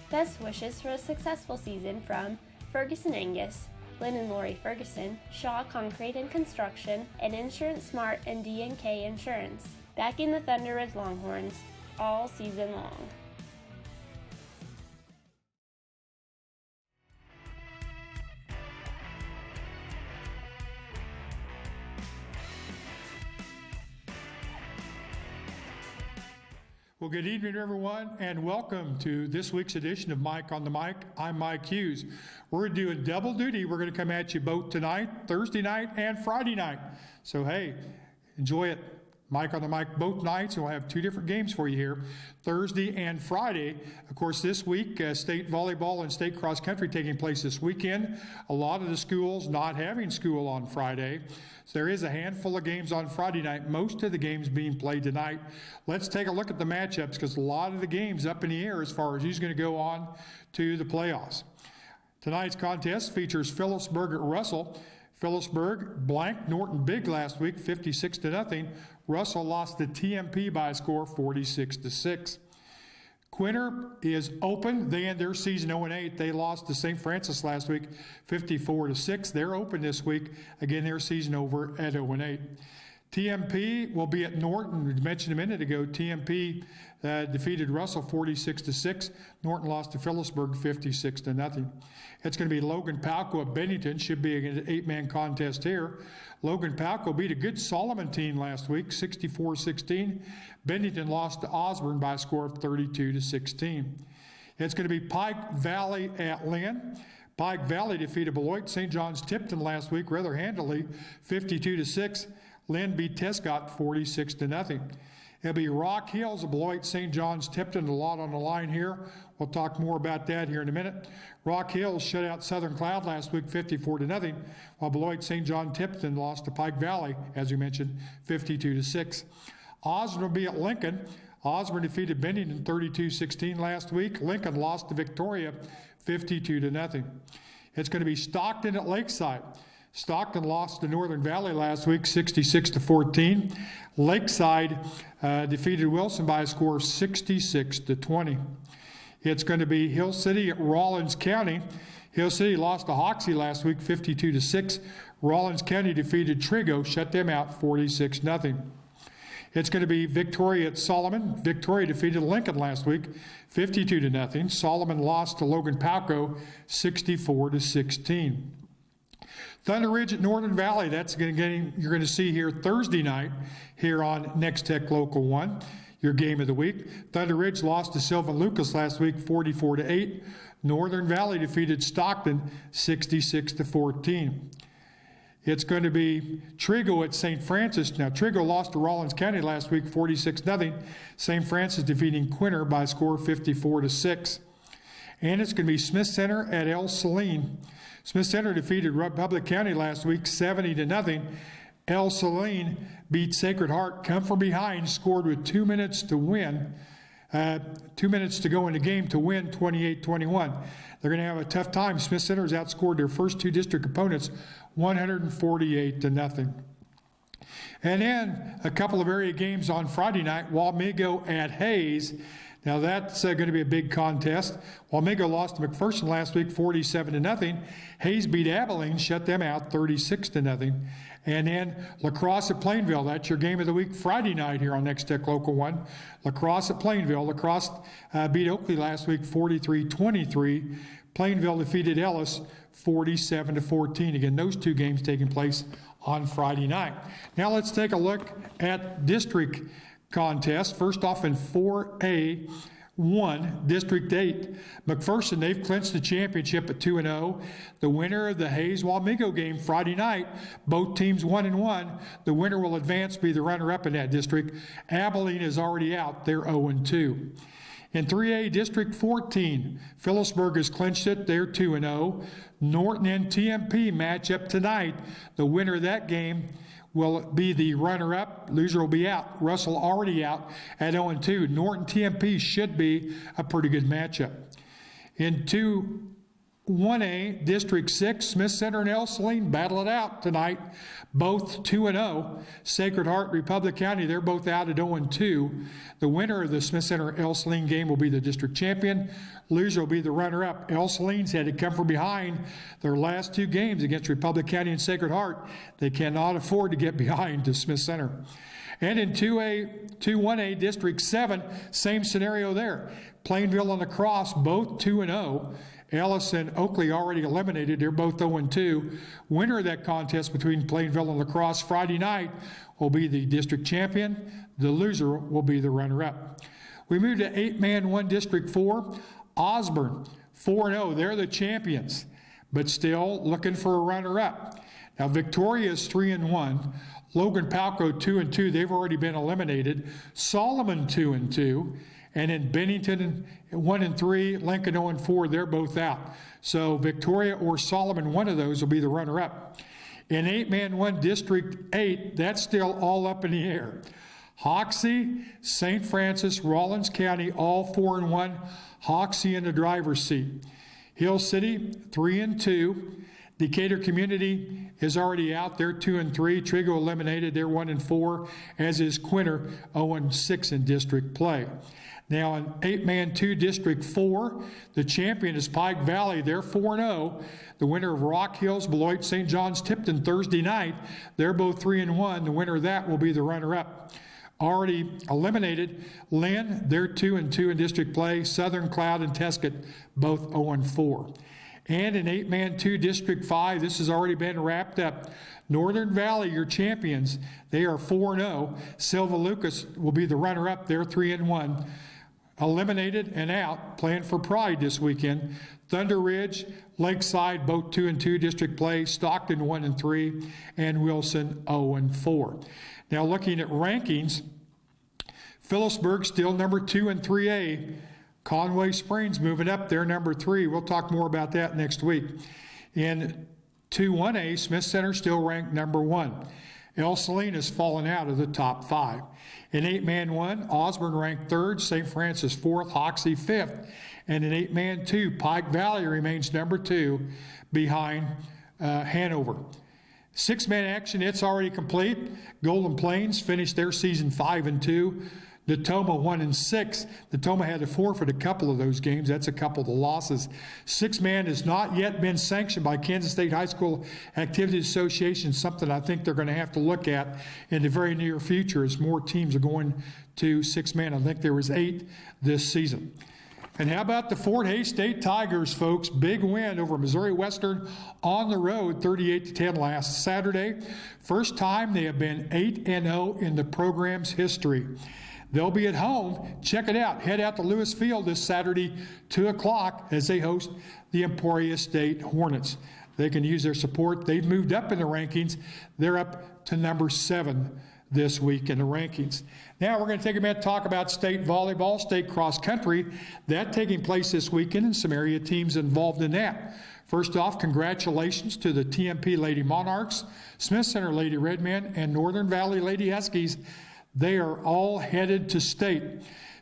Best wishes for a successful season from Ferguson Angus, Lynn and Lori Ferguson, Shaw Concrete and Construction, and Insurance Smart and D&K Insurance. Backing the Thunder Ridge Longhorns all season long. Well, good evening, everyone, and welcome to this week's edition of Mike on the Mic. I'm Mike Hughes. We're doing double duty. We're going to come at you both tonight, Thursday night, and Friday night. So, hey, enjoy it. Mike on the Mic both nights, and we'll have two different games for you here, Thursday and Friday. Of course, this week, state volleyball and state cross country taking place this weekend. A lot of the schools not having school on Friday. So there is a handful of games on Friday night, most of the games being played tonight. Let's take a look at the matchups because a lot of the games up in the air as far as who's going to go on to the playoffs. Tonight's contest features Phillipsburg at Russell. Phillipsburg blanked Norton Big last week, 56-0. Russell lost to TMP by a score 46-6. Quinter is open. They end their season 0-8. They lost to St. Francis last week, 54-6. They're open this week. Again, their season over at 0-8. TMP will be at Norton. We mentioned a minute ago, TMP defeated Russell 46-6. Norton lost to Phillipsburg 56-0. It's going to be Logan Palco at Bennington. Should be an 8-man contest here. Logan Palco beat a good Solomon team last week, 64-16. Bennington lost to Osborne by a score of 32-16. It's going to be Pike Valley at Lynn. Pike Valley defeated Beloit St. John's Tipton last week rather handily, 52-6. Lynn beat Tescott 46-0. It'll be Rock Hills of Beloit St. John's Tipton. A lot on the line here. We'll talk more about that here in a minute. Rock Hills shut out Southern Cloud last week 54-0, while Beloit St. John Tipton lost to Pike Valley, as we mentioned, 52-6. Osborne will be at Lincoln. Osborne defeated Bennington 32-16 last week. Lincoln lost to Victoria 52-0. It's going to be Stockton at Lakeside. Stockton lost to Northern Valley last week, 66-14. Lakeside defeated Wilson by a score of 66-20. It's going to be Hill City at Rawlins County. Hill City lost to Hoxie last week, 52-6. Rawlins County defeated Trigo, shut them out 46-0. It's going to be Victoria at Solomon. Victoria defeated Lincoln last week, 52-0. Solomon lost to Logan Palco, 64-16. Thunder Ridge at Northern Valley, that's you're going to see here Thursday night here on Nex-Tech Local 1, your game of the week. Thunder Ridge lost to Sylvan Lucas last week, 44-8. Northern Valley defeated Stockton, 66-14. It's going to be Trigo at St. Francis. Now, Trigo lost to Rawlins County last week, 46-0. St. Francis defeating Quinter by a score of 54-6. And it's going to be Smith Center at El Saline. Smith Center defeated Republic County last week, 70-0. El Saline beat Sacred Heart, come from behind, scored with 2 minutes to win. 2 minutes to go in the game to win 28-21. They're going to have a tough time. Smith Center has outscored their first two district opponents 148-0. And then a couple of area games on Friday night. Wamego at Hayes. Now that's going to be a big contest. Wamego lost to McPherson last week 47-0. Hayes beat Abilene, shut them out 36-0. And then Lacrosse at Plainville. That's your game of the week Friday night here on Nex-Tech Local 1. Lacrosse at Plainville. Lacrosse beat Oakley last week 43-23. Plainville defeated Ellis 47-14. Again, those two games taking place on Friday night. Now let's take a look at district contest. First off in 4A, 1, District 8. McPherson, they've clinched the championship at 2-0. The winner of the Hayes-Wamego game Friday night, both teams 1-1. The winner will advance, be the runner-up in that district. Abilene is already out. They're 0-2. In 3A, District 14, Phillipsburg has clinched it. They're 2-0. Norton and TMP match up tonight. The winner of that game will be the runner-up. Loser will be out. Russell already out at 0-2. Norton TMP should be a pretty good matchup. In 2 1A, District 6, Smith Center and El Saline battle it out tonight, both 2-0. Sacred Heart, Republic County, they're both out at 0-2. The winner of the Smith Center El Saline game will be the district champion. Loser will be the runner-up. El Saline's had to come from behind their last 2 games against Republic County and Sacred Heart. They cannot afford to get behind to Smith Center. And in 1A, District 7, same scenario there. Plainville and La Crosse, both 2-0. Ellis and Oakley already eliminated. They're both 0-2. Winner of that contest between Plainville and La Crosse Friday night will be the district champion. The loser will be the runner-up. We move to 8-man 1 District 4. Osborne, 4-0. They're the champions, but still looking for a runner-up. Now, Victoria is 3-1. Logan Palco, 2-2. They've already been eliminated. Solomon, 2-2. And in Bennington, 1-3, Lincoln 0-4, they're both out. So Victoria or Solomon, one of those will be the runner-up. In 8-man 1 District 8, that's still all up in the air. Hoxie, St. Francis, Rawlins County, all 4-1. Hoxie in the driver's seat. Hill City, 3-2. Decatur Community is already out. They're 2-3. Trigo eliminated. They're 1-4, as is Quinter, 0-6 in district play. Now, in 8-man 2 District 4, the champion is Pike Valley. They're 4-0. The winner of Rock Hills, Beloit, St. John's, Tipton Thursday night, they're both 3-1. The winner of that will be the runner-up. Already eliminated, Lynn, they're 2-2 in district play. Southern Cloud and Tesket, both 0-4. And in 8-man 2 District 5, this has already been wrapped up. Northern Valley, your champions, they are 4-0. Silva Lucas will be the runner-up. They're 3-1. Eliminated and out, playing for pride this weekend. Thunder Ridge, Lakeside, both 2-2 district play. Stockton 1-3, and Wilson 0-4. Now looking at rankings, Phillipsburg still number 2 in 3A. Conway Springs moving up, they're number 3. We'll talk more about that next week. In 2-1A, Smith Center still ranked number 1. El Saline has fallen out of the top 5. In 8-man 1, Osborne ranked 3rd, St. Francis 4th, Hoxie 5th. And in 8-man 2, Pike Valley remains number 2 behind Hanover. 6-man action, it's already complete. Golden Plains finished their season 5-2. Natoma 1-6. Natoma had to forfeit a couple of those games. That's a couple of the losses. 6-man has not yet been sanctioned by Kansas State High School Activities Association, something I think they're going to have to look at in the very near future as more teams are going to 6-man. I think there was 8 this season. And how about the Fort Hays State Tigers, folks? Big win over Missouri Western on the road, 38-10 last Saturday. First time they have been 8-0 in the program's history. They'll be at home. Check it out. Head out to Lewis Field this Saturday, 2 o'clock, as they host the Emporia State Hornets. They can use their support. They've moved up in the rankings. They're up to number 7 this week in the rankings. Now we're going to take a minute to talk about state volleyball, state cross country. That taking place this weekend, and some area teams involved in that. First off, congratulations to the TMP Lady Monarchs, Smith Center Lady Redmen, and Northern Valley Lady Huskies. They are all headed to state.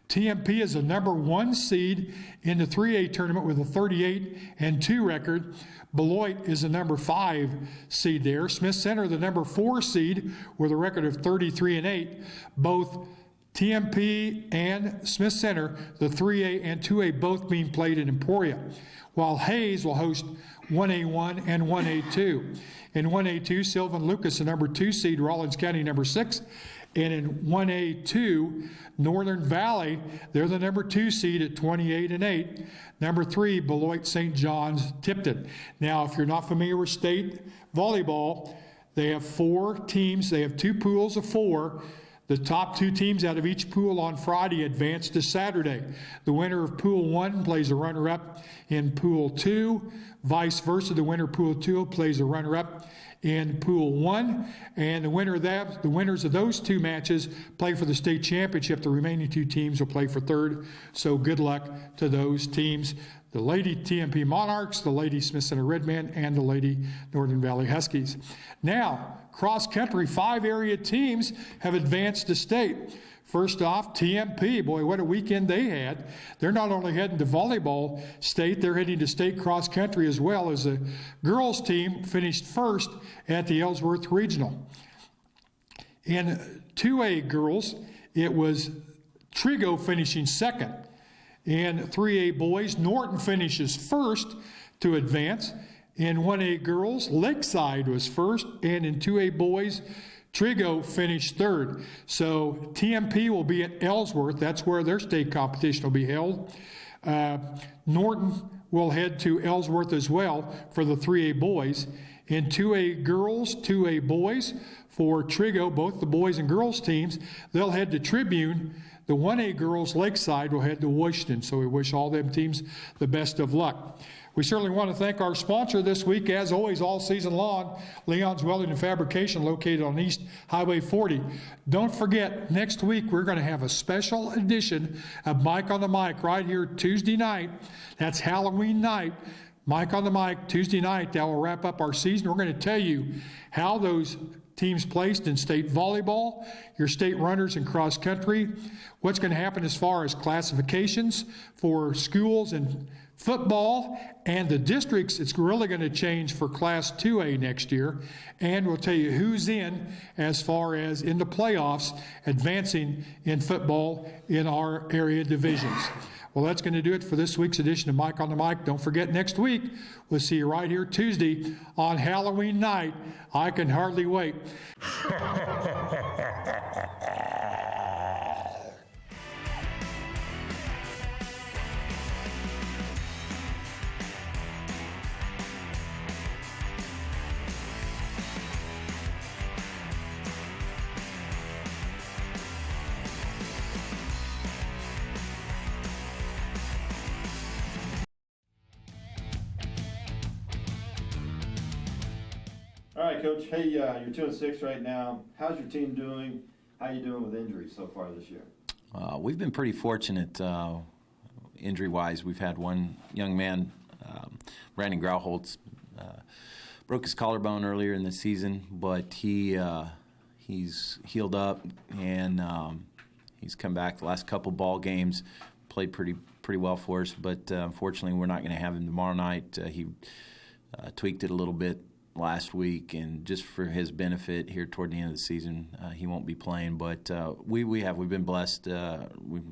TMP is the number 1 seed in the 3A tournament with a 38-2 record. Beloit is the number 5 seed there. Smith Center, the number 4 seed with a record of 33-8. Both TMP and Smith Center, the 3A and 2A, both being played in Emporia, while Hayes will host 1A1 and 1A2. In 1A2, Sylvan Lucas, the number 2 seed, Rawlins County, number 6. And in 1A2, Northern Valley, they're the number 2 seed at 28-8. Number 3, Beloit St. John's, Tipton. Now, if you're not familiar with state volleyball, they have 4 teams. They have 2 pools of 4. The top 2 teams out of each pool on Friday advance to Saturday. The winner of Pool 1 plays a runner-up in Pool 2. Vice versa, the winner of Pool 2 plays a runner-up in Pool 1, and the winners of those 2 matches play for the state championship. The remaining 2 teams will play for 3rd, so good luck to those teams. The Lady TMP Monarchs, the Lady Smith Center Redmen, and the Lady Northern Valley Huskies. Now, cross country, 5 area teams have advanced to state. First off, TMP, boy, what a weekend they had. They're not only heading to volleyball state, they're heading to state cross country as well, as the girls team finished first at the Ellsworth Regional. In 2A girls, it was Trigo finishing second. In 3A boys, Norton finishes first to advance. In 1A girls, Lakeside was first, and in 2A boys, Trigo finished third. So TMP will be at Ellsworth. That's where their state competition will be held. Norton will head to Ellsworth as well for the 3A boys. In 2A girls, 2A boys, for Trigo, both the boys and girls teams, they'll head to Tribune. The 1A girls, Lakeside, will head to Washington. So we wish all them teams the best of luck. We certainly want to thank our sponsor this week, as always, all season long, Leon's Welding and Fabrication, located on East Highway 40. Don't forget, next week we're going to have a special edition of Mike on the Mic right here Tuesday night. That's Halloween night. Mike on the Mic, Tuesday night. That will wrap up our season. We're going to tell you how those teams placed in state volleyball, your state runners in cross country, what's going to happen as far as classifications for schools and football, and the districts. It's really going to change for Class 2A next year, and we'll tell you who's in as far as in the playoffs advancing in football in our area divisions. Well, that's going to do it for this week's edition of Mike on the Mic. Don't forget, next week we'll see you right here Tuesday on Halloween night. I can hardly wait. All right, Coach. Hey, you're 2-6 right now. How's your team doing? How you doing with injuries so far this year? We've been pretty fortunate injury-wise. We've had one young man, Brandon Grauholtz, broke his collarbone earlier in the season, but he's healed up, and he's come back the last couple ball games, played pretty well for us, but unfortunately we're not going to have him tomorrow night. He tweaked it a little bit last week, and just for his benefit here toward the end of the season, he won't be playing. But we've been blessed. We've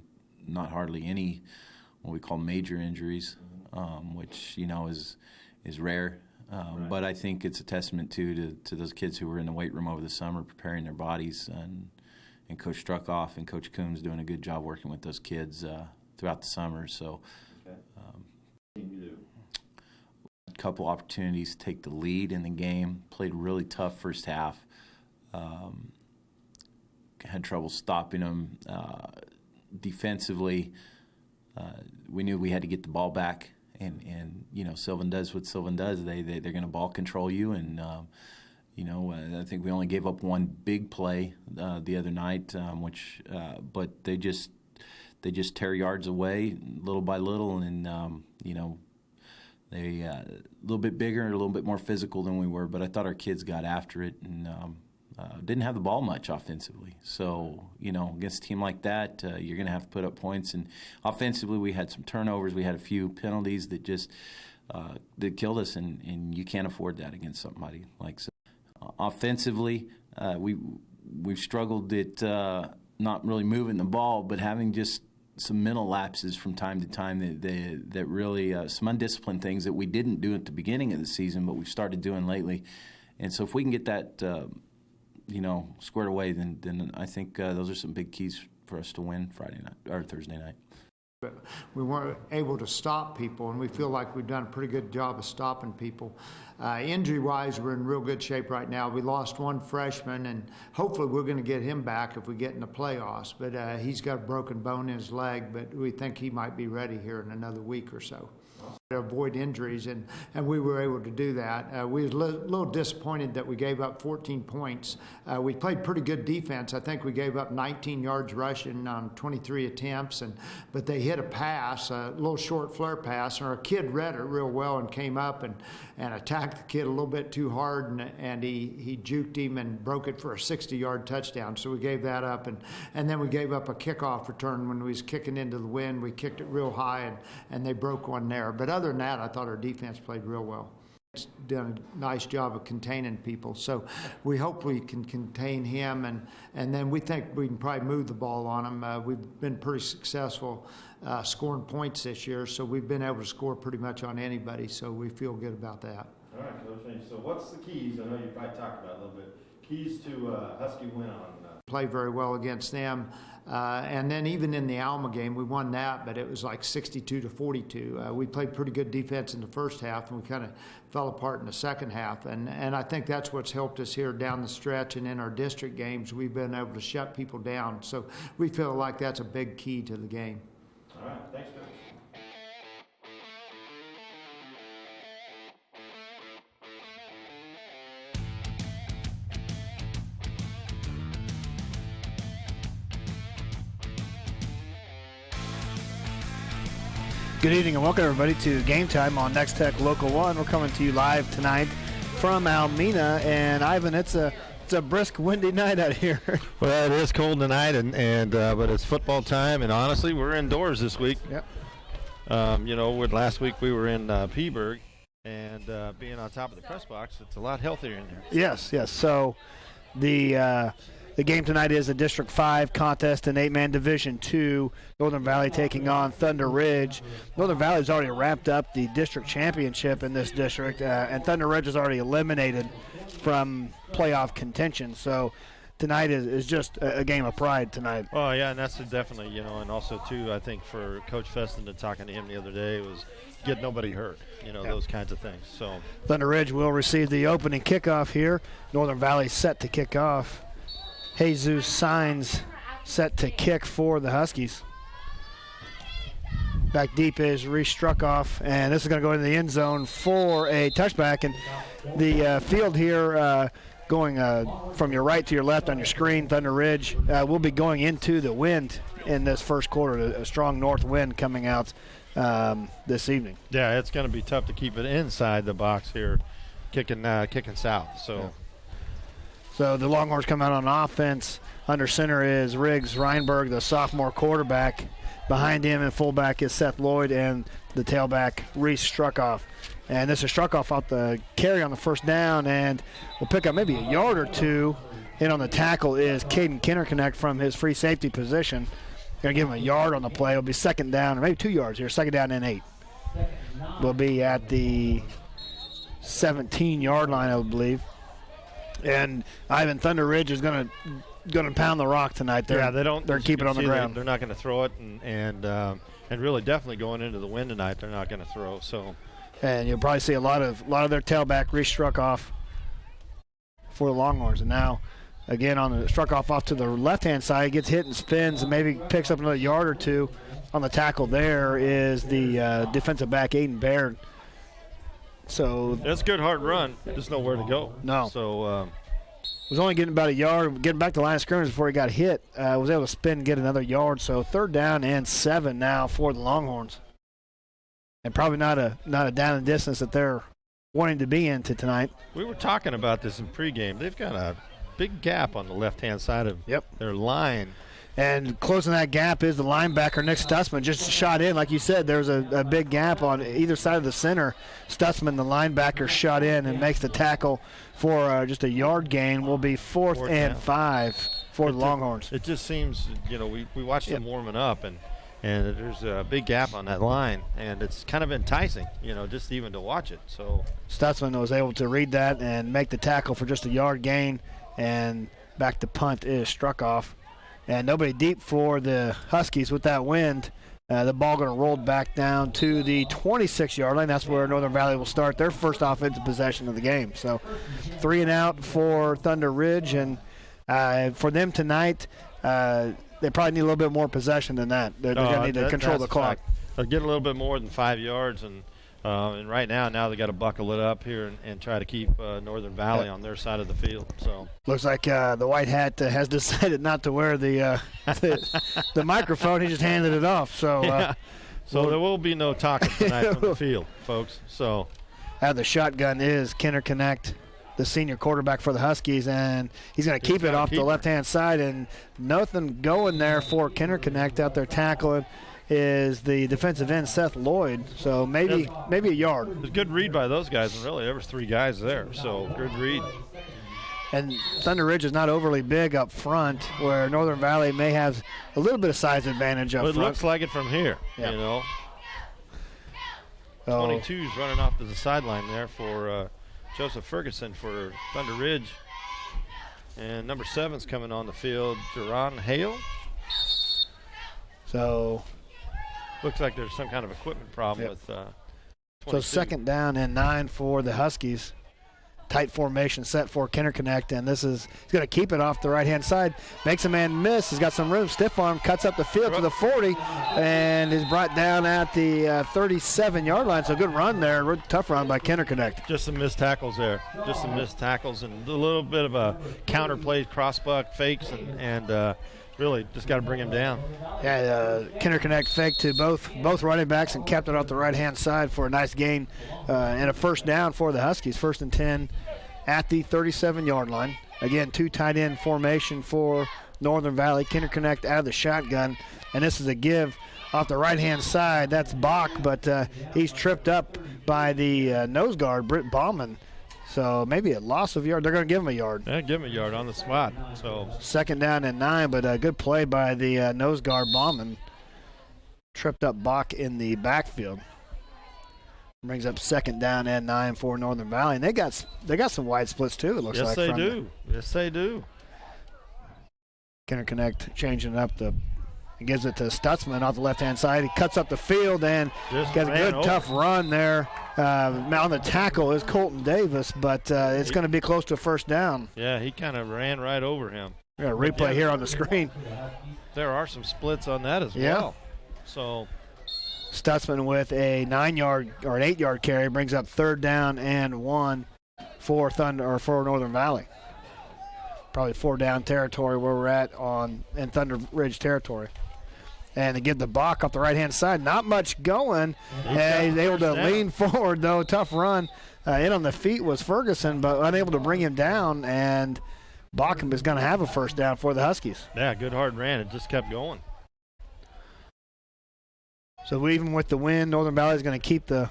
not hardly any what we call major injuries, which is rare. Right. But I think it's a testament to those kids who were in the weight room over the summer preparing their bodies, and Coach Struckoff and Coach Coombs doing a good job working with those kids throughout the summer. So. Okay. You do. Couple opportunities to take the lead in the game. Played really tough first half. Had trouble stopping them. Defensively, we knew we had to get the ball back, and Sylvan does what Sylvan does. They're going to ball control you, and I think we only gave up one big play the other night, but they just tear yards away little by little, and They a little bit bigger, a little bit more physical than we were, but I thought our kids got after it and didn't have the ball much offensively. So, against a team like that, you're going to have to put up points. And offensively, we had some turnovers. We had a few penalties that just that killed us, and you can't afford that against somebody like so. Offensively, we've struggled at not really moving the ball, but having just some mental lapses from time to time that really some undisciplined things that we didn't do at the beginning of the season, but we've started doing lately. And so if we can get that squared away, then I think those are some big keys for us to win Friday night or Thursday night. We weren't able to stop people, and we feel like we've done a pretty good job of stopping people. Injury-wise, we're in real good shape right now. We lost one freshman, and hopefully we're going to get him back if we get in the playoffs. But he's got a broken bone in his leg, but we think he might be ready here in another week or so. avoid injuries, and we were able to do that. We were a little disappointed that we gave up 14 points. We played pretty good defense. I think we gave up 19 yards rushing on 23 attempts, but they hit a pass, a little short flare pass, and our kid read it real well and came up and attacked the kid a little bit too hard, and he juked him and broke it for a 60-yard touchdown. So we gave that up, and then we gave up a kickoff return when we was kicking into the wind. We kicked it real high, and they broke one there. But other than that, I thought our defense played real well. It's done a nice job of containing people. So we hope we can contain him, and then we think we can probably move the ball on him. We've been pretty successful scoring points this year, so we've been able to score pretty much on anybody, so we feel good about that. All right, Coach. Thank you. So what's the keys? I know you probably talked about it a little bit. Keys to Husky win on play very well against them. And then even in the Alemna game, we won that, but it was like 62-42. We played pretty good defense in the first half, and we kind of fell apart in the second half. And I think that's what's helped us here down the stretch, and in our district games, we've been able to shut people down. So we feel like that's a big key to the game. All right, thanks, Coach. Good evening and welcome everybody to Game Time on Nex-Tech Local 1. We're coming to you live tonight from Alemna, and Ivan, it's a brisk, windy night out here. Well, it is cold tonight, but it's football time, and honestly, we're indoors this week. Yep. Last week we were in Peaburg, and being on top of the press box, it's a lot healthier in there. Yes. So the game tonight is a District 5 contest in 8-man Division 2. Northern Valley taking on Thunder Ridge. Northern Valley's already wrapped up the district championship in this district, and Thunder Ridge is already eliminated from playoff contention. So tonight is just a game of pride tonight. Oh, yeah, and that's definitely, and also, too, I think for Coach Feston, talking to him the other day, was get nobody hurt, those kinds of things. So Thunder Ridge will receive the opening kickoff here. Northern Valley set to kick off. Jesus Signs set to kick for the Huskies. Back deep is Reese Struckoff, and this is going to go into the end zone for a touchback. And the field here going from your right to your left on your screen, Thunder Ridge, will be going into the wind in this first quarter, a strong north wind coming out this evening. Yeah, it's going to be tough to keep it inside the box here, kicking south. So. Yeah. So the Longhorns come out on offense. Under center is Riggs Reinberg, the sophomore quarterback. Behind him and fullback is Seth Lloyd, and the tailback Reese Struckoff. And this is Struckoff off the carry on the first down, and will pick up maybe a yard or two. And on the tackle is Caden Kinnerconnect from his free safety position. Going to give him a yard on the play. It'll be second down, or maybe 2 yards here. Second down and 8. We'll be at the 17-yard line, I believe. And Ivan, Thunder Ridge is going to pound the rock tonight. They're keeping it on the ground. They're not going to throw it, and really definitely going into the wind tonight, they're not going to throw. So, and you'll probably see a lot of their tailback Reese Struckoff for the Longhorns. And now, again, on the Struckoff off to the left-hand side, he gets hit and spins and maybe picks up another yard or two. On the tackle there is the defensive back Aiden Baird. So that's a good hard run. There's nowhere to go. No. So was only getting about a yard, getting back to the line of scrimmage before he got hit. Was able to spin and get another yard. So third down and 7 now for the Longhorns. And probably not a down and distance that they're wanting to be into tonight. We were talking about this in pregame. They've got a big gap on the left-hand side of their line. And closing that gap is the linebacker, Nick Stutzman, just shot in. Like you said, there's a big gap on either side of the center. Stutzman, the linebacker, shot in and makes the tackle for just a yard gain. Will be fourth and 5 for the Longhorns. It just seems, we watched them warming up, and there's a big gap on that line, and it's kind of enticing, just even to watch it. So Stutzman was able to read that and make the tackle for just a yard gain, and back to punt is Struckoff. And nobody deep for the Huskies with that wind. The ball going to roll back down to the 26-yard line. That's where Northern Valley will start their first offensive possession of the game. So 3 and out for Thunder Ridge. And for them tonight, they probably need a little bit more possession than that. They're going to need to control the clock. They'll get a little bit more than 5 yards, and And right now they got to buckle it up here and try to keep Northern Valley on their side of the field. So looks like the white hat has decided not to wear the microphone. He just handed it off. So yeah. So there will be no talking tonight from the field, folks. So the shotgun is Kenner Connect, the senior quarterback for the Huskies, and he's going to keep it off the left-hand side, and nothing going there for Kenner Connect. Out there tackling is the defensive end, Seth Lloyd, so maybe a yard. It was a good read by those guys, and really there was 3 guys there, so good read. And Thunder Ridge is not overly big up front, where Northern Valley may have a little bit of size advantage up front. It looks like it from here, you know. 22's running off to the sideline there for Joseph Ferguson for Thunder Ridge. And number 7's coming on the field, Jerron Hale. So looks like there's some kind of equipment problem with 22. So 2nd down and 9 for the Huskies. Tight formation set for Kenner Connect, and he's going to keep it off the right-hand side. Makes a man miss. He's got some room. Stiff arm, cuts up the field to the 40, and is brought down at the 37-yard line. So good run there. Tough run by Kenner Connect. Just some missed tackles there. Just some missed tackles and a little bit of a counter play, cross-buck fakes, and really just got to bring him down. Yeah, Kenner Connect faked to both running backs and kept it off the right-hand side for a nice gain and a 1st down for the Huskies. 1st and 10 at the 37-yard line. Again, 2 tight end formation for Northern Valley. Kenner Connect out of the shotgun, and this is a give off the right-hand side. That's Bach, but he's tripped up by the nose guard, Britt Bauman. So maybe a loss of yard. They're going to give him a yard. Yeah, give him a yard on the spot. So 2nd down and 9, but a good play by the nose guard Bauman. Tripped up Bach in the backfield. Brings up 2nd down and 9 for Northern Valley, and they got some wide splits too. It looks like. Yes, they do. Kenner Connect changing up gives it to Stutzman off the left-hand side. He cuts up the field and just got a good tough run there. On the tackle is Colton Davis, but it's going to be close to a 1st down. Yeah, he kind of ran right over him. We got a replay here on the screen. There are some splits on that as well. So Stutzman with a 9-yard or an 8-yard carry brings up 3rd down and 1 for Northern Valley. Probably 4-down territory where we're at in Thunder Ridge territory. And they give the Bach off the right-hand side. Not much going. And he's able to lean forward, though. Tough run. In on the feet was Ferguson, but unable to bring him down. And Bach is going to have a 1st down for the Huskies. Yeah, good hard ran. It just kept going. So even with the wind, Northern Valley is going to keep the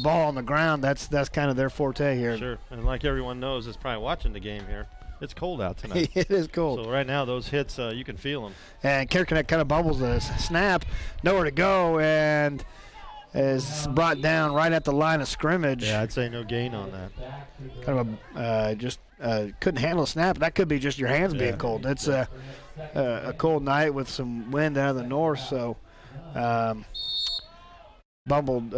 ball on the ground. That's kind of their forte here. Sure. And like everyone knows that's probably watching the game here, it's cold out tonight. It is cold. So right now those hits, you can feel them. And Kenner Connect kind of bubbles the snap, nowhere to go, and is brought down right at the line of scrimmage. Yeah, I'd say no gain on that. Kind of couldn't handle a snap. That could be just your hands being cold. It's a cold night with some wind out of the north, so bumbled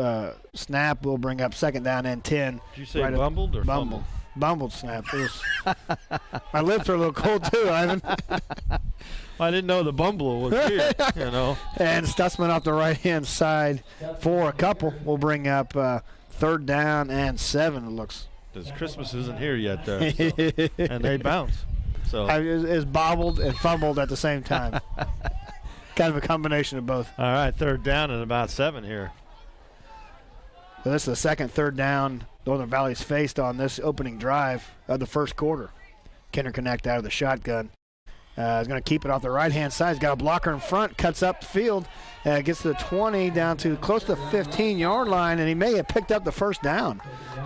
snap will bring up 2nd down and 10. Did you say bumbled or bumbled? Bumbled snap. My lips are a little cold too, Ivan. I didn't know the bumble was here, you know. And Stutzman off the right-hand side for a couple will bring up 3rd down and 7, it looks. Because Christmas isn't here yet, there. So. And they bounce. So is bobbled and fumbled at the same time. Kind of a combination of both. All right, 3rd down and about 7 here. So this is the 2nd 3rd down Northern Valley's faced on this opening drive of the 1st quarter. Kenner Connect out of the shotgun. Is going to keep it off the right-hand side. He's got a blocker in front, cuts up the field, gets to the 20 down to close to the 15-yard line, and he may have picked up the 1st down.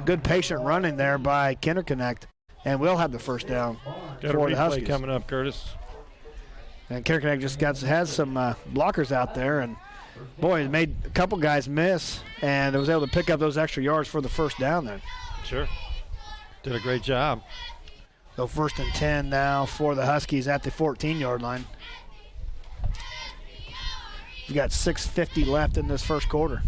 Good patient running there by Kenner Connect, and will have the 1st down for the Huskies. Coming up, Curtis. And Kenner Connect just has some blockers out there, and boy, it made a couple guys miss, and was able to pick up those extra yards for the 1st down there. Sure. Did a great job. So 1st and 10 now for the Huskies at the 14-yard line. We've got 6:50 left in this 1st quarter.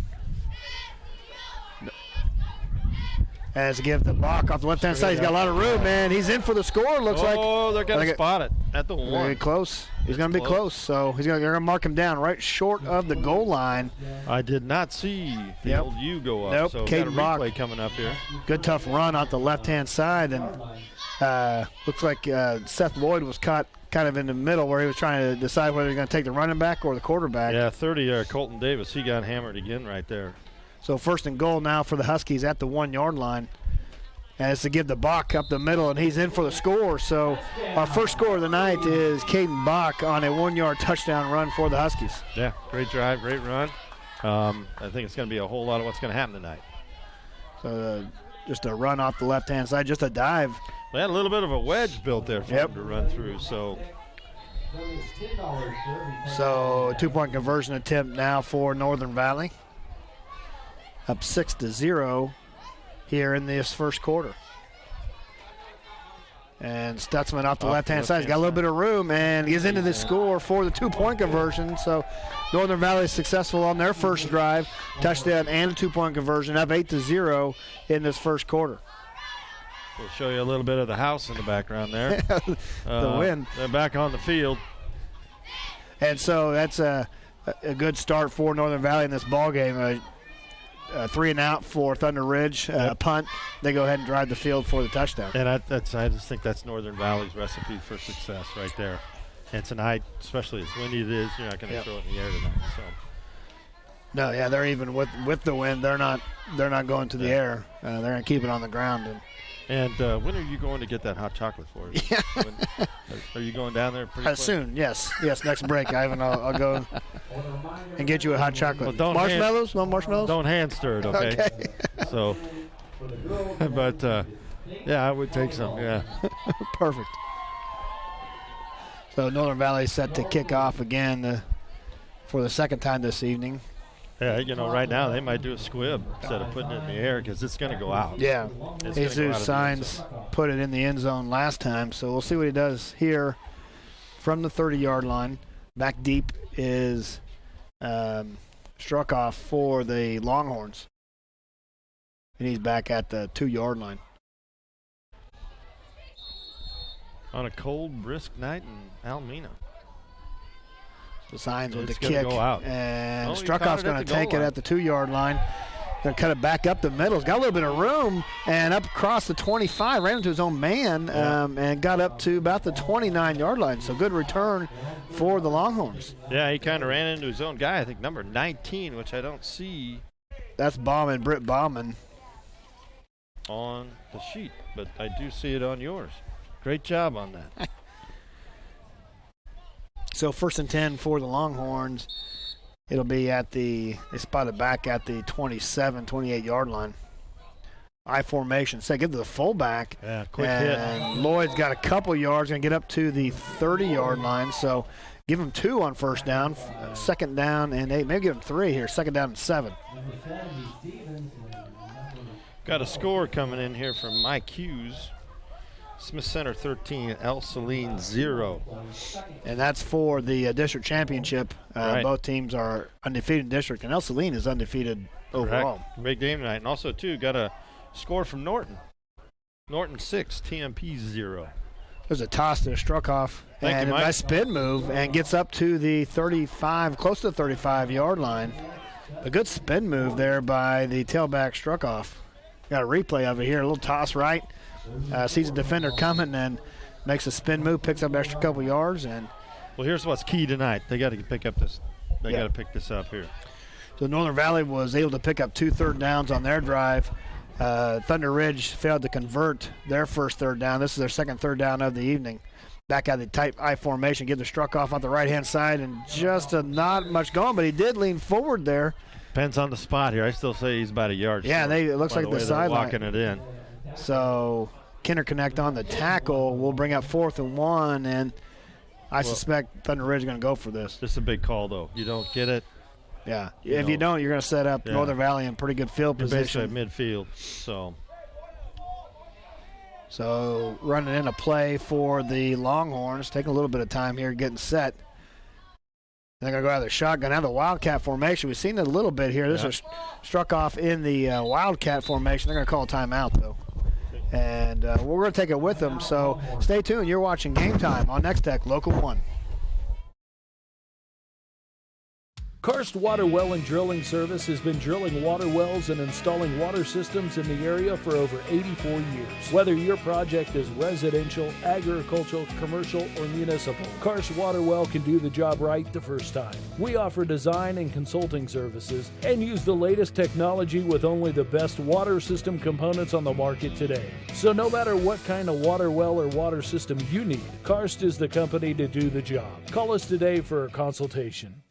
As to give the Bach off the left-hand side. He's got a lot of room, man. He's in for the score, looks like. Oh, they're going to spot it at the 1. Very close. He's going to be close, so they're going to mark him down right short of the goal line. I did not see the old U go up. Nope, So Caden got a Bach. replay coming up here. Good tough run off the left-hand side, and looks like Seth Lloyd was caught kind of in the middle where he was trying to decide whether he's going to take the running back or the quarterback. Yeah, 30, Colton Davis, he got hammered again right there. So first and goal now for the Huskies at the 1 yard line. And it's to give the Bach up the middle, and he's in for the score. So our first score of the night is Caden Bach on a 1 yard touchdown run for the Huskies. Yeah, great drive, great run. I think it's going to be a whole lot of what's going to happen tonight. So just a run off the left-hand side, just a dive. They had a little bit of a wedge built there for him to run through. So a 2-point conversion attempt now for Northern Valley. Up 6-0 here in this first quarter. And Stutzman off the left-hand side. He's got a little bit of room and gets into the score for the 2-point conversion. So Northern Valley is successful on their first drive. Touchdown and a 2-point conversion, up 8-0 in this first quarter. we'll show you a little bit of the house in the background there. The wind. They're back on the field. And so that's a good start for Northern Valley in this ball game. 3 and out for Thunder Ridge, punt. They go ahead and drive the field for the touchdown. And I just think that's Northern Valley's recipe for success right there. And tonight, especially as windy it is, you're not going to throw it in the air tonight. So. No, yeah, they're even with the wind. They're not going to the air. They're going to keep it on the ground. And when are you going to get that hot chocolate for us? Yeah. Are you going down there pretty quick? Soon? Yes. Next break, Ivan, I'll go and get you a hot chocolate. Well, marshmallows? Want marshmallows? Don't hand stir it, okay? So, but yeah, I would take some. Yeah. Perfect. So Northern Valley set to kick off again for the second time this evening. Yeah, right now they might do a squib instead of putting it in the air because it's going to go out. Yeah. Jesus Signs put it in the end zone last time, so we'll see what he does here from the 30-yard line. Back deep is struck off for the Longhorns. And he's back at the 2-yard line. On a cold, brisk night in Alemna. The Signs with the It's gonna kick. go out. And he Struckoff's caught it at going the to take goal it line. at the 2-yard line. Going to cut it back up the middle. He's got a little bit of room and up across the 25, ran into his own man and got up to about the 29-yard line. So good return for the Longhorns. Yeah, he kind of ran into his own guy, I think number 19, which I don't see That's Bauman, Britt Bauman. on the sheet, but I do see it on yours. Great job on that. So 1st and 10 for the Longhorns. It'll be they spotted back at the 27, 28-yard line. I formation. So give to the fullback. Yeah, quick and hit. Lloyd's got a couple yards, going to get up to the 30-yard line. So give him 2 on first down, 2nd down and 8. Maybe give him 3 here, 2nd down and 7. Got a score coming in here from Mike Hughes. Smith Center 13, El Saline 0. And that's for the district championship. Right. Both teams are undefeated in district, and El Saline is undefeated overall. Correct. Big game tonight. And also, too, got a score from Norton. Norton 6, TMP 0. There's a toss to Struckoff. Thank and you, a Mike. nice spin move and gets up to the 35, close to the 35-yard line. A good spin move there by the tailback Struckoff. Got a replay of it here. A little toss right. Sees a defender coming and makes a spin move, picks up an extra couple yards. And Well, here's what's key tonight. They got to pick up this. They got to pick this up here. so Northern Valley was able to pick up 2 third downs on their drive. Thunder Ridge failed to convert their first third down. This is their second third down of the evening. Back out of the type I formation, get the Struckoff on the right-hand side, and just not much going, but he did lean forward there. Depends on the spot here. I still say he's about a yard Yeah, short it looks by like way the they're sideline. walking it in. So Kinder Connect on the tackle will bring up 4th and 1, and I suspect Thunder Ridge is going to go for this. This is a big call, though. You don't get it, Yeah. If you don't, you're going to set up Northern Valley in pretty good field you're basically position. at midfield. So So running in a play for the Longhorns, taking a little bit of time here getting set. They're going to go out of the shotgun, out of the Wildcat formation. We've seen it a little bit here. This is struck off in the Wildcat formation. They're going to call a timeout, though. And we're going to take it with them. So stay tuned. You're watching Game Time on Nex-Tech Local 1. Karst Water Well and Drilling Service has been drilling water wells and installing water systems in the area for over 84 years. Whether your project is residential, agricultural, commercial, or municipal, Karst Water Well can do the job right the first time. We offer design and consulting services and use the latest technology with only the best water system components on the market today. So no matter what kind of water well or water system you need, Karst is the company to do the job. Call us today for a consultation.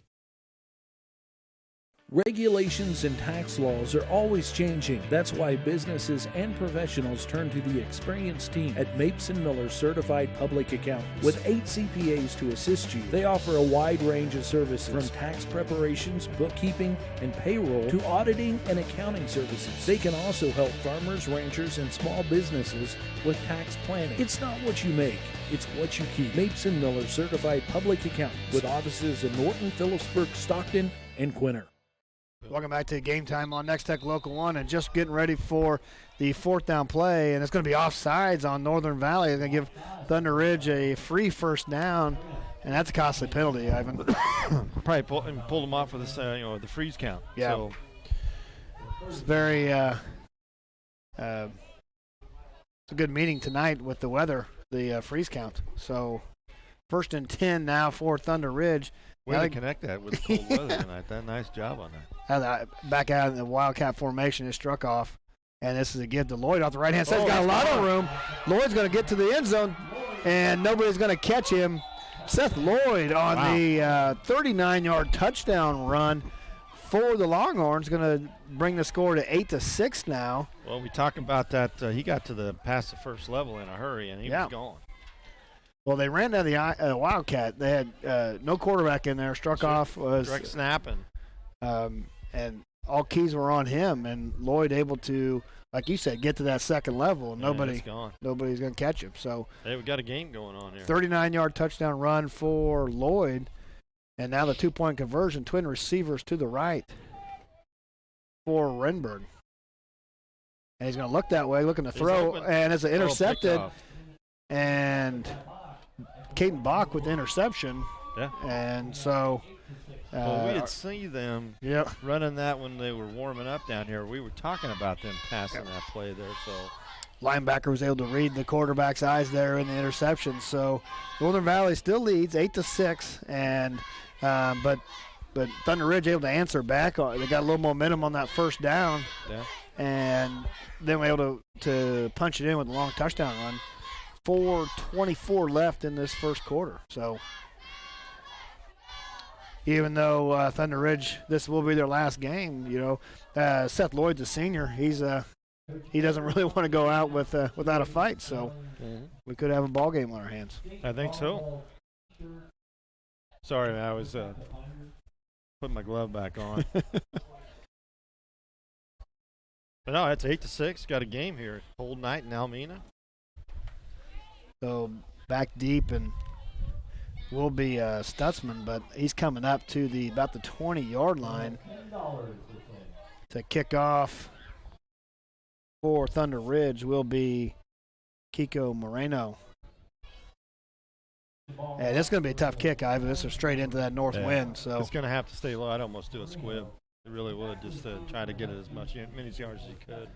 Regulations and tax laws are always changing. That's why businesses and professionals turn to the experienced team at Mapes & Miller Certified Public Accountants. With 8 CPAs to assist you, they offer a wide range of services from tax preparations, bookkeeping, and payroll to auditing and accounting services. They can also help farmers, ranchers, and small businesses with tax planning. It's not what you make, it's what you keep. Mapes & Miller Certified Public Accountants with offices in Norton, Phillipsburg, Stockton, and Quinter. Welcome back to Game Time on Nex-Tech Local 1, and just getting ready for the 4th down play, and it's going to be offsides on Northern Valley. They're going to give Thunder Ridge a free first down, and that's a costly penalty, Ivan. Probably pulled them off for this, the freeze count. Yeah. So. It's very it's a good meeting tonight with the weather, the freeze count. So 1st and 10 now for Thunder Ridge. Way to connect that with the cold weather tonight. Nice job on that. Back out in the Wildcat formation, it struck off. And this is a give to Lloyd off the right-hand side. He's got a lot of room. Lloyd's going to get to the end zone, and nobody's going to catch him. Seth Lloyd on the 39-yard touchdown run for the Longhorns, going to bring the score to 8-6 now. Well, we talked about that. He got to past the first level in a hurry, and he was gone. Well, they ran down the Wildcat. They had no quarterback in there. Struck off was direct snapping, and all keys were on him. And Lloyd able to, like you said, get to that second level. And nobody's going to catch him. So hey, we got a game going on here. 39-yard touchdown run for Lloyd, and now the 2-point conversion. Twin receivers to the right for Renberg, and he's going to look that way, looking to throw, and it's intercepted, and Caden Bach with the interception. Yeah. And so well, we had seen them running that when they were warming up down here. We were talking about them passing that play there. So linebacker was able to read the quarterback's eyes there in the interception. So Northern Valley still leads 8-6, and but Thunder Ridge able to answer back. They got a little momentum on that first down. Yeah. And then we're able to punch it in with a long touchdown run. 4:24 left in this first quarter. So even though Thunder Ridge, this will be their last game, Seth Lloyd's a senior. He doesn't really want to go out without a fight. So we could have a ball game on our hands. I think so. Sorry, man, I was putting my glove back on. But no, it's 8-6. Got a game here. Cold night in Alemna. So back deep and will be Stutzman, but he's coming up to about the 20-yard line to kick off for Thunder Ridge. Will be Kiko Moreno. And it's going to be a tough kick, Ivan. This is straight into that north wind. So it's going to have to stay low. I'd almost do a squib. It really would, just to try to get it as many yards as you could.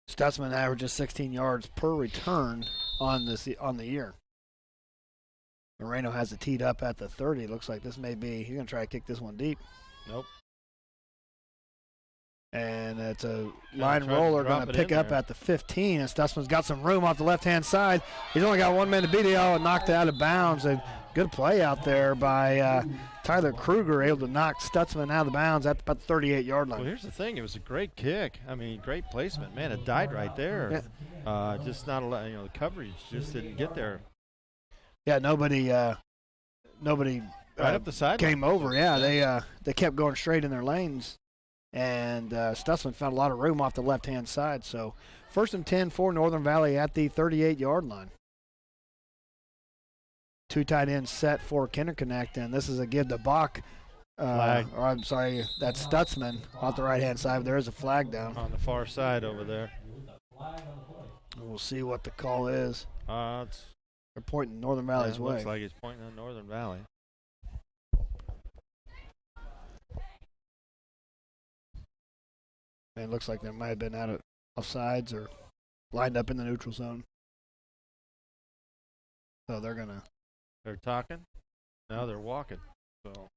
Stutzman averages 16 yards per return on the year. Moreno has it teed up at the 30. Looks like this may be, he's going to try to kick this one deep. Nope. And it's a line roller going to pick up at the 15. And Stutzman's got some room off the left-hand side. He's only got one man to beat it all and knocked it out of bounds. And good play out there by Tyler Kruger, able to knock Stutzman out of bounds at about the 38-yard line. Well, here's the thing. It was a great kick. I mean, great placement. Man, it died right there. Yeah. Just not a lot, the coverage just didn't get there. Yeah, nobody right up the side came over. Yeah, they kept going straight in their lanes. And Stutzman found a lot of room off the left-hand side. So 1st and 10 for Northern Valley at the 38-yard line. 2 tight ends set for Kinderconnect, and this is a give to Bach. I'm sorry, that's Stutzman off the right-hand side. There is a flag down. On the far side over there. We'll see what the call is. They're pointing Northern Valley's way. Looks like he's pointing at Northern Valley. It looks like they might have been out of offsides or lined up in the neutral zone. So they're going to. They're talking. Now they're walking. So.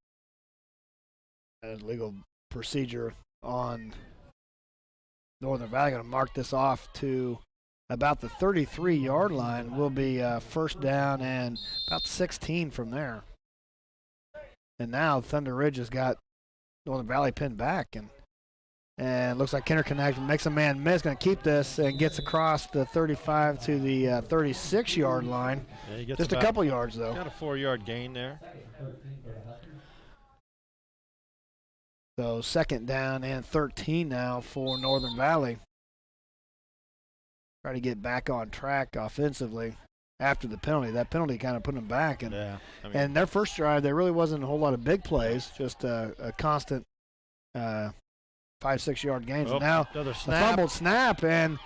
Legal procedure on Northern Valley. Going to mark this off to about the 33-yard line. Will be first down and about 16 from there. And now Thunder Ridge has got Northern Valley pinned back, and looks like Interconnect makes a man miss. Going to keep this and gets across the 35 to the 36-yard line. Yeah, he gets just a couple yards though. Got a 4-yard gain there. So second down and 13 now for Northern Valley. Try to get back on track offensively after the penalty. That penalty kind of put them back. And, and their first drive, there really wasn't a whole lot of big plays, just a constant 5-6 yard gains. And now a fumbled snap, and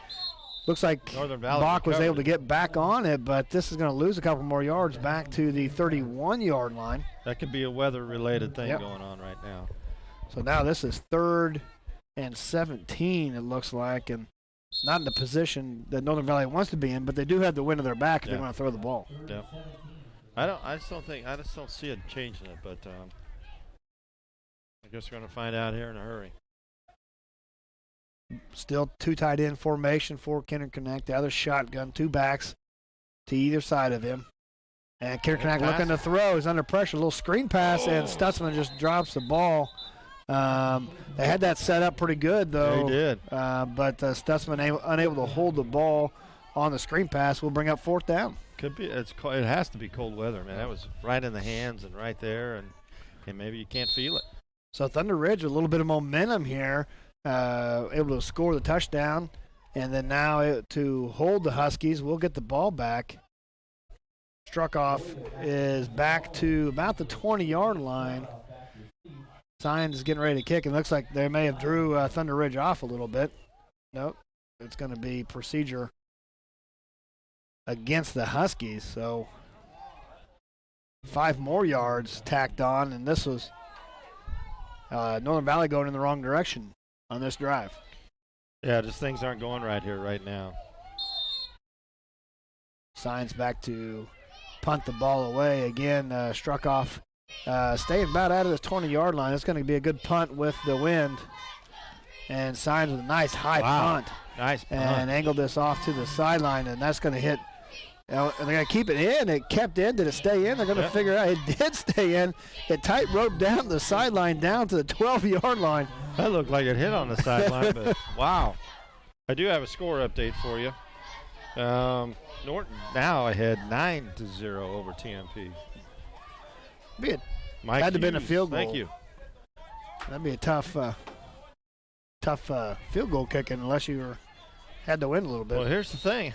looks like Bach was able to get back on it, but this is going to lose a couple more yards back to the 31-yard line. That could be a weather-related thing going on right now. So now this is 3rd and 17, it looks like, and not in the position that Northern Valley wants to be in, but they do have the wind of their back if they want to throw the ball. Yeah. I just don't see it changing it, but I guess we're going to find out here in a hurry. Still 2 tight end formation for Kinder Connect. The other shotgun, 2 backs to either side of him. And Kinder Connect looking to throw. He's under pressure. A little screen pass, and Stutzman just drops the ball. They had that set up pretty good, though. Yeah, he did. But Stutzman unable to hold the ball on the screen pass will bring up 4th down. Could be. It has to be cold weather, man. That was right in the hands and right there, and maybe you can't feel it. So Thunder Ridge, a little bit of momentum here, able to score the touchdown, and then now to hold the Huskies. We'll get the ball back. Struckoff is back to about the 20-yard line. Signs is getting ready to kick, and looks like they may have drew Thunder Ridge off a little bit. Nope, it's going to be procedure against the Huskies. So 5 more yards tacked on, and this was Northern Valley going in the wrong direction on this drive. Yeah, just things aren't going right here right now. Signs back to punt the ball away again. Struckoff staying about out of this 20-yard line. It's going to be a good punt with the wind. And Signs with a nice high punt. Nice punt. And angled this off to the sideline, and that's going to hit. They're going to keep it in. It kept in. Did it stay in? They're going to figure out. It did stay in. It tight roped down the sideline down to the 12-yard line. That looked like it hit on the sideline, but wow. I do have a score update for you. Norton now ahead 9-0 over TMP. Had to have been a field goal. Thank you. That'd be a tough field goal kicking unless you had to win a little bit. Well, here's the thing,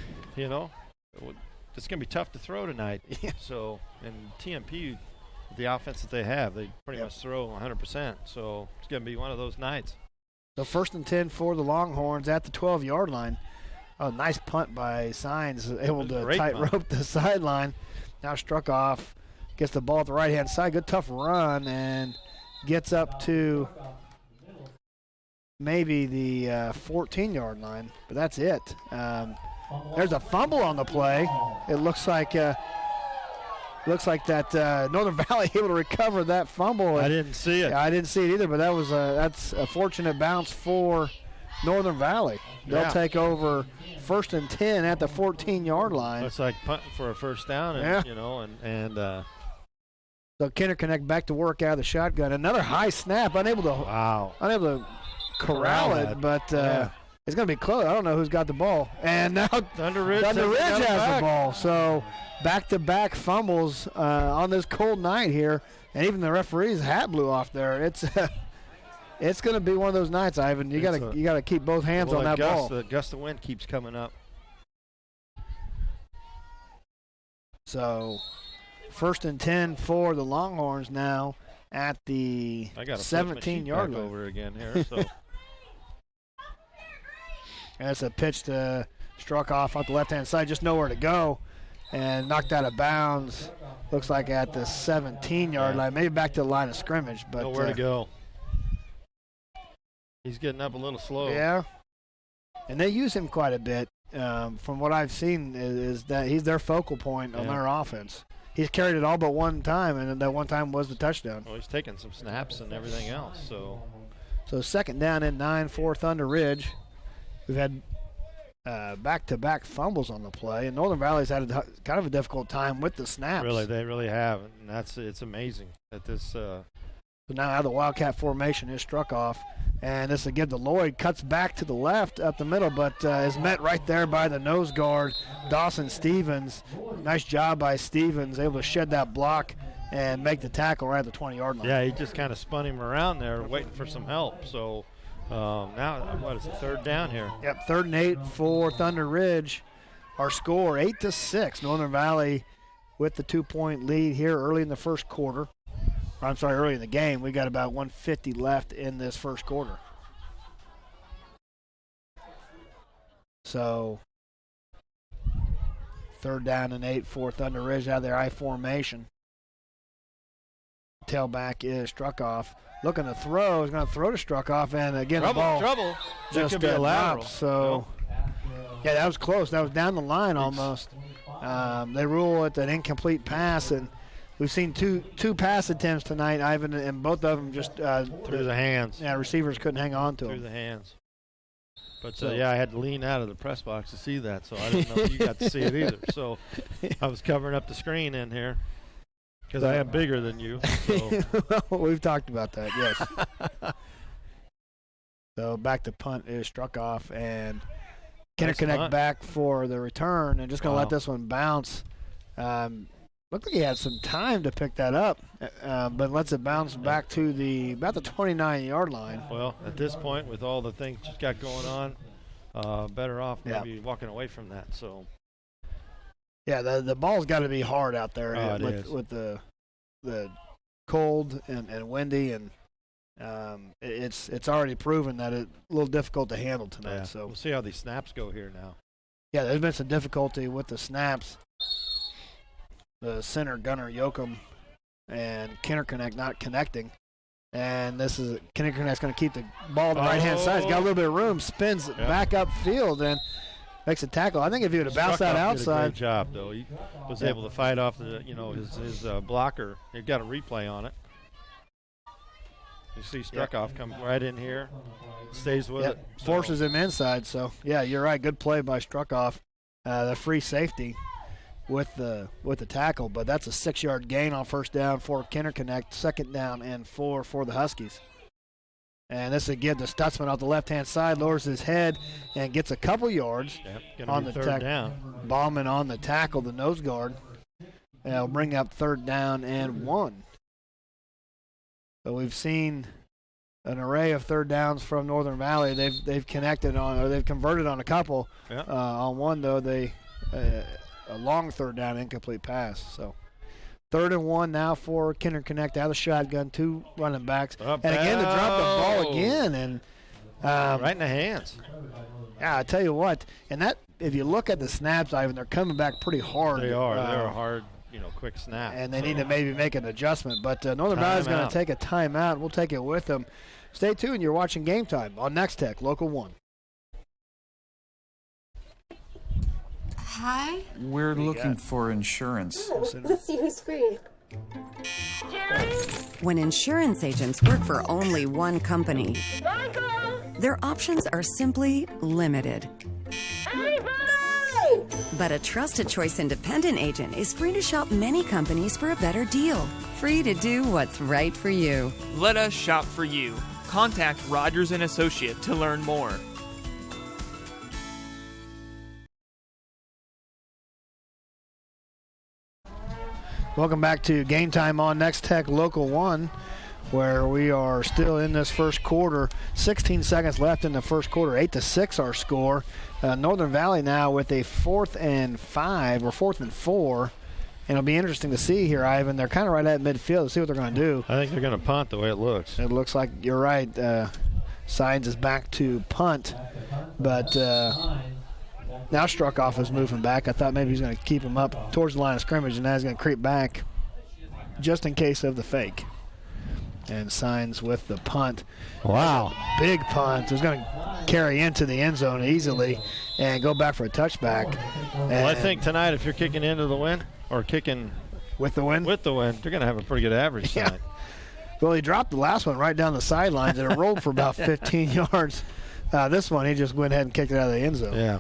it's going to be tough to throw tonight. So, and TMP, the offense that they have, they pretty much throw 100%. So it's going to be one of those nights. So 1st and 10 for the Longhorns at the 12-yard line. Oh, nice punt by Signs, able to tight rope the sideline. Now Struckoff gets the ball at the right-hand side. Good tough run and gets up to maybe the 14-yard line, but that's it. There's a fumble on the play. It looks like that Northern Valley able to recover that fumble. I didn't see it. I didn't see it either, but that's a fortunate bounce for Northern Valley. They'll take over 1st and 10 at the 14-yard line. Looks like punting for a first down, and so Kinder Connect back to work out of the shotgun. Another high snap, unable to corral it, but it's going to be close. I don't know who's got the ball. And now Thunder Ridge has the ball. So back-to-back fumbles on this cold night here, and even the referee's hat blew off there. It's going to be one of those nights, Ivan. You got to keep both hands on that ball. The gust of wind keeps coming up. So 1st and 10 for the Longhorns now at the 17-yard line. Over again here. So that's a pitch to Struckoff off the left-hand side, just nowhere to go, and knocked out of bounds. Looks like at the 17-yard line, maybe back to the line of scrimmage, but nowhere to go. He's getting up a little slow. Yeah. And they use him quite a bit. From what I've seen is that he's their focal point on their offense. He's carried it all but one time, and that one time was the touchdown. Well, he's taking some snaps and everything else. So second down and 9 for Thunder Ridge. We've had back-to-back fumbles on the play, and Northern Valley's had kind of a difficult time with the snaps. Really, they really have, and it's amazing that this. So now the Wildcat formation is struck off, and this will give to Lloyd. Cuts back to the left up the middle, but is met right there by the nose guard, Dawson Stevens. Nice job by Stevens, able to shed that block and make the tackle right at the 20-yard line. Yeah, he just kind of spun him around there, waiting for some help. So now, what is it, third down here? Yep, 3rd and 8 for Thunder Ridge. Our score 8-6. Northern Valley with the 2-point lead here early in the first quarter. Early in the game. We got about 1:50 left in this first quarter. So 3rd down and 8 for Thunder Ridge out of their I formation. Tailback is struck off. Looking to throw. He's going to throw to struck off, and again the ball Trouble. just could be a lateral. So yeah, that was close. That was down the line almost. They rule it an incomplete pass, and we've seen two pass attempts tonight, Ivan, and both of them just through the hands. Yeah, receivers couldn't hang on to them. Through the hands. But I had to lean out of the press box to see that, so I didn't know if you got to see it either. So I was covering up the screen in here because I am bigger than you. So. Well, we've talked about that, yes. So back to punt is struck off, and Interconnect back for the return, and just going to let this one bounce. Looked like he had some time to pick that up, but lets it bounce back to about the 29-yard line. Well, at this point, with all the things she's got going on, better off maybe walking away from that. So, yeah, the ball's got to be hard out there with the cold and windy, and it's already proven that it's a little difficult to handle tonight. Yeah. So we'll see how these snaps go here now. Yeah, there's been some difficulty with the snaps. The center, Gunnar Yoakum, and Kinderconnect not connecting. And this is Kinderconnect's going to keep the ball on the right-hand side. He's got a little bit of room, spins back upfield, and makes a tackle. I think if he would have bounced that outside. Did a great job, though. He was able to fight off his blocker. He got a replay on it. You see Struckoff come right in here, stays with it. Forces him inside. So, yeah, you're right. Good play by Struckoff. The free safety with the tackle, but that's a 6-yard gain on first down for Kinderconnect. 2nd down and 4 for the Huskies. And this is again to Stutzman off the left-hand side, lowers his head and gets a couple yards on the third down. Bauman on the tackle, the nose guard. And it'll bring up 3rd down and 1. So we've seen an array of 3rd downs from Northern Valley. They've connected on, or they've converted on a couple. On one though, a long 3rd down incomplete pass. So 3rd and 1 now for Kinderconnect out of the shotgun, 2 running backs, and again to drop the ball again, and right in the hands. Yeah, I tell you what, and that if you look at the snaps, Ivan, they're coming back pretty hard. They are. They're a hard, quick snap. And they need to maybe make an adjustment. But Northern Valley is going to take a timeout. We'll take it with them. Stay tuned. You're watching Game Time on Nex-Tech, Local 1. Hi. We're looking for insurance. Let's see who's free. When insurance agents work for only one company, their options are simply limited. But a trusted choice independent agent is free to shop many companies for a better deal. Free to do what's right for you. Let us shop for you. Contact Rogers & Associate to learn more. Welcome back to Game Time on Nex-Tech Local 1, where we are still in this first quarter. 16 seconds left in the first quarter, 8-6 our score. Northern Valley now with a 4th and 5 or 4th and 4. And it'll be interesting to see here, Ivan. They're kind of right at midfield to see what they're going to do. I think they're going to punt the way it looks. It looks like you're right. Signs is back to punt. But now Struckoff is moving back. I thought maybe he's going to keep him up towards the line of scrimmage, and now he's going to creep back just in case of the fake. and signs with the punt. Wow. Big punt. It's going to carry into the end zone easily and go back for a touchback. Well, I think tonight if you're kicking into the wind or kicking with the wind, you're going to have a pretty good average tonight. Well, he dropped the last one right down the sidelines, and it rolled for about 15 yards. This one, he just went ahead and kicked it out of the end zone. Yeah.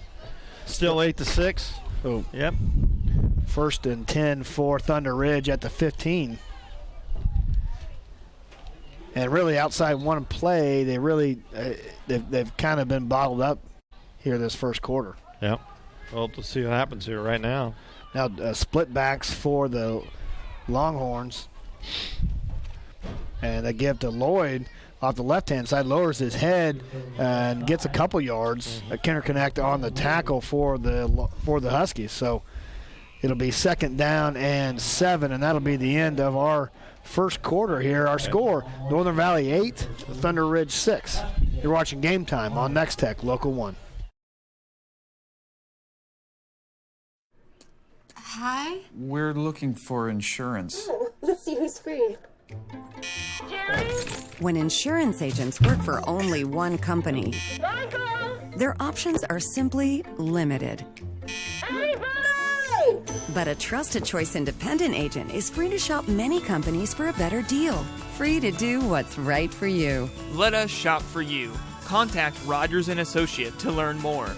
Still 8-6. Oh. Yep. 1st and 10 for Thunder Ridge at the 15. And really, outside one play, they really they've kind of been bottled up here this first quarter. Yeah. Well, let's see what happens here right now. Now, split backs for the Longhorns. And they give to Lloyd off the left-hand side, lowers his head and gets a couple yards. A interconnect on the tackle for the Huskies. So it'll be 2nd down and 7, and that'll be the end of our first quarter here. Our score, Northern Valley 8, Thunder Ridge 6. You're watching Game Time on Nex-Tech, Local 1. Hi. We're looking for insurance. Oh, let's see who's free. When insurance agents work for only one company, their options are simply limited. But a Trusted Choice independent agent is free to shop many companies for a better deal. Free to do what's right for you. Let us shop for you. Contact Rogers & Associate to learn more.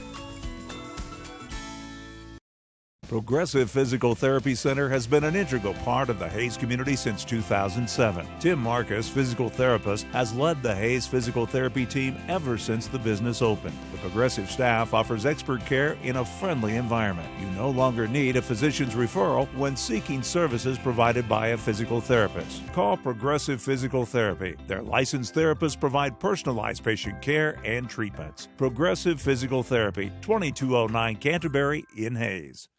Progressive Physical Therapy Center has been an integral part of the Hayes community since 2007. Tim Marcus, physical therapist, has led the Hayes physical therapy team ever since the business opened. The Progressive staff offers expert care in a friendly environment. You no longer need a physician's referral when seeking services provided by a physical therapist. Call Progressive Physical Therapy. Their licensed therapists provide personalized patient care and treatments. Progressive Physical Therapy, 2209 Canterbury in Hayes.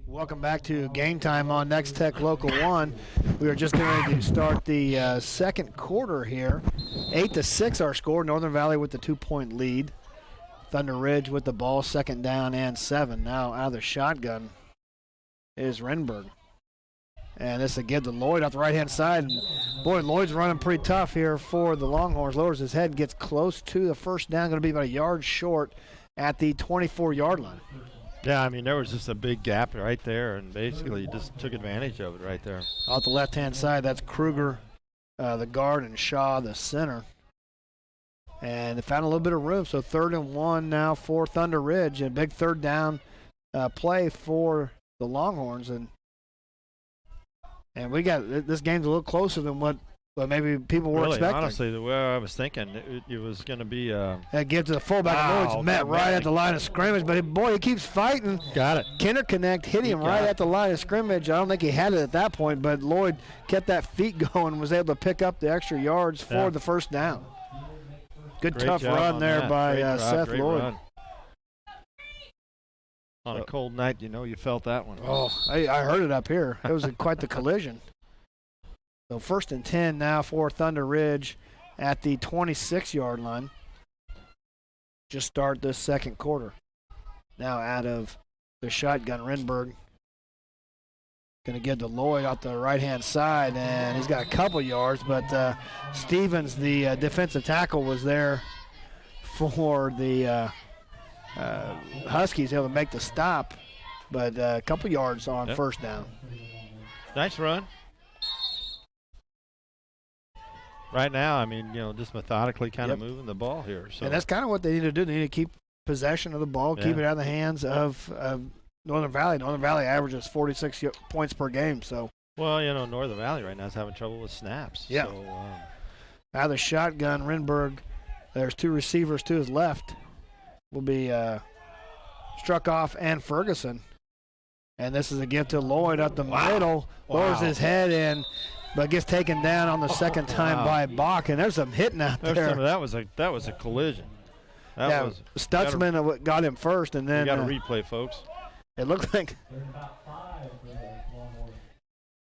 Welcome back to Game Time on Nex-Tech Local 1. We are just going to start the second quarter here. 8-6 our score. Northern Valley with the 2-point lead. Thunder Ridge with the ball, 2nd down and 7. Now out of the shotgun is Renberg. And this will give to Lloyd off the right-hand side. And boy, Lloyd's running pretty tough here for the Longhorns. Lowers his head, gets close to the first down. Going to be about a yard short at the 24-yard line. Yeah, I mean, there was just a big gap right there, and basically you just took advantage of it right there. Off the left-hand side, that's Kruger, the guard, and Shaw, the center. And they found a little bit of room, so 3rd and 1 now for Thunder Ridge. A big 3rd down play for the Longhorns. And we got this game's a little closer than what maybe people were expecting. Honestly, the way I was thinking, it was going to be that gives to the fullback. Lloyd's met right at the line of scrimmage, but boy, he keeps fighting. Got it. Interconnect hit him right at the line of scrimmage. I don't think he had it at that point, but Lloyd kept that feet going and was able to pick up the extra yards for the first down. Good tough run there by Seth Lloyd. Run. On a cold night, you felt that one. Oh, I heard it up here. It was quite the collision. So 1st and 10 now for Thunder Ridge at the 26-yard line. Just start this second quarter. Now out of the shotgun, Renberg. Going to give to Lloyd off the right-hand side, and he's got a couple yards, but Stevens, the defensive tackle, was there for the Huskies, able to make the stop, but a couple yards on first down. Nice run. Right now, I mean, just methodically kind of moving the ball here. So. And that's kind of what they need to do. They need to keep possession of the ball, keep it out of the hands of Northern Valley. Northern Valley averages 46 points per game. So. Well, Northern Valley right now is having trouble with snaps. Yeah. So, out of the shotgun, Renberg, there's 2 receivers to his left. Will be Struckoff and Ferguson. And this is a give to Lloyd up the middle. Lowers his head in. But gets taken down on the second time by Bach, and there's some hitting out there. That was a collision. Stutzman got him first, and then we got a replay, folks. It looked like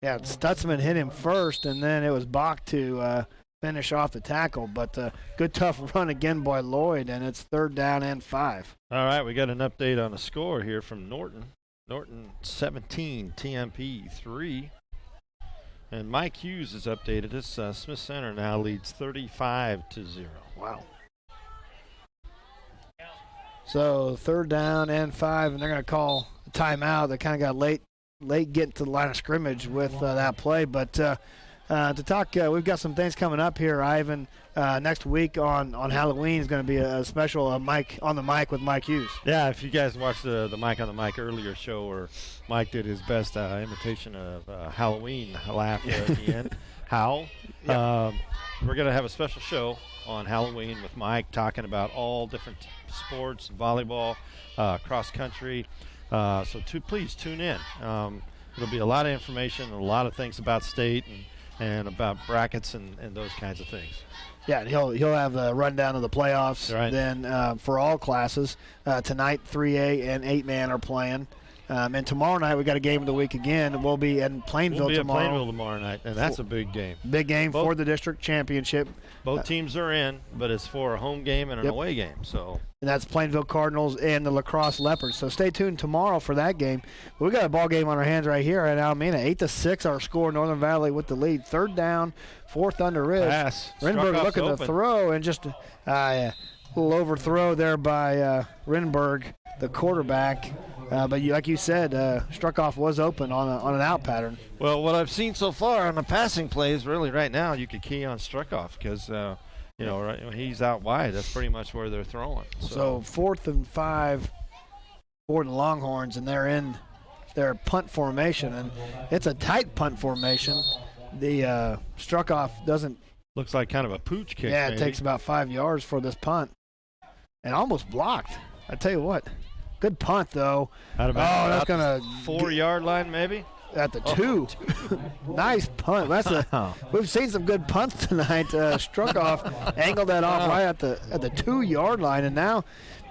Stutzman hit him first, and then it was Bach to finish off the tackle. But good tough run again by Lloyd, and it's 3rd down and 5. All right, we got an update on the score here from Norton. Norton 17, TMP 3. And Mike Hughes has updated us. Smith Center now leads 35-0. Wow. So 3rd down and 5, and they're going to call a timeout. They kind of got late getting to the line of scrimmage with that play. But to talk, we've got some things coming up here, Ivan. Next week on Halloween is going to be a special Mike on the Mic with Mike Hughes. Yeah, if you guys watched the Mike on the Mic earlier show where Mike did his best imitation of Halloween laugh at the end, howl. Yep. We're going to have a special show on Halloween with Mike talking about all different sports, volleyball, cross country. So please tune in. It'll be a lot of information and a lot of things about state and about brackets and those kinds of things. Yeah, and he'll have a rundown of the playoffs. Right. Then for all classes, tonight 3A and 8-man are playing. And tomorrow night we got a game of the week again. We'll be in Plainville tomorrow. We'll be in Plainville tomorrow night, and that's a big game. Big game for the district championship. Both teams are in, but it's for a home game and an away game. So. And that's Plainville Cardinals and the Lacrosse Leopards. So stay tuned tomorrow for that game. We got a ball game on our hands right here at Alemna. 8-6 our score. Northern Valley with the lead. 3rd down for Thunder Ridge. Pass. Rinberg looking to throw and just a little overthrow there by Rinberg, the quarterback. But like you said, Struckoff was open on an out pattern. Well, what I've seen so far on the passing plays, really right now, you could key on Struckoff because right, he's out wide. That's pretty much where they're throwing. So 4th and 5 for the Longhorns, and they're in their punt formation, and it's a tight punt formation. The Struckoff doesn't. Looks like kind of a pooch kick. Yeah, maybe. It takes about 5 yards for this punt, and almost blocked. I tell you what. Good punt, though. That's going to 4-yard line, maybe? At the 2. Nice punt. We've seen some good punts tonight. Struckoff angled that off right at the 2-yard line, and now,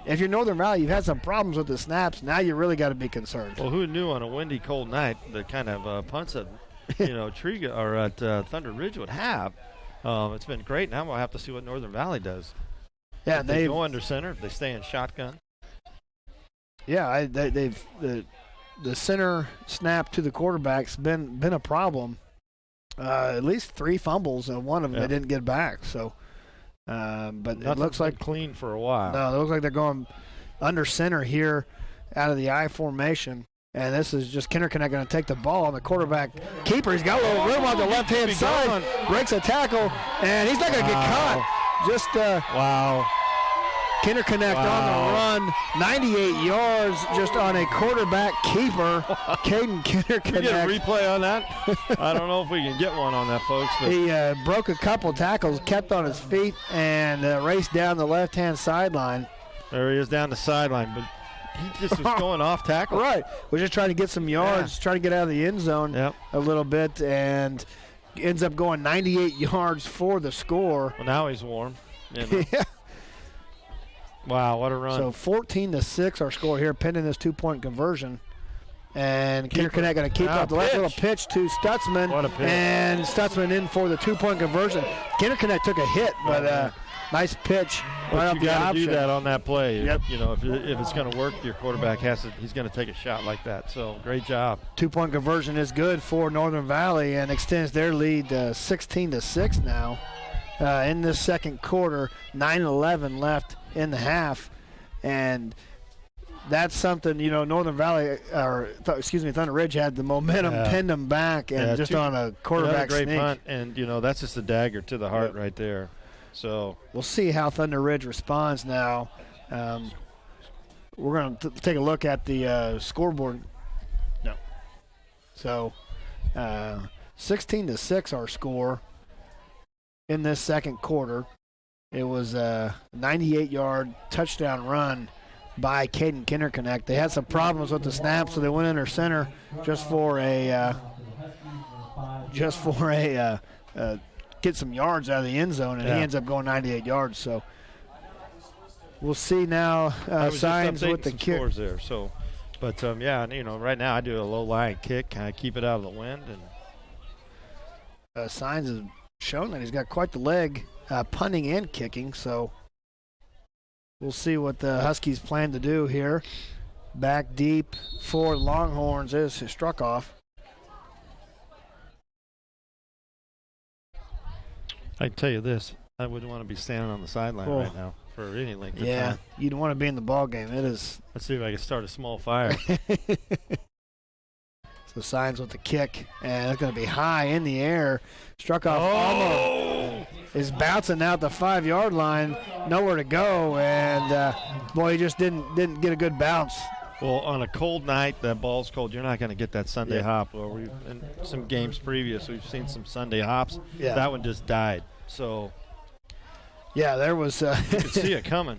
if you're Northern Valley, you've had some problems with the snaps. Now you really got to be concerned. Well, who knew on a windy, cold night the kind of punts that Triga or at Thunder Ridge would have? It's been great. Now we'll have to see what Northern Valley does. Yeah, if they go under center. If they stay in shotgun. Yeah, the center snap to the quarterback's been a problem. At least 3 fumbles, and one of them they didn't get back. So, but it looks like clean for a while. No, it looks like they're going under center here, out of the I formation. And this is just Kinderconnect going to take the ball on the quarterback keeper. He's got a little room on the left-hand side, breaks a tackle, and he's not going to get caught. Just wow. Kinderconnect on the run, 98 yards just on a quarterback keeper. Caden Kinderconnect. Can we get a replay on that? I don't know if we can get one on that, folks. But. He broke a couple tackles, kept on his feet, and raced down the left-hand sideline. There he is down the sideline, but he just was going off tackle. Right. Was just trying to get some yards, trying to get out of the end zone a little bit, and ends up going 98 yards for the score. Well, now he's warm. Yeah. Wow, what a run. So 14-6 our score here, pending this 2-point conversion. And Kinderconnect going to keep up the left little pitch to Stutzman. What a pitch. And Stutzman in for the 2-point conversion. Kinderconnect took a hit, but nice pitch. But you got to do that on that play. Yep. If it's going to work, your quarterback he's going to take a shot like that. So great job. 2-point conversion is good for Northern Valley and extends their lead 16-6 now. In this second quarter, 9:11 left in the half, and that's something Northern Valley Thunder Ridge had the momentum, pinned them back, and just on a quarterback great sneak. Punt, and that's just a dagger to the heart right there. So we'll see how Thunder Ridge responds now. We're going to take a look at the scoreboard. No, so 16-6 our score. In this second quarter, it was a 98-yard touchdown run by Caden Kinderconnect. They had some problems with the snap, so they went under center just for a get some yards out of the end zone, and he ends up going 98 yards. So we'll see now. Signs with the kick. Scores there. So, but right now I do a low line kick, kind of keep it out of the wind, and Signs is shown that he's got quite the leg, punting and kicking, so we'll see what the Huskies plan to do here. Back deep for Longhorns is Struckoff. I can tell you this. I wouldn't want to be standing on the sideline right now for any length of time. Yeah, you'd want to be in the ball game. It is. Let's see if I can start a small fire. So signs with the kick, and it's going to be high in the air. Struck off almost. Is bouncing out the 5-yard line, nowhere to go, and boy, he just didn't get a good bounce. Well, on a cold night, that ball's cold. You're not going to get that Sunday hop. Or in some games previous, we've seen some Sunday hops. Yeah. That one just died. So, yeah, there was. You could see it coming.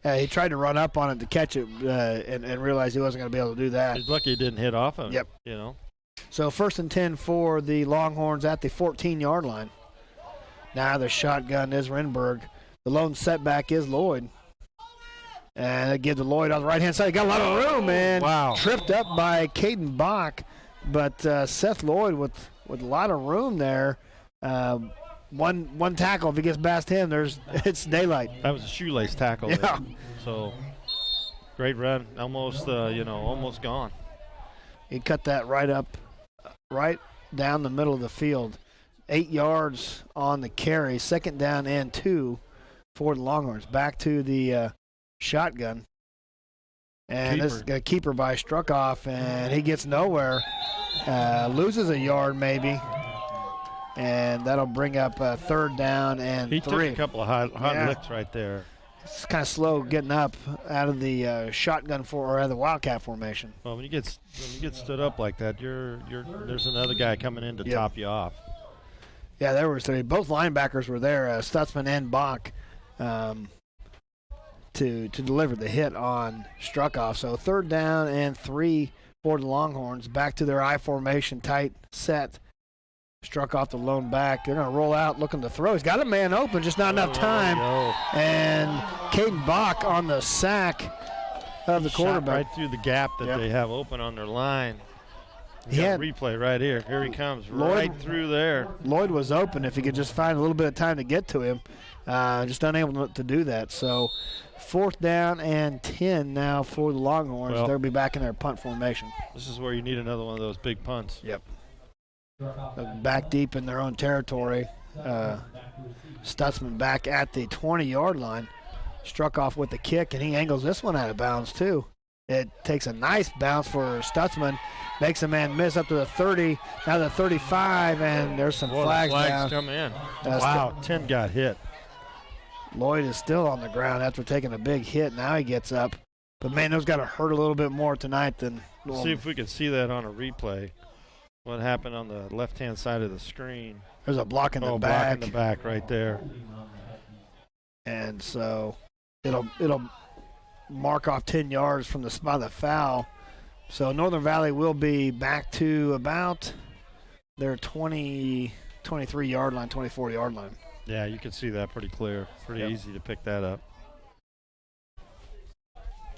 He tried to run up on it to catch it, and realized he wasn't going to be able to do that. He's lucky he didn't hit off of it. Yep. You know. So 1st and 10 for the Longhorns at the 14-yard line. Now the shotgun is Renberg. The lone setback is Lloyd. And they give to Lloyd on the right-hand side. He got a lot of room, and tripped up by Caden Bach. But Seth Lloyd with a lot of room there. One tackle, if he gets past him, it's daylight. That was a shoelace tackle. Yeah. There. So great run. Almost almost gone. He cut that right down the middle of the field. 8 yards on the carry. 2nd down and 2 for the Longhorns. Back to the shotgun. And this is a keeper by Struckoff, and he gets nowhere. Loses a yard maybe. And that'll bring up 3rd down and 3. He took a couple of hot licks right there. It's kind of slow getting up out of the shotgun or the Wildcat formation. Well, when you get stood up like that, there's another guy coming in to top you off. Yeah, there were 3. Both linebackers were there, Stutzman and Bach, to deliver the hit on Struckoff. So 3rd down and 3 for the Longhorns. Back to their I formation, tight set. Struckoff the lone back. They're going to roll out looking to throw. He's got a man open, just not enough time. And Caden Bach on the sack of the quarterback. Right through the gap that they have open on their line. He had replay right here. Here he comes, right through there. Lloyd was open if he could just find a little bit of time to get to him. Just unable to do that. So 4th down and 10 now for the Longhorns. Well, they'll be back in their punt formation. This is where you need another one of those big punts. Yep. Back deep in their own territory. Stutzman back at the 20-yard line. Struckoff with the kick, and he angles this one out of bounds, too. It takes a nice bounce for Stutzman. Makes a man miss up to the 30, now the 35, and there's some flags down. Come in. Wow, 10 got hit. Lloyd is still on the ground after taking a big hit. Now he gets up. But, man, those got to hurt a little bit more tonight than normal. See if we can see that on a replay. What happened on the left-hand side of the screen. There's a block in the back. Block in the back right there. And so it'll mark off 10 yards from the spot of the foul. So Northern Valley will be back to about their 23-yard line, 24-yard line. Yeah, you can see that pretty clear. Pretty easy to pick that up.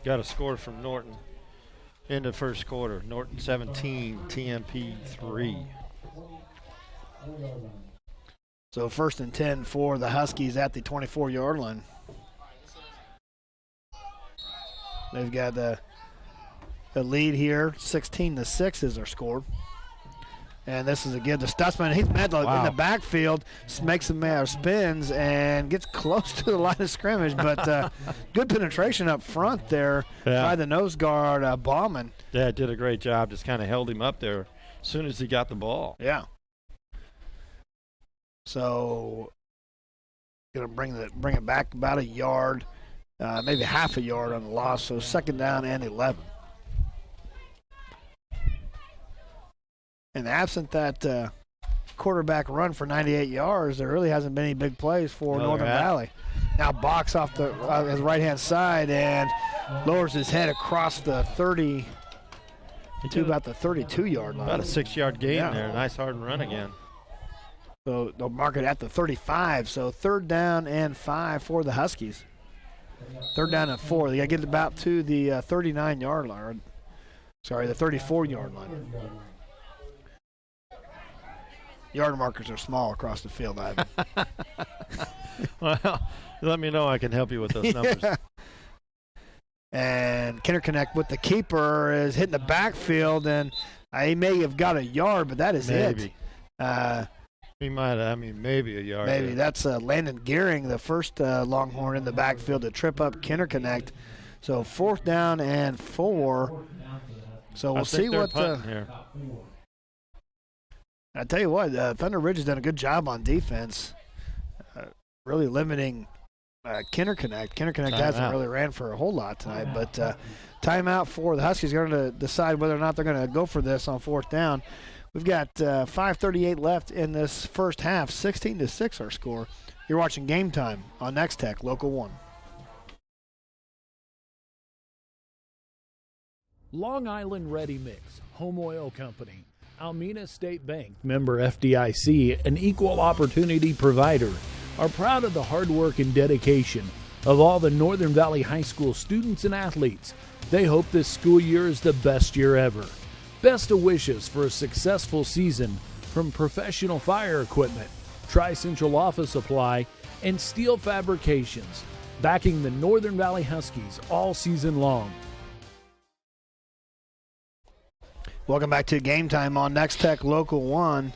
Got a score from Norton in the first quarter. Norton 17, TMP 3. So 1st and 10 for the Huskies at the 24-yard line. They've got the lead here. 16-6 is their score. And this is a give to Stutzman. He's met in the backfield, makes some spins, and gets close to the line of scrimmage. But good penetration up front there by the nose guard, Bauman. Yeah, did a great job. Just kind of held him up there as soon as he got the ball. Yeah. So going to bring it back about a yard, maybe half a yard on the loss. So 2nd down and 11. And absent that quarterback run for 98 yards, there really hasn't been any big plays for Northern Valley. Now Box off his right-hand side and lowers his head across the 30 to about the 32-yard line. About a 6-yard gain there. Nice hard run again. So they'll mark it at the 35. So 3rd down and 5 for the Huskies. 3rd down and 4. They got to get about to the 39-yard line. Sorry, the 34-yard line. Yard markers are small across the field, Ivan. Well, let me know. I can help you with those numbers. And Kinderconnect with the keeper is hitting the backfield, and he may have got a yard, but that is it. He might, maybe a yard. Maybe. There. That's Landon Gearing, the first Longhorn in the backfield to trip up Kinderconnect. So 4th down and 4. So we'll see what. Here. I tell you what, Thunder Ridge has done a good job on defense, really limiting Kinderconnect. Kinderconnect hasn't really ran for a whole lot tonight, but timeout for the Huskies. Going to decide whether or not they're going to go for this on 4th down. We've got 5:38 left in this first half. 16-6 our score. You're watching Game Time on Nex-Tech, Local 1. Long Island Ready Mix, Home Oil Company, Alemna State Bank, member FDIC, an equal opportunity provider, are proud of the hard work and dedication of all the Northern Valley High School students and athletes. They hope this school year is the best year ever. Best of wishes for a successful season from Professional Fire Equipment, Tri-Central Office Supply, and Steel Fabrications, backing the Northern Valley Huskies all season long. Welcome back to Game Time on Nex-Tech Local 1,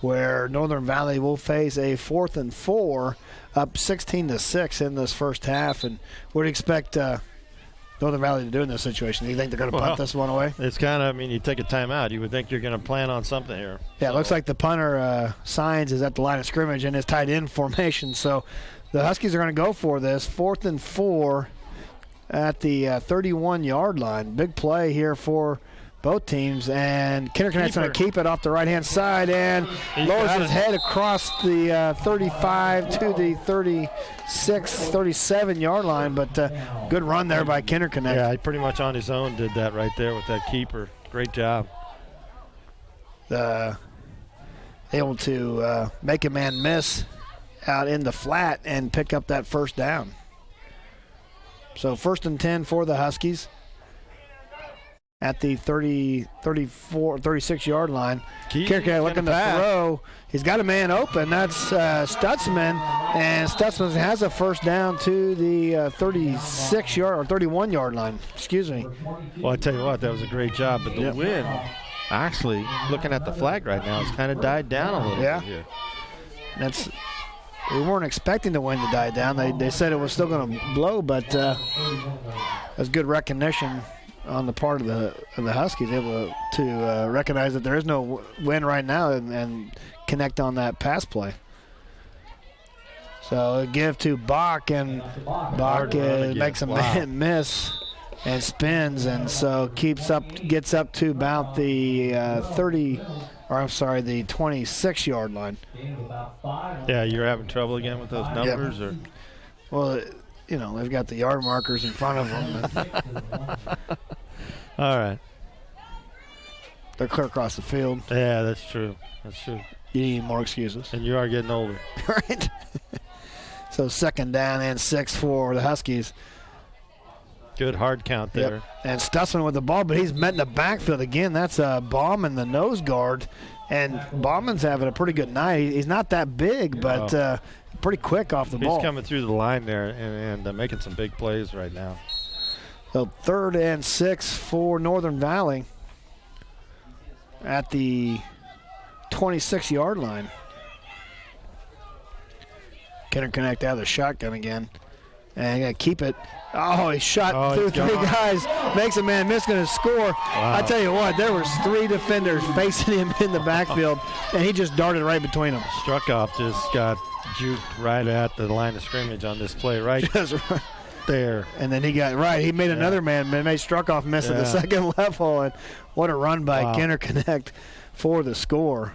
where Northern Valley will face a 4th and 4, up 16-6 in this first half. And what do you expect Northern Valley to do in this situation? Do you think they're going to punt this one away? It's kind of, you take a timeout. You would think you're going to plan on something here. Yeah, it looks like the punter Signs is at the line of scrimmage in his tight end formation. So the Huskies are going to go for this 4th and 4 at the 31-yard line. Big play here for both teams, and Kinderconnect's going to keep it off the right-hand side and lowers his head across the 35 to the 36, 37-yard line, but good run there by Kinderconnect. Yeah, he pretty much on his own did that right there with that keeper. Great job. Able to make a man miss out in the flat and pick up that first down. So 1st and 10 for the Huskies at the 36-yard line. Kinderconnect looking to throw. He's got a man open. That's Stutzman, and Stutzman has a first down to the 36-yard or 31-yard line. Excuse me. Well, I tell you what, that was a great job, but the wind, actually, looking at the flag right now, it's kind of died down a little bit here. We weren't expecting the wind to die down. They said it was still going to blow, but that's good recognition on the part of the Huskies, able to recognize that there is no wind right now and connect on that pass play. So a give to Bach, and Bach makes a man miss and spins, and so gets up to about the 26-yard line. Yeah, you're having trouble again with those numbers, or? Well, they've got the yard markers in front of them. All right. They're clear across the field. Yeah, that's true. You need more excuses. And you are getting older. Right. So 2nd down and 6 for the Huskies. Good hard count there. Yep. And Stutzman with the ball, but he's met in the backfield again. That's Bauman, the nose guard. And Bauman's having a pretty good night. He's not that big, but pretty quick off the ball. He's coming through the line there and making some big plays right now. So 3rd and 6 for Northern Valley at the 26-yard line. Kinderconnect out of the shotgun again. And going to keep it. Oh, he shot through 3 guys. Makes a man miss, going to score. Wow. I tell you what, there was 3 defenders facing him in the backfield, and he just darted right between them. Struckoff just got juked right at the line of scrimmage on this play, right? Just right there. And then he made another made Struckoff miss at the second level, and what a run by Kinderconnect for the score.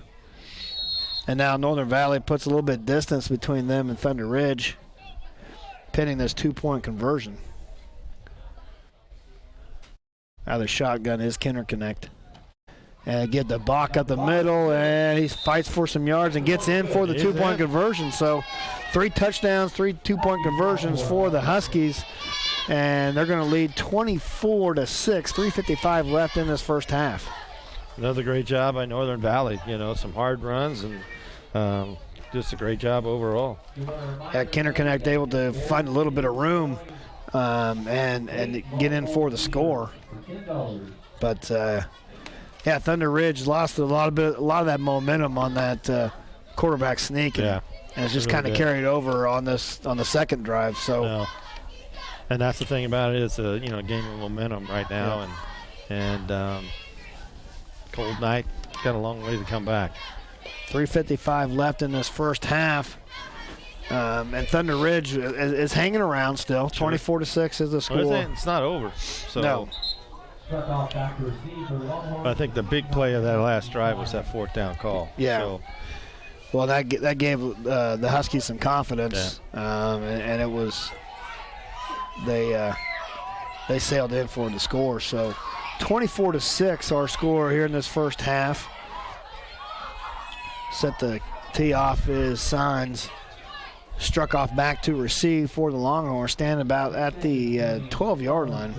And now Northern Valley puts a little bit of distance between them and Thunder Ridge, pinning this 2-point conversion. Now the shotgun is Kinderconnect. And get the Bach up the middle, and he fights for some yards and gets in for the 2-point conversion. So 3 touchdowns, 3 2-point conversions for the Huskies, and they're going to lead 24-6. 3:55 left in this first half. Another great job by Northern Valley. Some hard runs and just a great job overall. Kinderconnect able to find a little bit of room and get in for the score, but Thunder Ridge lost a lot of that momentum on that quarterback sneak. And it's just kind of carried over on the second drive. So, and that's the thing about it. It's a game of momentum right now, and cold night, got a long way to come back. 3:55 left in this first half. And Thunder Ridge is hanging around still. 24-6 is the score. Well, it's not over. So. No. I think the big play of that last drive was that fourth down call. Yeah. So. Well, that gave the Huskies some confidence, and it was they sailed in for the score. So 24-6 our score here in this first half. Set the tee off is Signs. Struck off back to receive for the Longhorns, standing about at the 12-yard line.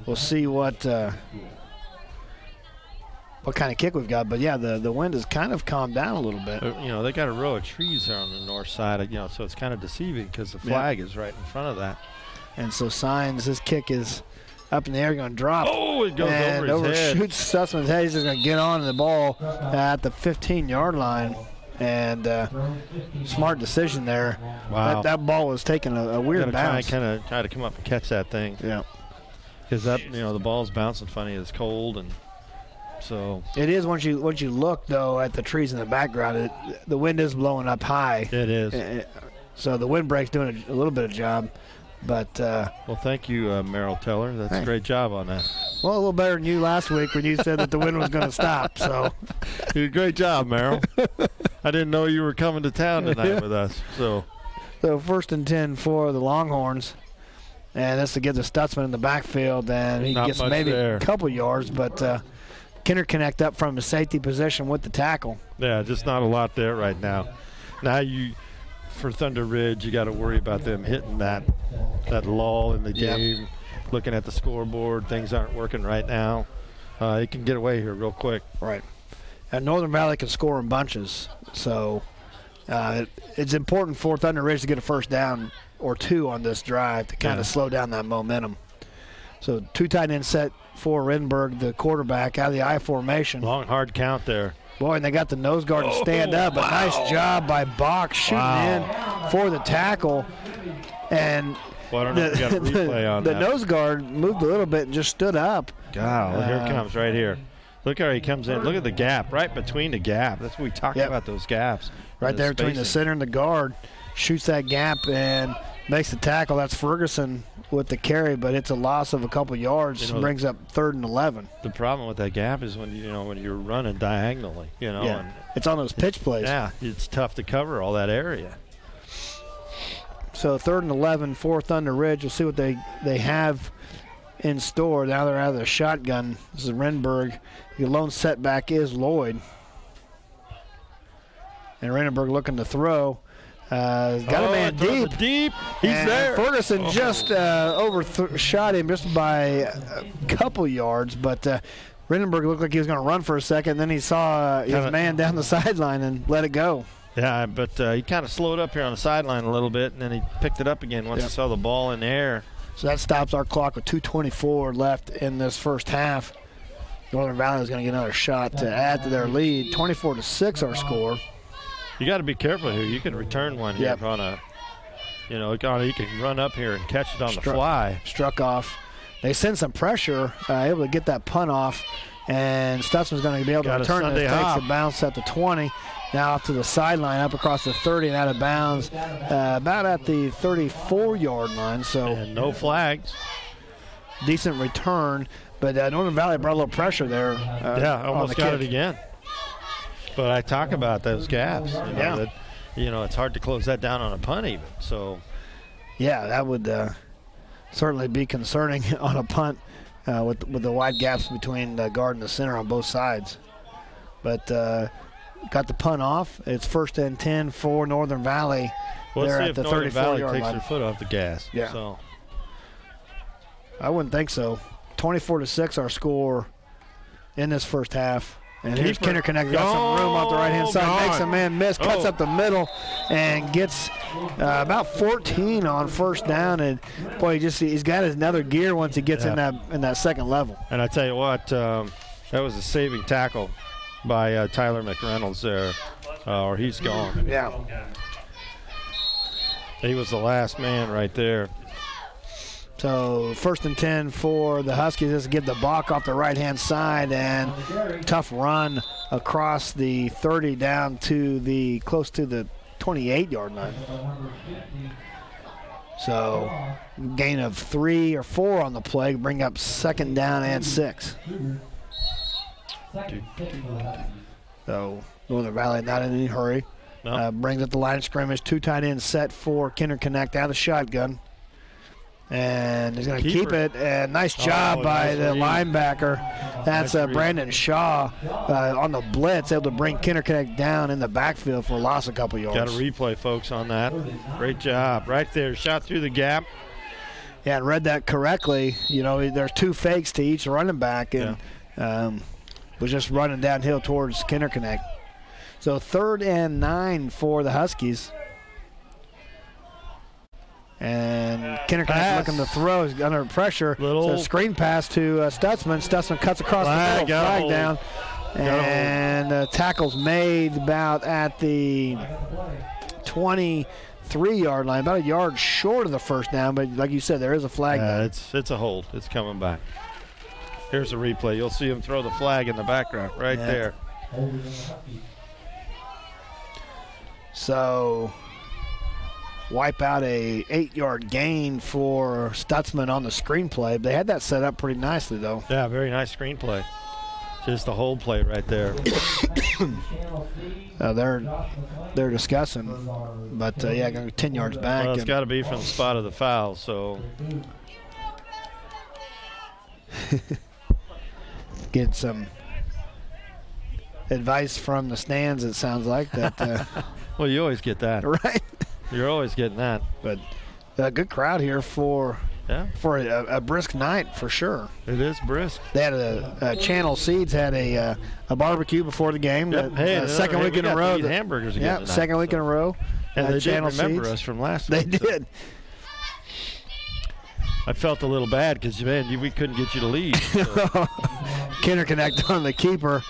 We'll see what kind of kick we've got. But, yeah, the wind has kind of calmed down a little bit. They got a row of trees there on the north side, so it's kind of deceiving because the flag is right in front of that. And so Signs, his kick is up in the air, going to drop. Oh, it goes over his head. Overshoots Sussman's head. He's just going to get on the ball at the 15-yard line. And smart decision there. Wow. That ball was taking a weird bounce. Try to come up and catch that thing. Yeah. Because the ball's bouncing funny. It's cold, and so it is. Once you look though at the trees in the background, the wind is blowing up high. It is. So the windbreak's doing a little bit of job. But well, thank you, Merrill Teller. That's a great job on that. Well, a little better than you last week when you said that the wind was going to stop. So, great job, Merrill. I didn't know you were coming to town tonight with us. So 1st and 10 for the Longhorns, and that's to get the Stutzman in the backfield, and he gets maybe a couple yards, but Kinder connect up from the safety position with the tackle. Yeah, just not a lot there right now. Now for Thunder Ridge, you got to worry about them hitting that lull in the game. Looking at the scoreboard, things aren't working right now. It can get away here real quick. Right. And Northern Valley can score in bunches, so it's important for Thunder Ridge to get a first down or two on this drive to kind of slow down that momentum. So 2 tight end set for Rinberg, the quarterback, out of the I formation. Long, hard count there. Boy, and they got the nose guard to stand up. Wow. A nice job by Bach shooting in for the tackle. And well, I don't know if we got a replay on the that. nose guard moved a little bit and just stood up. God, here it comes right here. Look how he comes in. Look at the gap, right between the gap. That's what we talked about, those gaps. Right there between the center and the guard. Shoots that gap and makes the tackle. That's Ferguson with the carry, but it's a loss of a couple yards. Brings up 3rd and 11. The problem with that gap is when you're running diagonally, and it's on those pitch plays. Yeah, it's tough to cover all that area. So 3rd and 11 for Thunder Ridge. We'll see what they have in store. Now they're out of the shotgun. This is Renberg. The lone setback is Lloyd. And Renberg looking to throw. Got a man deep. He's there. Ferguson just overshot him just by a couple yards, but Renberg looked like he was going to run for a second. Then he saw his man down the sideline and let it go. Yeah, but he kind of slowed up here on the sideline a little bit, and then he picked it up again once he saw the ball in the air. So that stops our clock with 2:24 left in this first half. Northern Valley is going to get another shot to add to their lead. 24-6 our score. You got to be careful here. You can return one here on a, you can run up here and catch it on the fly. Struck off. They send some pressure, able to get that punt off, and Stutzman's going to be able to return it. Takes a bounce at the 20. Now off to the sideline, up across the 30 and out of bounds, about at the 34-yard line. So and no flags. Decent return, but Northern Valley brought a little pressure there. Almost got it again. But I talk about those gaps. It's hard to close that down on a punt even. So, yeah, that would certainly be concerning on a punt with the wide gaps between the guard and the center on both sides. But got the punt off. It's 1st and 10 for Northern Valley. Well, let's see if Northern Valley takes line. their foot off the gas. Yeah. So. I wouldn't think so. 24-6 our score in this first half. And here's Kinder Connect. Got some room off the right-hand side. Makes a man miss. Cuts up the middle and gets about 14 on first down. And, boy, he's got another gear once he gets in that second level. And I tell you what, that was a saving tackle by Tyler McReynolds there, or he's gone. Yeah. He was the last man right there. So 1st and 10 for the Huskies. This give the Bach off the right-hand side, and tough run across the 30 down to close to the 28-yard line. So gain of 3 or 4 on the play, bring up 2nd down and 6. So Northern Valley not in any hurry. No. Brings up the line of scrimmage. 2 tight ends set for Kinder Connect out of the shotgun. And he's going to keep it. And nice job by the linebacker. That's Brandon Shaw on the blitz, able to bring Kinder Connect down in the backfield for a loss a couple yards. Got a replay, folks, on that. Great job. Right there, shot through the gap. Yeah, and read that correctly. You know, there's 2 fakes to each running back, and was just running downhill towards Kinder Connect. So 3rd and 9 for the Huskies. And Kinder Connect looking to throw. He's under pressure. So screen pass to Stutzman. Stutzman cuts across the field. Flag down. And tackle's made about at the 23-yard line. About a yard short of the first down. But like you said, there is a flag there. It's a hold. It's coming back. Here's a replay. You'll see him throw the flag in the background right there. So wipe out a 8-yard gain for Stutzman on the screenplay. They had that set up pretty nicely, though. Yeah, very nice screenplay. Just the hold play right there. They're discussing, but going to be 10 yards back. Well, it's got to be from the spot of the foul, so. Get some advice from the stands, it sounds like. That. Well, you always get that. Right. You're always getting that. But a good crowd here for a brisk night for sure. It is brisk. They had Channel Seeds had a barbecue before the game. Yep. Second week in a row. Hamburgers again tonight, second week in a row. And they Channel did remember Seeds. us from last They week. did. I felt a little bad because, man, we couldn't get you to leave. So. Kinder Connect on the keeper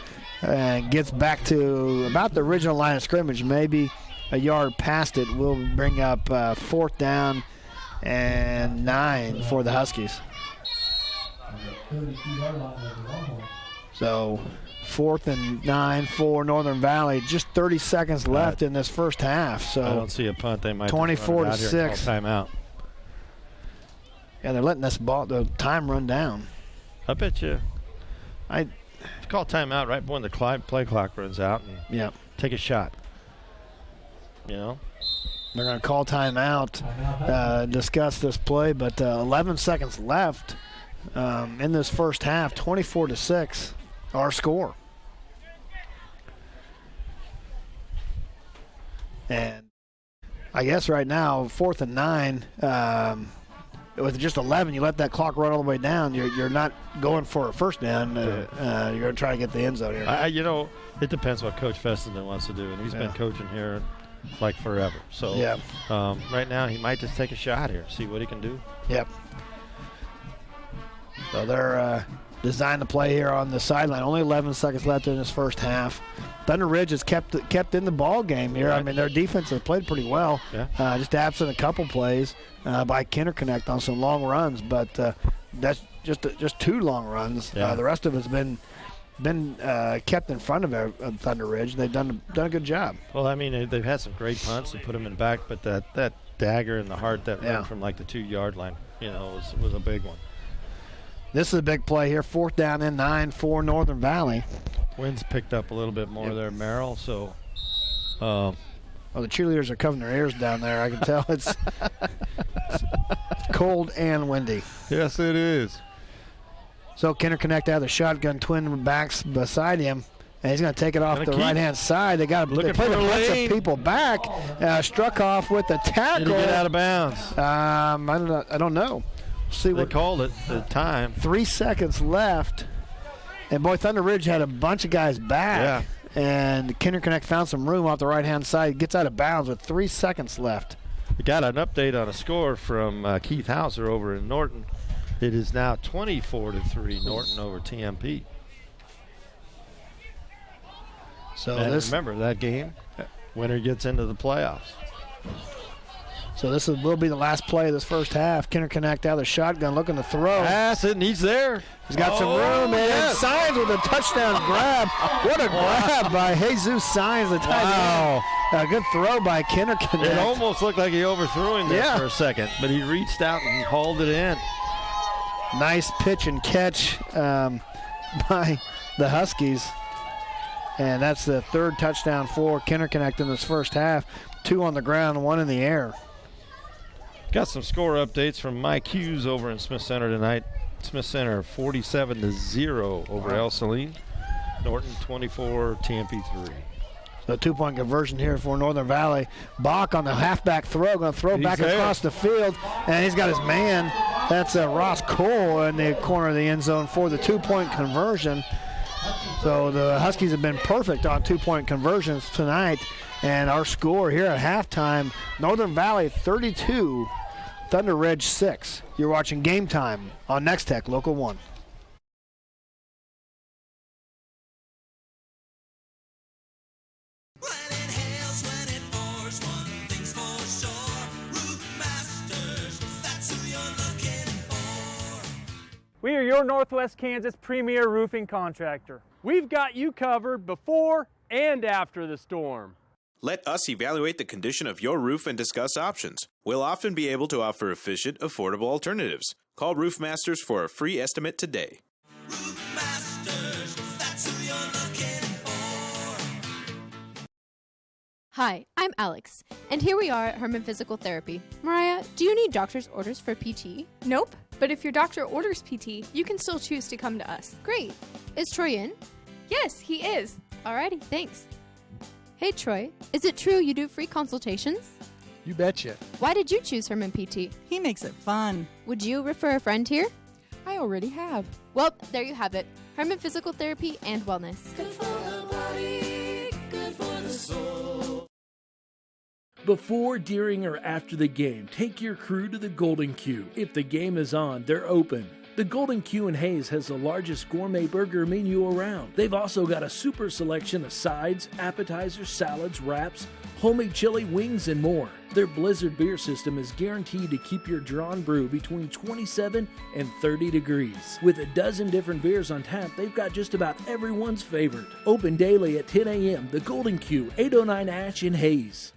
and gets back to about the original line of scrimmage, maybe a yard past it. Will bring up 4th down and 9 for the Huskies. So 4th and 9 for Northern Valley. Just 30 seconds left in this first half. So I don't see a punt. They might 24 to 6. Timeout. Yeah, they're letting the time run down. I bet you. Call timeout right when the play clock runs out and take a shot. You know? They're going to call timeout, discuss this play, but 11 seconds left in this first half, 24 to 6, our score. And I guess right now, 4th and 9, with just 11, you let that clock run all the way down. You're not going for a first down. You're going to try to get the end zone here. It depends what Coach Fessenden wants to do, and he's been coaching here like forever. So right now he might just take a shot here, see what he can do. Yep. So they're designed to play here on the sideline. Only 11 seconds left in this first half. Thunder Ridge is kept in the ball game here. Right. I mean, their defense has played pretty well. Yeah. Just absent a couple plays by Kinder Connect on some long runs, but that's just 2 long runs. Yeah. The rest of it's been kept in front of Thunder Ridge. They've done a good job. Well, I mean, they've had some great punts to put them in back, but that dagger in the heart that run from like the 2-yard line, was a big one. This is a big play here. 4th down and 9 for Northern Valley. Wind's picked up a little bit more there, Merrill. So, the cheerleaders are covering their ears down there. I can tell it's cold and windy. Yes, it is. So Kinder Connect out of the shotgun, twin backs beside him, and he's going to take it off the right-hand side. They put a bunch of people back. Struck off with the tackle. Did he get out of bounds? I don't know. See they called it at the time. 3 seconds left, and boy, Thunder Ridge had a bunch of guys back. Yeah. And Kinder Connect found some room off the right-hand side. Gets out of bounds with 3 seconds left. We got an update on a score from Keith Hauser over in Norton. It is now 24-3, Norton over TMP. So and remember that game, winner gets into the playoffs. So this will be the last play of this first half. Kinderconnect out of the shotgun, looking to throw. Pass it, and he's there. He's got some room, and Signs with a touchdown grab. What a grab by Jesus Signs, the tight end. A good throw by Kinderconnect. It almost looked like he overthrew him there for a second, but he reached out and hauled it in. Nice pitch and catch by the Huskies. And that's the third touchdown for Kinderconnect in this first half. 2 on the ground, 1 in the air. Got some score updates from Mike Hughes over in Smith Center tonight. Smith Center 47-0 over El Saline. Norton 24, Tempe 3. So 2-point conversion here for Northern Valley. Bach on the halfback throw, going to throw back across the field, and he's got his man. That's Ross Cole in the corner of the end zone for the 2-point conversion. So the Huskies have been perfect on 2-point conversions tonight. And our score here at halftime, Northern Valley 32, Thunder Ridge 6. You're watching Game Time on Nex-Tech Local 1. We are your Northwest Kansas premier roofing contractor. We've got you covered before and after the storm. Let us evaluate the condition of your roof and discuss options. We'll often be able to offer efficient, affordable alternatives. Call Roof Masters for a free estimate today. Roof Masters, that's who you're looking for. Hi, I'm Alex, and here we are at Herman Physical Therapy. Mariah, do you need doctor's orders for PT? Nope, but if your doctor orders PT, you can still choose to come to us. Great. Is Troy in? Yes, he is. Alrighty, thanks. Hey Troy, is it true you do free consultations? You betcha. Why did you choose Herman PT? He makes it fun. Would you refer a friend here? I already have. Well, there you have it. Herman Physical Therapy and Wellness. Good for the body, good for the soul. Before, during, or after the game, take your crew to the Golden Q. If the game is on, they're open. The Golden Q in Hayes has the largest gourmet burger menu around. They've also got a super selection of sides, appetizers, salads, wraps, homemade chili, wings, and more. Their Blizzard beer system is guaranteed to keep your drawn brew between 27 and 30 degrees. With a dozen different beers on tap, they've got just about everyone's favorite. Open daily at 10 a.m. The Golden Q, 809 Ash in Hayes.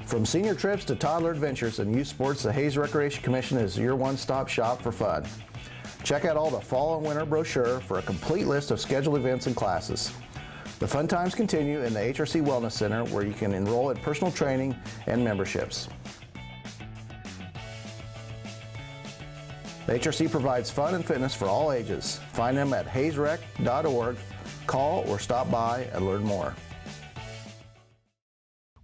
From senior trips to toddler adventures and youth sports, the Hayes Recreation Commission is your one-stop shop for fun. Check out all the fall and winter brochure for a complete list of scheduled events and classes. The fun times continue in the HRC Wellness Center, where you can enroll in personal training and memberships. The HRC provides fun and fitness for all ages. Find them at hayesrec.org. Call or stop by and learn more.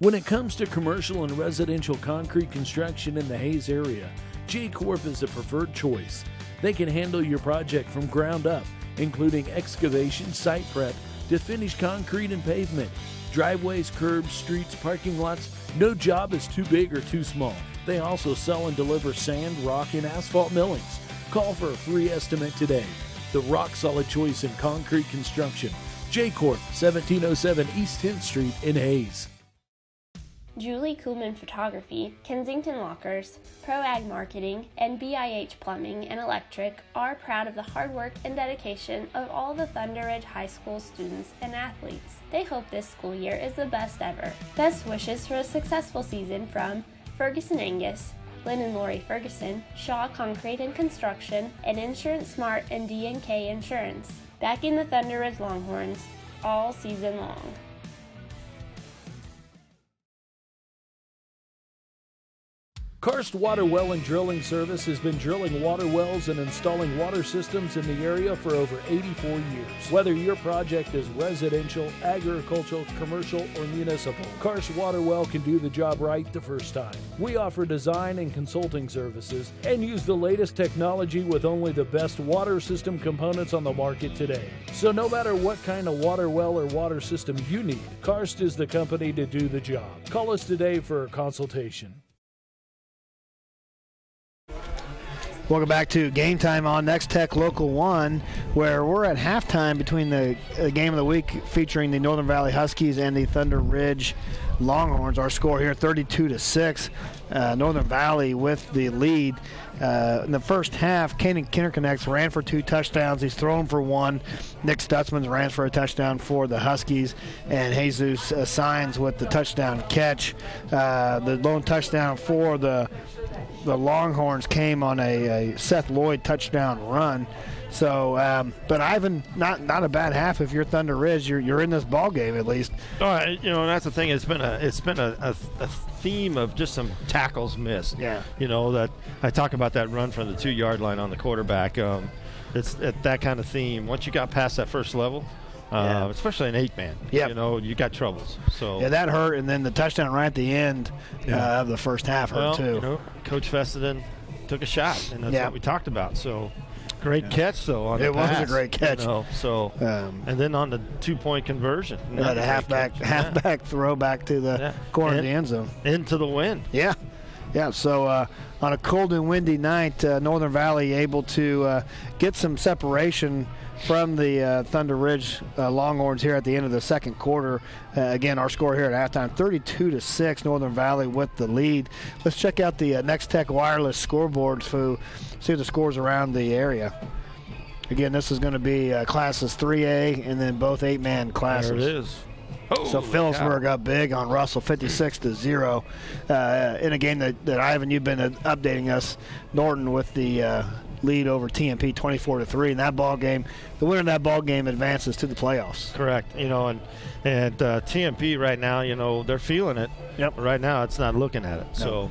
When it comes to commercial and residential concrete construction in the Hayes area, J-Corp is the preferred choice. They can handle your project from ground up, including excavation, site prep, to finish concrete and pavement, driveways, curbs, streets, parking lots. No job is too big or too small. They also sell and deliver sand, rock, and asphalt millings. Call for a free estimate today. The rock-solid choice in concrete construction. J-Corp, 1707 East 10th Street in Hayes. Julie Kuhlman Photography, Kensington Lockers, Pro Ag Marketing, and BIH Plumbing and Electric are proud of the hard work and dedication of all the Thunder Ridge High School students and athletes. They hope this school year is the best ever. Best wishes for a successful season from Ferguson Angus, Lynn and Lori Ferguson, Shaw Concrete and Construction, and Insurance Smart and D&K Insurance. Backing the Thunder Ridge Longhorns all season long. Karst Water Well and Drilling Service has been drilling water wells and installing water systems in the area for over 84 years. Whether your project is residential, agricultural, commercial, or municipal, Karst Water Well can do the job right the first time. We offer design and consulting services and use the latest technology with only the best water system components on the market today. So no matter what kind of water well or water system you need, Karst is the company to do the job. Call us today for a consultation. Welcome back to Game Time on Nex-Tech Local 1, where we're at halftime between the game of the week featuring the Northern Valley Huskies and the Thunder Ridge Longhorns. Our score here, 32-6. Northern Valley with the lead. In the first half, Kanan Kinderconnects ran for 2 touchdowns. He's thrown for 1. Nick Stutzman ran for a touchdown for the Huskies. And Jesus Signs with the touchdown catch. The lone touchdown for the Longhorns came on a Seth Lloyd touchdown run. So, but Ivan, not a bad half if you're Thunder Ridge. You're in this ball game at least. And that's the thing. It's been a theme of just some tackles missed. Yeah. That I talk about that run from the 2-yard line on the quarterback. It's that kind of theme. Once you got past that first level, especially an 8-man, you got troubles. So yeah, that hurt, and then the touchdown right at the end of the first half hurt too. Coach Fessenden took a shot, and that's what we talked about. So. Great catch, though, on the pass. It was a great catch. And then on the 2-point conversion. The halfback throw back to the corner of the end zone. Into the wind. Yeah. Yeah, so on a cold and windy night, Northern Valley able to get some separation from the Thunder Ridge Longhorns here at the end of the second quarter. Again, our score here at halftime, 32-6, Northern Valley with the lead. Let's check out the Nex-Tech wireless scoreboards to see the scores around the area. Again, this is going to be classes 3A and then both 8-man classes. There it is. So Phillipsburg up big on Russell, 56-0. In a game that Ivan, you've been updating us, Norton with the lead over TMP 24-3 in that ball game. The winner of that ball game advances to the playoffs. Correct. And TMP right now, they're feeling it. Yep. Right now, it's not looking at it. No.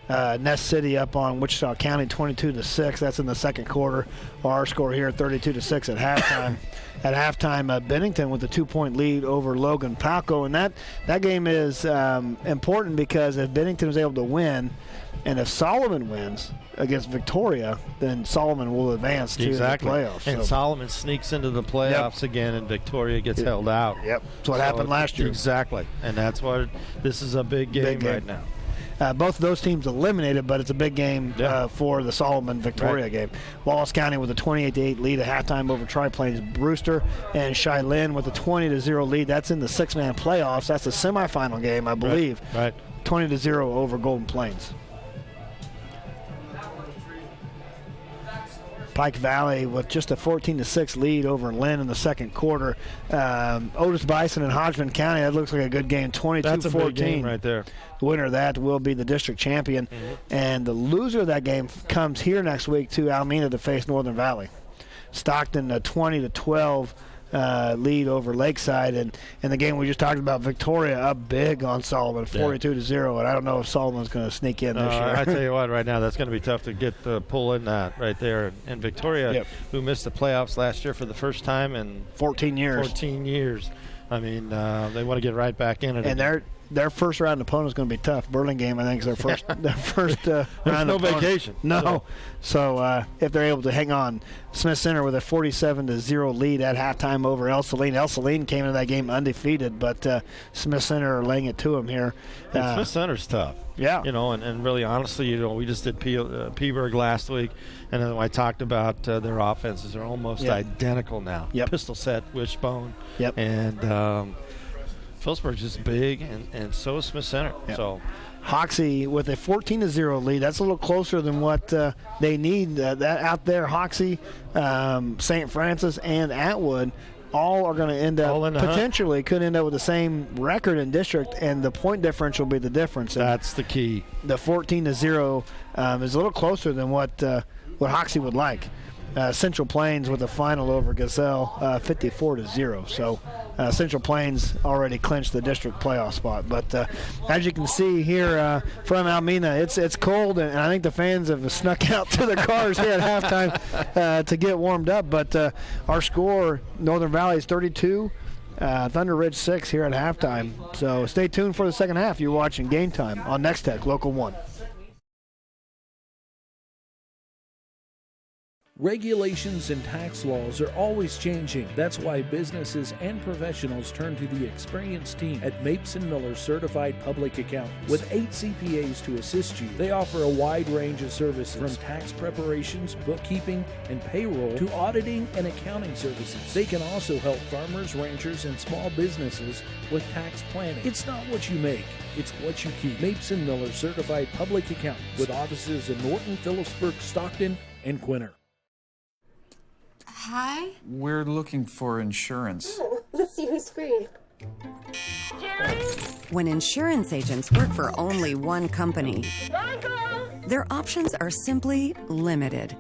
So Nest City up on Wichita County 22-6. That's in the second quarter. Our score here 32-6 at halftime. At halftime, Bennington with a 2-point lead over Logan Palco, and that game is important because if Bennington is able to win, and if Solomon wins against Victoria, then Solomon will advance to the playoffs. And Solomon sneaks into the playoffs again, and Victoria gets held out. Yep, that's what happened last year. Exactly, and that's what this is a big game right now. Both of those teams eliminated, but it's a big game for the Solomon-Victoria game. Wallace County with a 28-8 lead at halftime over Tri-Plains Brewster, and Cheyenne with a 20-0 lead. That's in the 6-man playoffs. That's the semifinal game, I believe. Right. 20-0 over Golden Plains. Pike Valley with just a 14-6 lead over Lynn in the second quarter. Otis Bison and Hodgman County, that looks like a good game, 22-14. That's a big game right there. The winner of that will be the district champion. And the loser of that game comes here next week to Alemna to face Northern Valley. Stockton, a 20-12 lead over Lakeside, and in the game we just talked about, Victoria up big on Solomon, 42-0, and I don't know if Solomon's going to sneak in this year. I tell you what, right now that's going to be tough to get the pull in that right there. And Victoria, who missed the playoffs last year for the first time in 14 years. I mean, they want to get right back in it. And their first round opponent is going to be tough. Burlingame, I think, is their first round no opponent. Vacation. No. So if they're able to hang on, Smith Center with a 47-0 lead at halftime over El Saline. El Saline came into that game undefeated, but Smith Center are laying it to them here. Smith Center's tough. Yeah. And really honestly, we just did Peaburg last week, and then I talked about their offenses are almost identical now. Yep. Pistol set, wishbone. Yep. And Phillipsburg's just big, and so is Smith Center. Yep. So Hoxie with a 14-0 lead. That's a little closer than what they need. That out there, Hoxie, St. Francis, and Atwood all are going to end up could end up with the same record in district, and the point differential will be the difference. That's the key. The 14-0 is a little closer than what Hoxie would like. Central Plains with a final over Gazelle, 54-0. So Central Plains already clinched the district playoff spot. But as you can see here from Alemna, it's cold, and I think the fans have snuck out to their cars here at halftime to get warmed up. But our score, Northern Valley is 32. Thunder Ridge 6 here at halftime. So stay tuned for the second half. You're watching Game Time on Nex-Tech Local 1. Regulations and tax laws are always changing. That's why businesses and professionals turn to the experienced team at Mapes & Miller Certified Public Accountants. With 8 CPAs to assist you, they offer a wide range of services from tax preparations, bookkeeping, and payroll to auditing and accounting services. They can also help farmers, ranchers, and small businesses with tax planning. It's not what you make, it's what you keep. Mapes & Miller Certified Public Accountants with offices in Norton, Phillipsburg, Stockton, and Quinter. Hi. We're looking for insurance. Let's see who's free. When insurance agents work for only one company, their options are simply limited.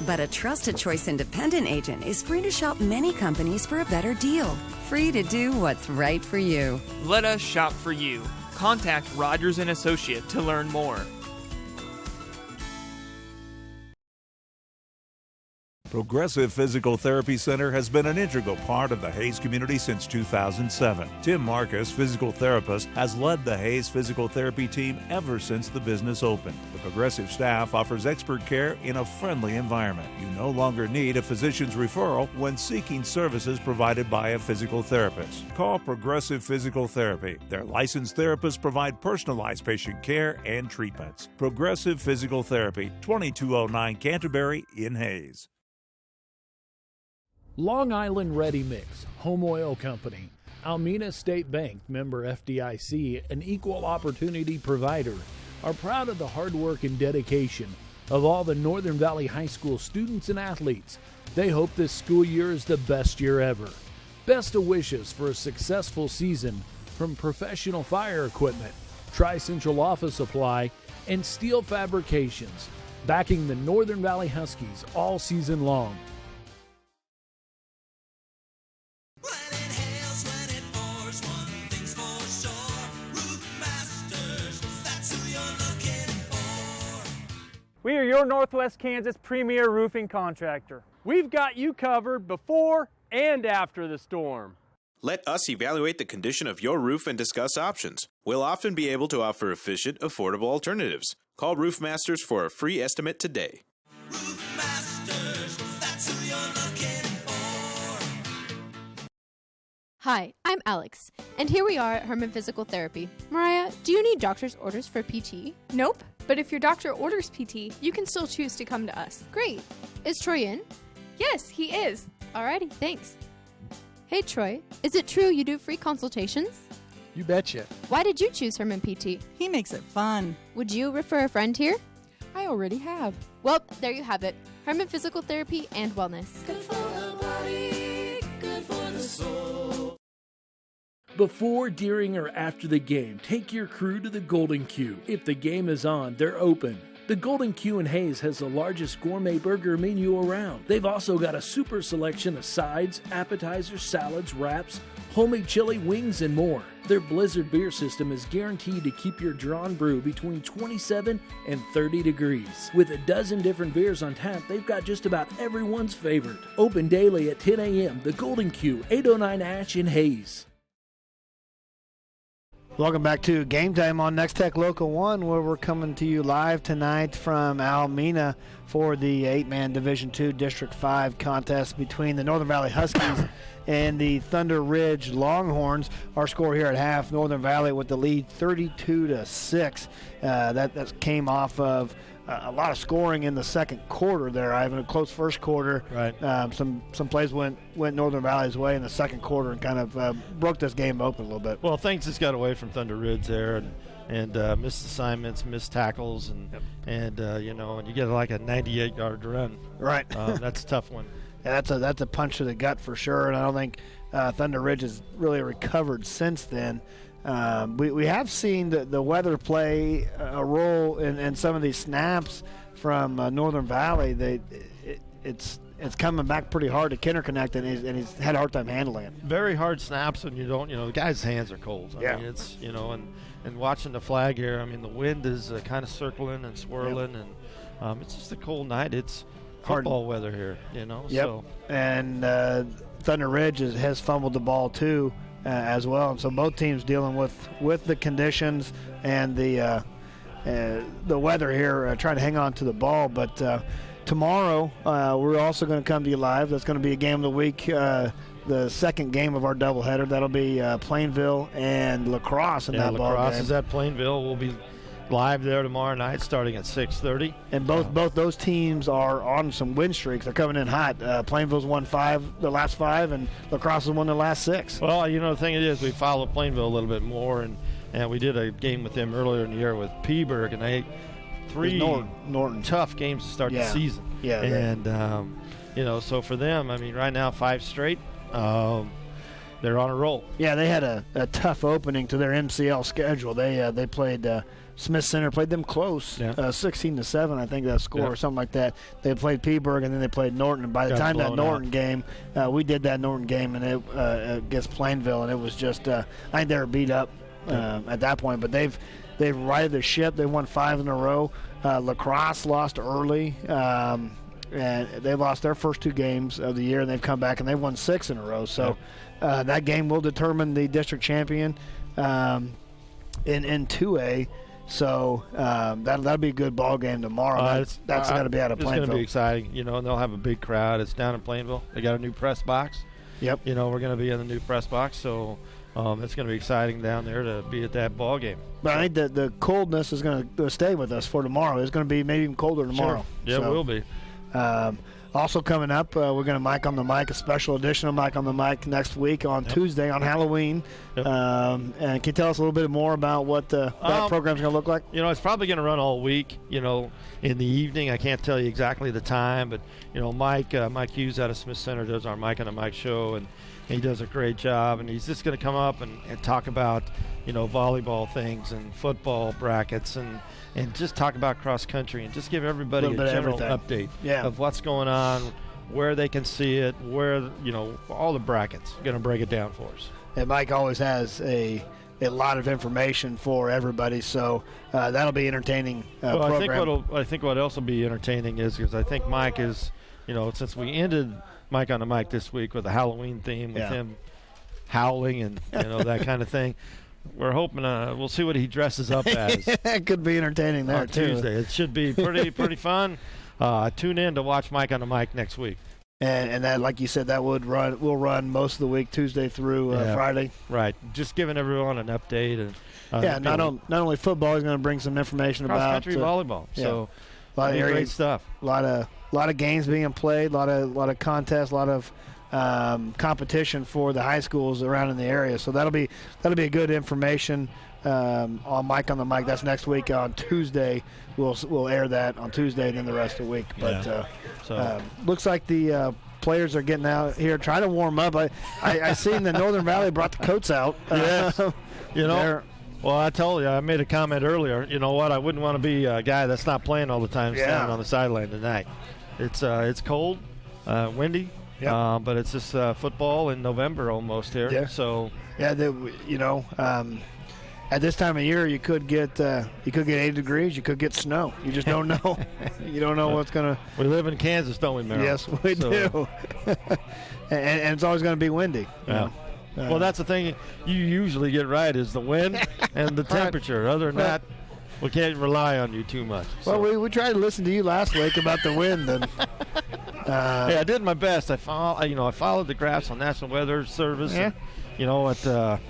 But a Trusted Choice independent agent is free to shop many companies for a better deal. Free to do what's right for you. Let us shop for you. Contact Rogers & Associate to learn more. Progressive Physical Therapy Center has been an integral part of the Hayes community since 2007. Tim Marcus, physical therapist, has led the Hayes physical therapy team ever since the business opened. The Progressive staff offers expert care in a friendly environment. You no longer need a physician's referral when seeking services provided by a physical therapist. Call Progressive Physical Therapy. Their licensed therapists provide personalized patient care and treatments. Progressive Physical Therapy, 2209 Canterbury in Hayes. Long Island Ready Mix, Home Oil Company, Alemna State Bank, member FDIC, an equal opportunity provider, are proud of the hard work and dedication of all the Northern Valley High School students and athletes. They hope this school year is the best year ever. Best of wishes for a successful season from Professional Fire Equipment, Tri-Central Office Supply, and Steel Fabrications, backing the Northern Valley Huskies all season long. We are your Northwest Kansas premier roofing contractor. We've got you covered before and after the storm. Let us evaluate the condition of your roof and discuss options. We'll often be able to offer efficient, affordable alternatives. Call Roof Masters for a free estimate today. Roof Masters, that's who you're looking for. Hi, I'm Alex, and here we are at Herman Physical Therapy. Mariah, do you need doctor's orders for PT? Nope, but if your doctor orders PT, you can still choose to come to us. Great. Is Troy in? Yes, he is. Alrighty, thanks. Hey Troy, is it true you do free consultations? You betcha. Why did you choose Herman PT? He makes it fun. Would you refer a friend here? I already have. Well, there you have it. Herman Physical Therapy and Wellness. Good for the body, good for the soul. Before, during, or after the game, take your crew to the Golden Q. If the game is on, they're open. The Golden Q in Hayes has the largest gourmet burger menu around. They've also got a super selection of sides, appetizers, salads, wraps, homemade chili, wings, and more. Their Blizzard beer system is guaranteed to keep your drawn brew between 27 and 30 degrees. With a dozen different beers on tap, they've got just about everyone's favorite. Open daily at 10 a.m. The Golden Q, 809 Ash in Hayes. Welcome back to Game Time on Nex-Tech Local 1, where we're coming to you live tonight from Alemna for the 8-man Division II District 5 contest between the Northern Valley Huskies and the Thunder Ridge Longhorns. Our score here at half, Northern Valley with the lead 32-6. That came off of a lot of scoring in the second quarter there, Ivan. A close first quarter. Right. Some plays went Northern Valley's way in the second quarter and kind of broke this game open a little bit. Well, things just got away from Thunder Ridge there, and missed assignments, missed tackles, and you get like a 98-yard run. Right. That's a tough one. Yeah, that's a punch to the gut for sure, and I don't think Thunder Ridge has really recovered since then. We have seen the weather play a role in some of these snaps from Northern Valley. It's coming back pretty hard to Kinderconnect, and he's had a hard time handling it. Very hard snaps, and the guy's hands are cold. I mean, it's and watching the flag here. I mean, the wind is kind of circling and swirling, and it's just a cold night. It's football weather here, Yep. So. And Thunder Ridge has fumbled the ball too. As well, and so both teams dealing with the conditions and the the weather here, trying to hang on to the ball. But tomorrow, we're also going to come to you live. That's going to be a game of the week, the second game of our doubleheader. That'll be Plainville and La Crosse in that ball game. La Crosse is at Plainville. We'll be live there tomorrow night starting at 6:30. And both those teams are on some win streaks. They're coming in hot. Plainville's won the last 5, and La Crosse has won the last 6. Well, the thing is, we follow Plainville a little bit more, and we did a game with them earlier in the year with Peaburg, and they 3 Norton tough games to start the season. Yeah. And so for them, right now 5 straight. They're on a roll. Yeah, they had a tough opening to their MCL schedule. They played Smith Center, played them close, 16-7, I think that score or something like that. They played Peaburg and then they played Norton. And by the time that Norton game, we did that Norton game and it against Plainville, and it was just I think they were beat up at that point. But they've righted the ship. They won 5 in a row. La Crosse lost early. And they lost their first 2 games of the year, and they've come back and they've won 6 in a row. So that game will determine the district champion in 2A. So that'll be a good ball game tomorrow. That's going to be out of Plainville. It's going to be exciting, and they'll have a big crowd. It's down in Plainville. They got a new press box. Yep. We're going to be in the new press box, so it's going to be exciting down there to be at that ball game. But I think the coldness is going to stay with us for tomorrow. It's going to be maybe even colder tomorrow. Sure. Yeah, it will be. Also coming up, we're going to Mike on the Mic, a special edition of Mike on the Mic next week on Tuesday on Halloween. And can you tell us a little bit more about what that program's going to look like? It's probably going to run all week, in the evening. I can't tell you exactly the time, but, Mike Hughes out of Smith Center does our Mike on the Mic show, and he does a great job. And he's just going to come up and talk about, volleyball things and football brackets and just talk about cross country and just give everybody a general update of what's going on, where they can see it, where, all the brackets. Going to break it down for us. And Mike always has a lot of information for everybody, so that'll be entertaining program. I think what else will be entertaining is because I think Mike is, since we ended Mike on the Mic this week with a Halloween theme with him howling and, that kind of thing. We're hoping we'll see what he dresses up as. It could be entertaining there, too. Tuesday. It should be pretty fun. Tune in to watch Mike on the Mic next week. And that, like you said, that will run most of the week, Tuesday through Friday. Right. Just giving everyone an update. And not only football, he's going to bring some information about cross-country volleyball. So a lot of great stuff. A lot of games being played, a lot of contests, a lot of competition for the high schools around in the area. So that'll be a good information on Mike on the Mic. That's next week on Tuesday. We'll air that on Tuesday and then the rest of the week. But looks like the players are getting out here trying to warm up. I seen the Northern Valley brought the coats out. Yes. Well, I told you, I made a comment earlier. You know what? I wouldn't want to be a guy that's not playing all the time standing on the sideline tonight. It's cold, windy. Yeah. But it's just football in November almost here. Yeah. So at this time of year, you could get 80 degrees. You could get snow. You just don't know. You don't know what's gonna. We live in Kansas, don't we, Merrill? Yes, we do. and it's always going to be windy. Yeah. Well, that's the thing you usually get right is the wind and the temperature. Other than that, we can't rely on you too much. So. Well, we tried to listen to you last week about the wind, and hey, I did my best. I followed the graphs on National Weather Service. Yeah. And, you know what?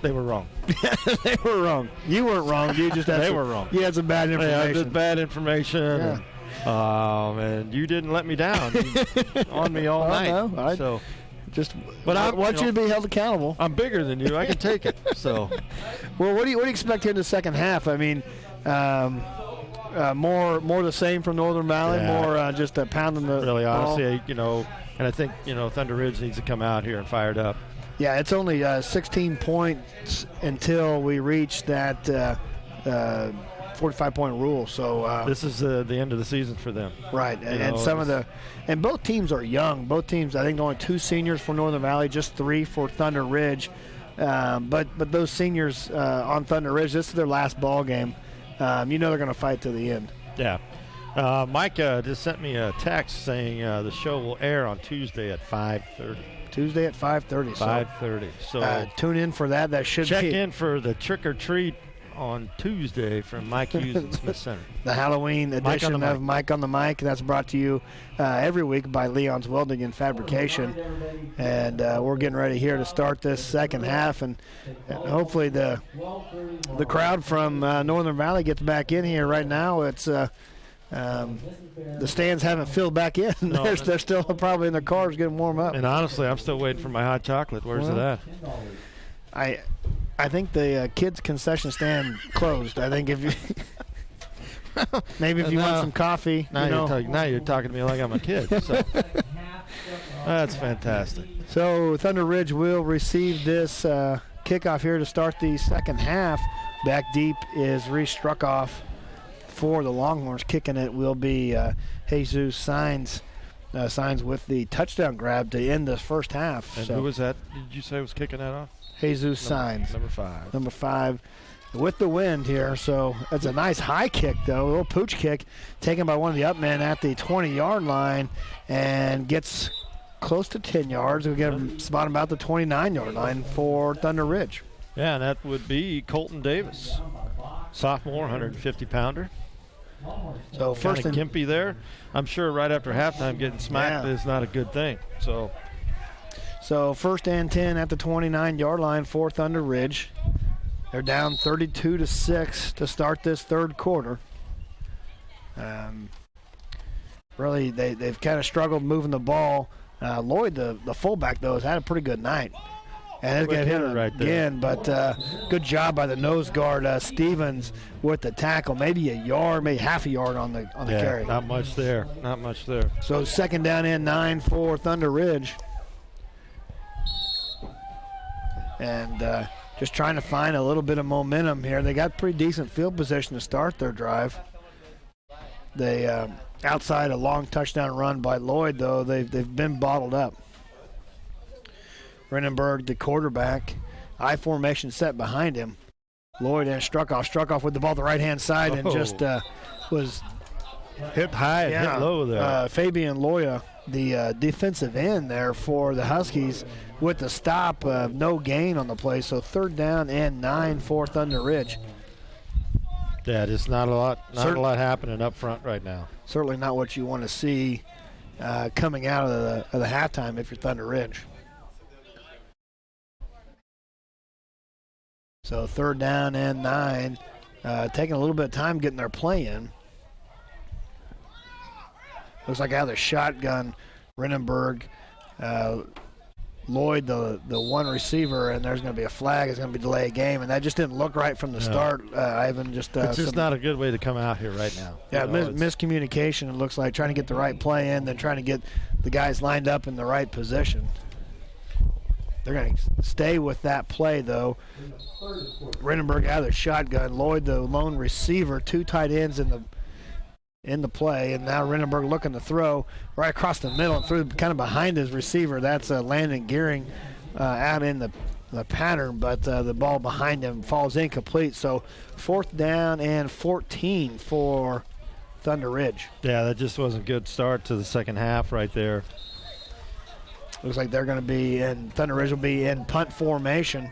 They were wrong. They were wrong. You weren't wrong. You just had were wrong. You had some bad information. Yeah, I did bad information. Yeah. And you didn't let me down on me all night. No, but I want you to be held accountable. I'm bigger than you. I can take it. So, well, what do you expect here in the second half? I mean, more the same from Northern Valley. Yeah. More just pounding the really ball. Honestly, and I think Thunder Ridge needs to come out here and fire it up. Yeah, it's only 16 points until we reach that 45-point rule. So this is the end of the season for them, right? And both teams are young. Both teams, I think, only 2 seniors for Northern Valley, just 3 for Thunder Ridge. But those seniors on Thunder Ridge, this is their last ball game. They're going to fight to the end. Yeah. Mike just sent me a text saying the show will air on Tuesday at 5:30. Tuesday at 5:30. 5:30. So tune in for that. That should check in for the trick or treat on Tuesday from Mike Hughes at Smith Center. The Halloween edition of Mike on the Mic. That's brought to you every week by Leon's Welding and Fabrication. And we're getting ready here to start this second half. And hopefully the crowd from Northern Valley gets back in here. Right now it's the stands haven't filled back in. No. They're still probably in their cars getting warm up. And honestly, I'm still waiting for my hot chocolate. Where's it at? I think the kids' concession stand closed. I think if you maybe if you want some coffee. Now you're talking to me like I'm a kid. So. That's fantastic. So Thunder Ridge will receive this kickoff here to start the second half. Back deep is Reese Struckoff for the Longhorns. Kicking it will be Jesus Signs with the touchdown grab to end this first half. And who was that? Did you say was kicking that off? Jesus Signs. Number 5 with the wind here. So it's a nice high kick, though. A little pooch kick taken by one of the up men at the 20-yard line and gets close to 10 yards. We get him spot about the 29-yard line for Thunder Ridge. Yeah, and that would be Colton Davis, sophomore, 150-pounder. So first and gimpy there. I'm sure right after halftime getting smacked is not a good thing. So first and 10 at the 29-yard line for Thunder Ridge. They're down 32-6 to start this third quarter. Really, they've kind of struggled moving the ball. Lloyd, the fullback, though, has had a pretty good night. And it's going to hit it right again, but good job by the nose guard, Stevens, with the tackle. Maybe a yard, maybe half a yard on the carry. Not much there. So second down and 9 for Thunder Ridge. And just trying to find a little bit of momentum here. They got pretty decent field position to start their drive. They outside a long touchdown run by Lloyd, though, they've been bottled up. Renenberg, the quarterback, I formation set behind him. Lloyd and Struckoff with the ball at the right-hand side and just was hit high and hit low there. Fabian Loya, the defensive end there for the Huskies, with the stop, no gain on the play. So third down and 9 for Thunder Ridge. Yeah, just not a lot happening up front right now. Certainly not what you want to see coming out of the halftime if you're Thunder Ridge. So third down and 9, taking a little bit of time getting their play in. Looks like out of the shotgun, Renenberg, Lloyd, the one receiver, and there's going to be a flag. It's going to be delay a game, and that just didn't look right from the start. Ivan it's just not a good way to come out here right now. Yeah, miscommunication. It looks like trying to get the right play in, then trying to get the guys lined up in the right position. They're going to stay with that play, though. Renenberg out of the shotgun. Lloyd, the lone receiver, 2 tight ends in the play, and now Renenberg looking to throw right across the middle and through kind of behind his receiver. That's Landon Gearing out in the pattern, but the ball behind him falls incomplete. So fourth down and 14 for Thunder Ridge. Yeah, that just wasn't a good start to the second half right there. Looks like they're going to be in, Thunder Ridge will be in punt formation.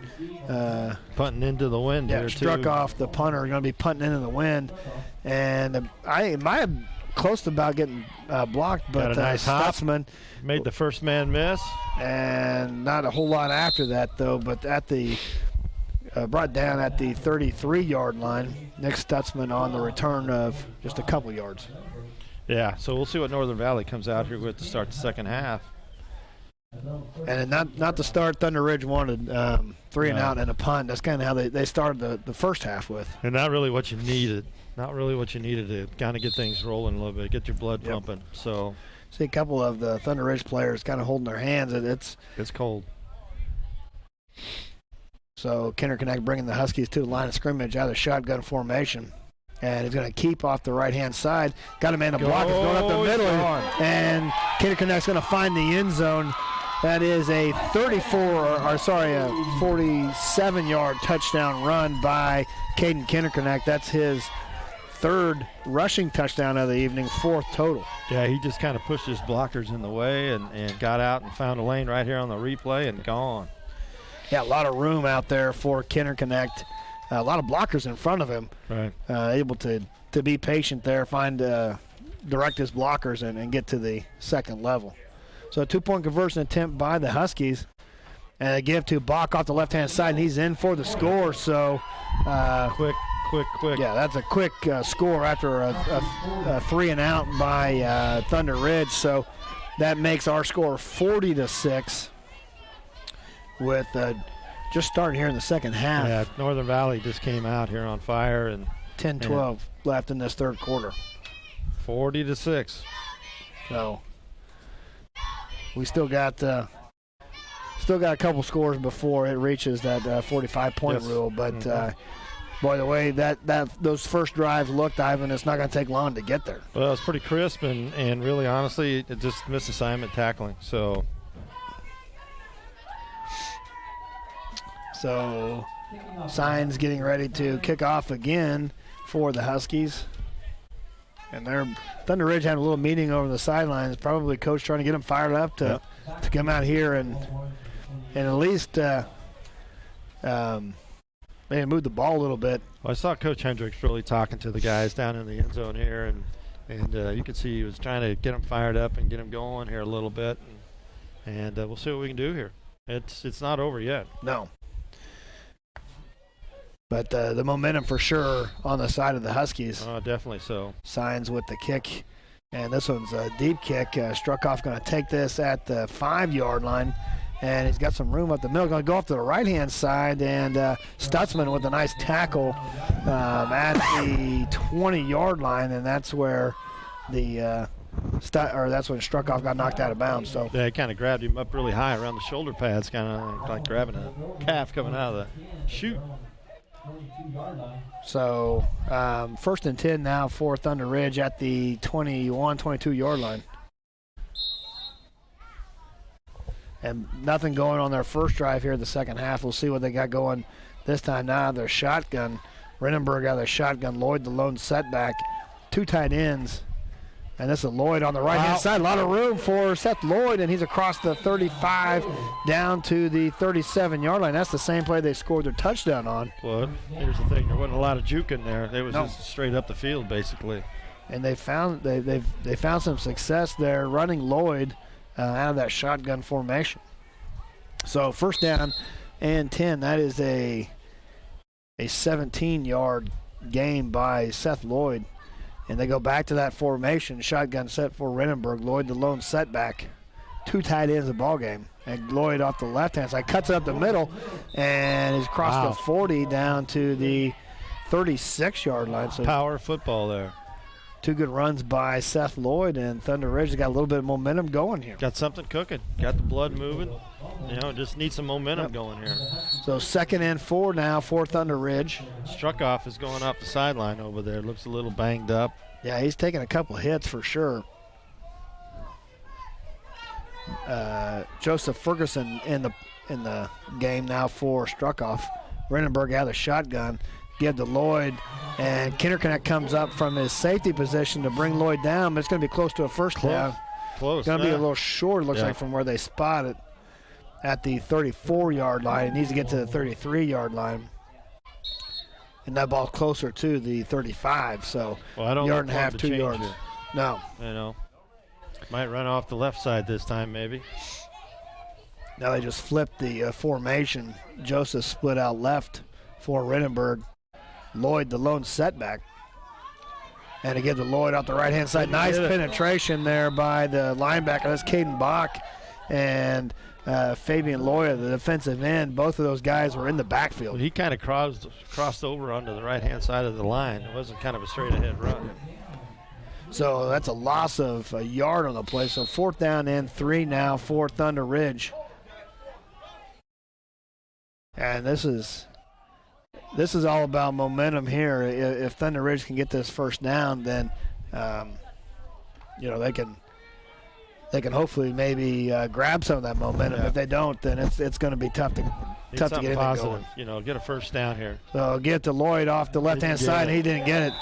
Punting into the wind here, too. Struckoff, the punter, going to be punting into the wind. And I might have close to about getting blocked, but got a nice Stutzman made the first man miss. And not a whole lot after that, though, but at the brought down at the 33-yard line. Nick Stutzman on the return of just a couple yards. Yeah, so we'll see what Northern Valley comes out here with to start the second half. And not to start, Thunder Ridge wanted 3 and out and a punt. That's kind of how they started the first half with. And not really what you needed. Not really what you needed to kind of get things rolling a little bit, get your blood pumping. So see a couple of the Thunder Ridge players kind of holding their hands. It's cold. So Kinderconnect bringing the Huskies to the line of scrimmage out of the shotgun formation. And he's going to keep off the right-hand side. Got a man to block. It's going up the middle. And Kinderconnect's going to find the end zone. That is a 47-yard touchdown run by Caden Kinderconnect. That's his third rushing touchdown of the evening, 4th total. Yeah, he just kind of pushed his blockers in the way and got out and found a lane right here on the replay and gone. Yeah, a lot of room out there for Kinderconnect. a lot of blockers in front of him. Right. Able to be patient there, direct his blockers and get to the second level. So a 2-point conversion attempt by the Huskies. And they give to Bach off the left-hand side, and he's in for the score. So quick. Yeah, that's a quick score after a 3 and out by Thunder Ridge. So that makes our score 40-6 with just starting here in the second half. Yeah, Northern Valley just came out here on fire. And 10-12 left in this third quarter. 40-6. So we still got a couple scores before it reaches that 45-point rule. But boy, the way that those first drives looked, Ivan, it's not going to take long to get there. Well, it's pretty crisp and really, honestly, it just missed assignment tackling. So Signs getting ready to kick off again for the Huskies. And Thunder Ridge had a little meeting over the sidelines. Probably coach trying to get them fired up to come out here and at least maybe move the ball a little bit. Well, I saw Coach Hendricks really talking to the guys down in the end zone here, and you could see he was trying to get them fired up and get them going here a little bit. And we'll see what we can do here. It's not over yet. No. But the momentum for sure on the side of the Huskies. Oh, definitely so. Signs with the kick. And this one's a deep kick. Struckoff going to take this at the 5-yard line. And he's got some room up the middle. Going to go off to the right-hand side. And Stutzman with a nice tackle at the 20-yard line. And that's where that's when Struckoff got knocked out of bounds. So yeah, he kind of grabbed him up really high around the shoulder pads, kind of like grabbing a calf coming out of the chute. So 1st and 10 now for Thunder Ridge at the 21, 22-yard line. And nothing going on their first drive here in the second half. We'll see what they got going this time now. Their shotgun. Renenberg out of their shotgun. Lloyd the lone setback. 2 tight ends. And this is Lloyd on the right-hand side. A lot of room for Seth Lloyd, and he's across the 35 down to the 37-yard line. That's the same play they scored their touchdown on. Well, here's the thing. There wasn't a lot of juke in there. It was just straight up the field, basically. And they found some success there running Lloyd out of that shotgun formation. So 1st down and 10. That is a 17-yard gain by Seth Lloyd. And they go back to that formation. Shotgun set for Renenberg. Lloyd the lone setback. 2 tight ends of the ball game. And Lloyd off the left-hand side cuts it up the middle and he's crossed the 40 down to the 36-yard line. So power football there. 2 good runs by Seth Lloyd, and Thunder Ridge has got a little bit of momentum going here. Got something cooking. Got the blood moving. Just need some momentum going here. So 2nd and 4 now for Thunder Ridge. Struckoff is going off the sideline over there. Looks a little banged up. Yeah, he's taking a couple hits for sure. Joseph Ferguson in the game now for Struckoff. Renenberg out of the shotgun. Give to Lloyd, and Kinderconnect comes up from his safety position to bring Lloyd down, but it's going to be close to a first down. Close. Going to be a little short, it looks like, from where they spot it at the 34-yard line. It needs to get to the 33-yard line. And that ball's closer to the 35, so yard and a half, 2 yards. No. Might run off the left side this time, maybe. Now they just flipped the formation. Joseph split out left for Renenberg. Lloyd the lone setback. And to give to Lloyd off the right-hand side. Nice penetration there by the linebacker. That's Caden Bach and Fabian Loya, the defensive end. Both of those guys were in the backfield. He kind of crossed over onto the right-hand side of the line. It wasn't kind of a straight-ahead run. So that's a loss of a yard on the play. So 4th down and 3 now for Thunder Ridge. And this is all about momentum here. If Thunder Ridge can get this first down, then they can hopefully maybe grab some of that momentum. If they don't, then it's going to be tough to get anything positive. going. Get a first down here. So get to Lloyd off the left-hand side. He didn't get it.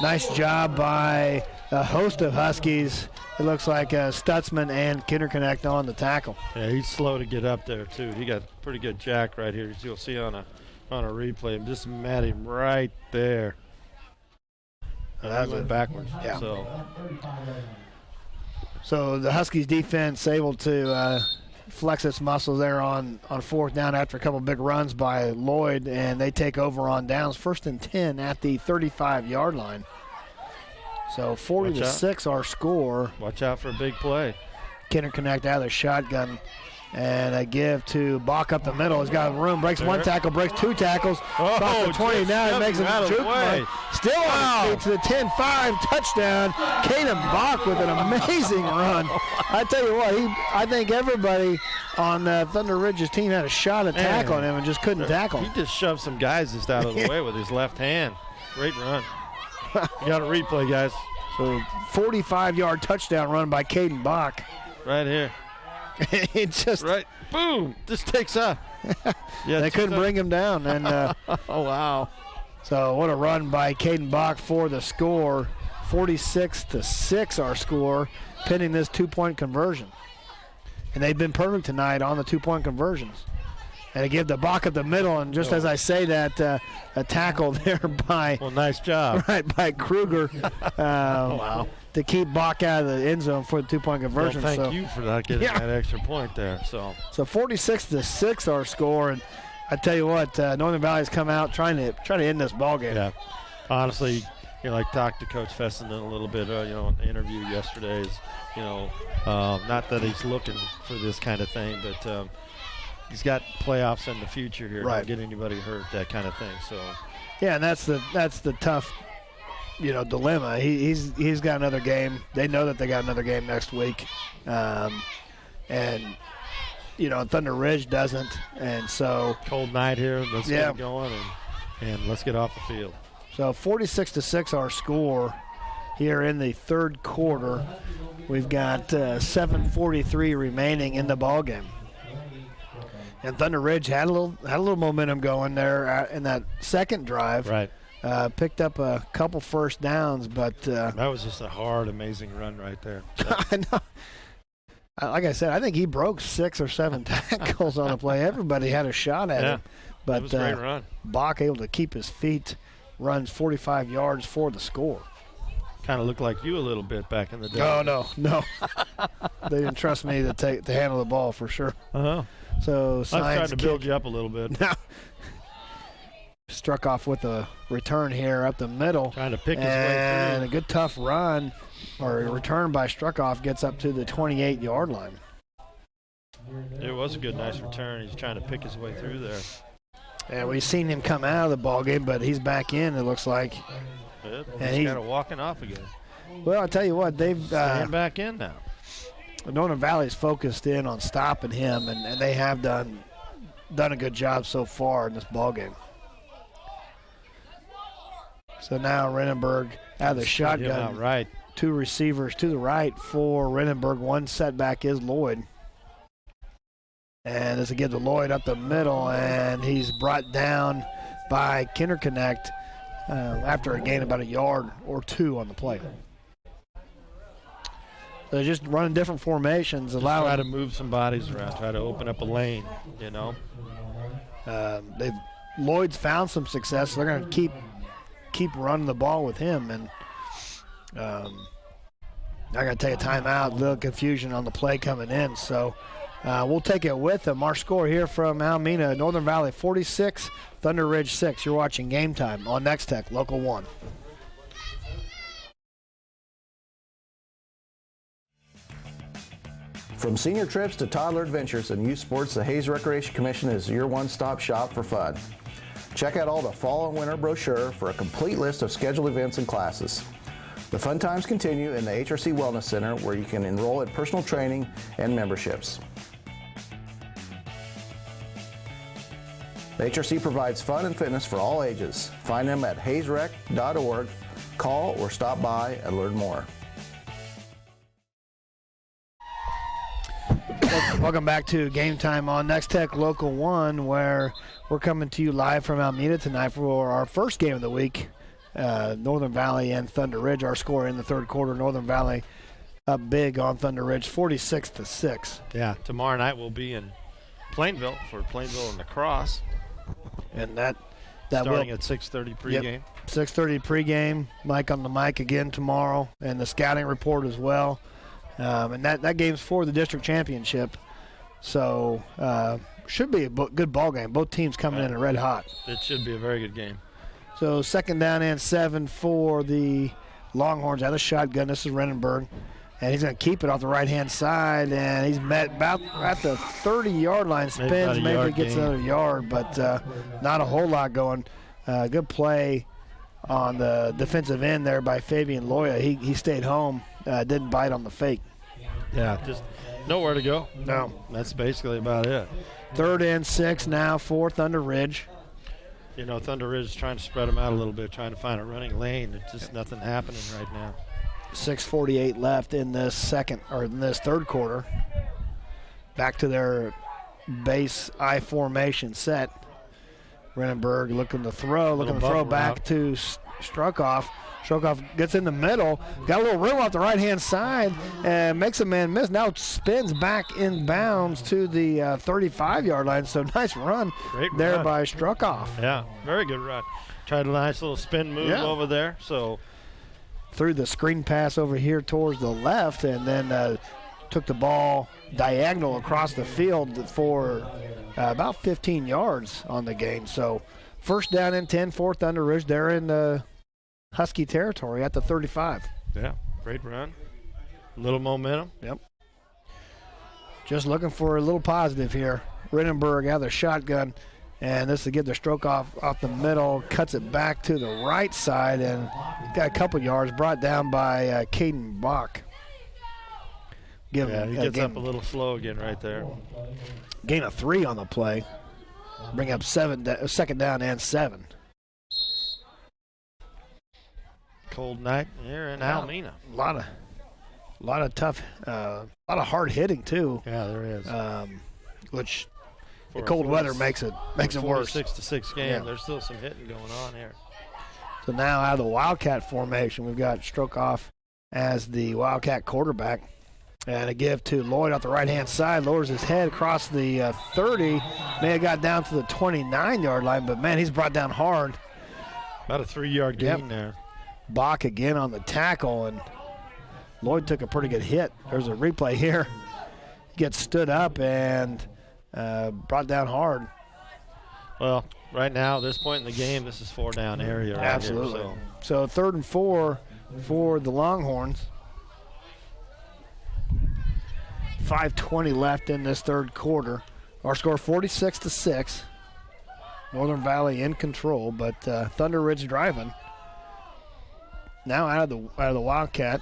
Nice job by a host of Huskies. It looks like Stutzman and Kinderconnect on the tackle. Yeah, he's slow to get up there too. He got pretty good jack right here, as you'll see on a on a replay. Just met him right there. And he went backwards. Yeah. So the Huskies defense able to flex its muscles there on fourth down after a couple big runs by Lloyd, and they take over on downs. 1st and 10 at the 35-yard line. So 40-6 our score. Watch out for a big play. Kinder Connect out of the shotgun. And a give to Bach up the middle. He's got room, breaks one tackle, breaks 2 tackles. Bach to 20 now, makes him juke. Still on his feet to the 10-5 touchdown. Caden Bach with an amazing run. I tell you what, I think everybody on Thunder Ridge's team had a shot at tackling him and just couldn't tackle him. He just shoved some guys just out of the way with his left hand. Great run. You got a replay, guys. So 45-yard touchdown run by Caden Bach. Right here. It's just right. Boom! Just takes off. Yeah, they couldn't bring him down, and oh wow! So what a run by Caden Bach for the score. 46-6 our score, pending this 2-point conversion. And they've been perfect tonight on the 2-point conversions. And they give the Bach up the middle, and just as I say that, a tackle there by nice job, right by Kruger. Wow. To keep Bach out of the end zone for the 2-point conversion. Well, thank you for not getting that extra point there. So 46-6 our score, and I tell you what, Northern Valley's come out trying to end this ball game. Yeah, honestly, like talked to Coach Fessenden a little bit, in the interview yesterday. Not that he's looking for this kind of thing, but he's got playoffs in the future here. Right. Don't get anybody hurt, that kind of thing. So yeah, and that's the tough. Dilemma. He's got another game. They know that they got another game next week, and Thunder Ridge doesn't, and so cold night here. Let's get it going and let's get off the field. So 46-6 our score here in the third quarter. We've got 7:43 remaining in the ball game, and Thunder Ridge had a little momentum going there in that second drive. Right. Picked up a couple first downs, but that was just a hard, amazing run right there. I know. Like I said, I think he broke 6 or 7 tackles on the play. Everybody had a shot at him, but it was a great run. Bach able to keep his feet, runs 45 yards for the score. Kind of looked like you a little bit back in the day. Oh no, they didn't trust me to handle the ball for sure. So I was trying to build you up a little bit. Struck off with a return here up the middle. Trying to pick his way through. And a good tough run or a return by Struckoff gets up to the 28-yard line. It was a good, nice return. He's trying to pick his way through there. And we've seen him come out of the ball game, but he's back in, it looks like. Yeah, and he's kind of walking off again. Well, I'll tell you what, they've staying back in now. Northern Valley's focused in on stopping him, and they have done a good job so far in this ball game. So now Renenberg out of the shotgun. Right. 2 receivers to the right for Renenberg. 1 setback is Lloyd. And this will give to Lloyd up the middle, and he's brought down by Kinder Connect after a gain about a yard or 2 on the play. So they're just running different formations. Try to move some bodies around, try to open up a lane, Lloyd's found some success, so they're going to keep running the ball with him, and I got to take a timeout. A little confusion on the play coming in, so we'll take it with them. Our score here from Alemna, Northern Valley 46, Thunder Ridge 6. You're watching Game Time on Nex-Tech, Local 1. From senior trips to toddler adventures and youth sports, the Hayes Recreation Commission is your one-stop shop for fun. Check out all the fall and winter brochure for a complete list of scheduled events and classes. The fun times continue in the HRC Wellness Center, where you can enroll in personal training and memberships. The HRC provides fun and fitness for all ages. Find them at hayesrec.org. Call or stop by and learn more. Welcome back to Game Time on Nex-Tech Local 1, where we're coming to you live from Alemna tonight for our first game of the week. Northern Valley and Thunder Ridge. Our score in the third quarter, Northern Valley up big on Thunder Ridge, 46-6. Yeah, tomorrow night we'll be in Plainville for Plainville and La Crosse. And that starting will, at 6:30 pregame. Yep, 6:30 pregame. Mike on the mic again tomorrow, and the scouting report as well. And that game's for the district championship. So should be a good ball game. Both teams coming in red hot. It should be a very good game. So 2nd down and 7 for the Longhorns out of the shotgun. This is Renenberg. And he's going to keep it off the right-hand side, and he's met about at the 30-yard line. Spins, maybe gets another yard, but not a whole lot going. Good play on the defensive end there by Fabian Loya. He stayed home, didn't bite on the fake. Yeah, just nowhere to go. No. That's basically about it. 3rd and 6 now for Thunder Ridge. You know, Thunder Ridge is trying to spread them out a little bit, trying to find a running lane. There's just nothing happening right now. 6:48 left in this third quarter. Back to their base I formation set. Renenberg looking to throw back to Strukoff. Strukoff gets in the middle, got a little room off the right-hand side, and makes a man miss. Now spins back in bounds to the 35-yard line. So nice run there by Strukoff. Yeah, very good run. Tried a nice little spin move over there. So threw the screen pass over here towards the left, and then took the ball diagonal across the field for about 15 yards on the game. So 1st down and 10 for Thunder Ridge. They're in Husky territory at the 35. Yeah, great run. A little momentum. Yep. Just looking for a little positive here. Renenberg out of the shotgun, and this will get the stroke off the middle, cuts it back to the right side, and got a couple yards, brought down by Caden Bach. He gets up a little slow again right there. Gain of 3 on the play. Bring up 2nd down and 7. Cold night here in Alemna. A lot of tough, a lot of hard hitting too. Yeah, there is. Which the cold weather makes it worse. 6-6 game. There's still some hitting going on here. So now out of the Wildcat formation, we've got Strukoff as the Wildcat quarterback. And a give to Lloyd off the right-hand side. Lowers his head across the 30. May have got down to the 29-yard line, but, man, he's brought down hard. About a 3-yard gain there. Bach again on the tackle, and Lloyd took a pretty good hit. There's a replay here. Gets stood up and brought down hard. Well, right now, at this point in the game, this is 4-down area. Right Absolutely. Here, so 3rd and 4 for the Longhorns. 5:20 left in this third quarter. Our score 46-6. Northern Valley in control, but Thunder Ridge driving. Now out of the Wildcat.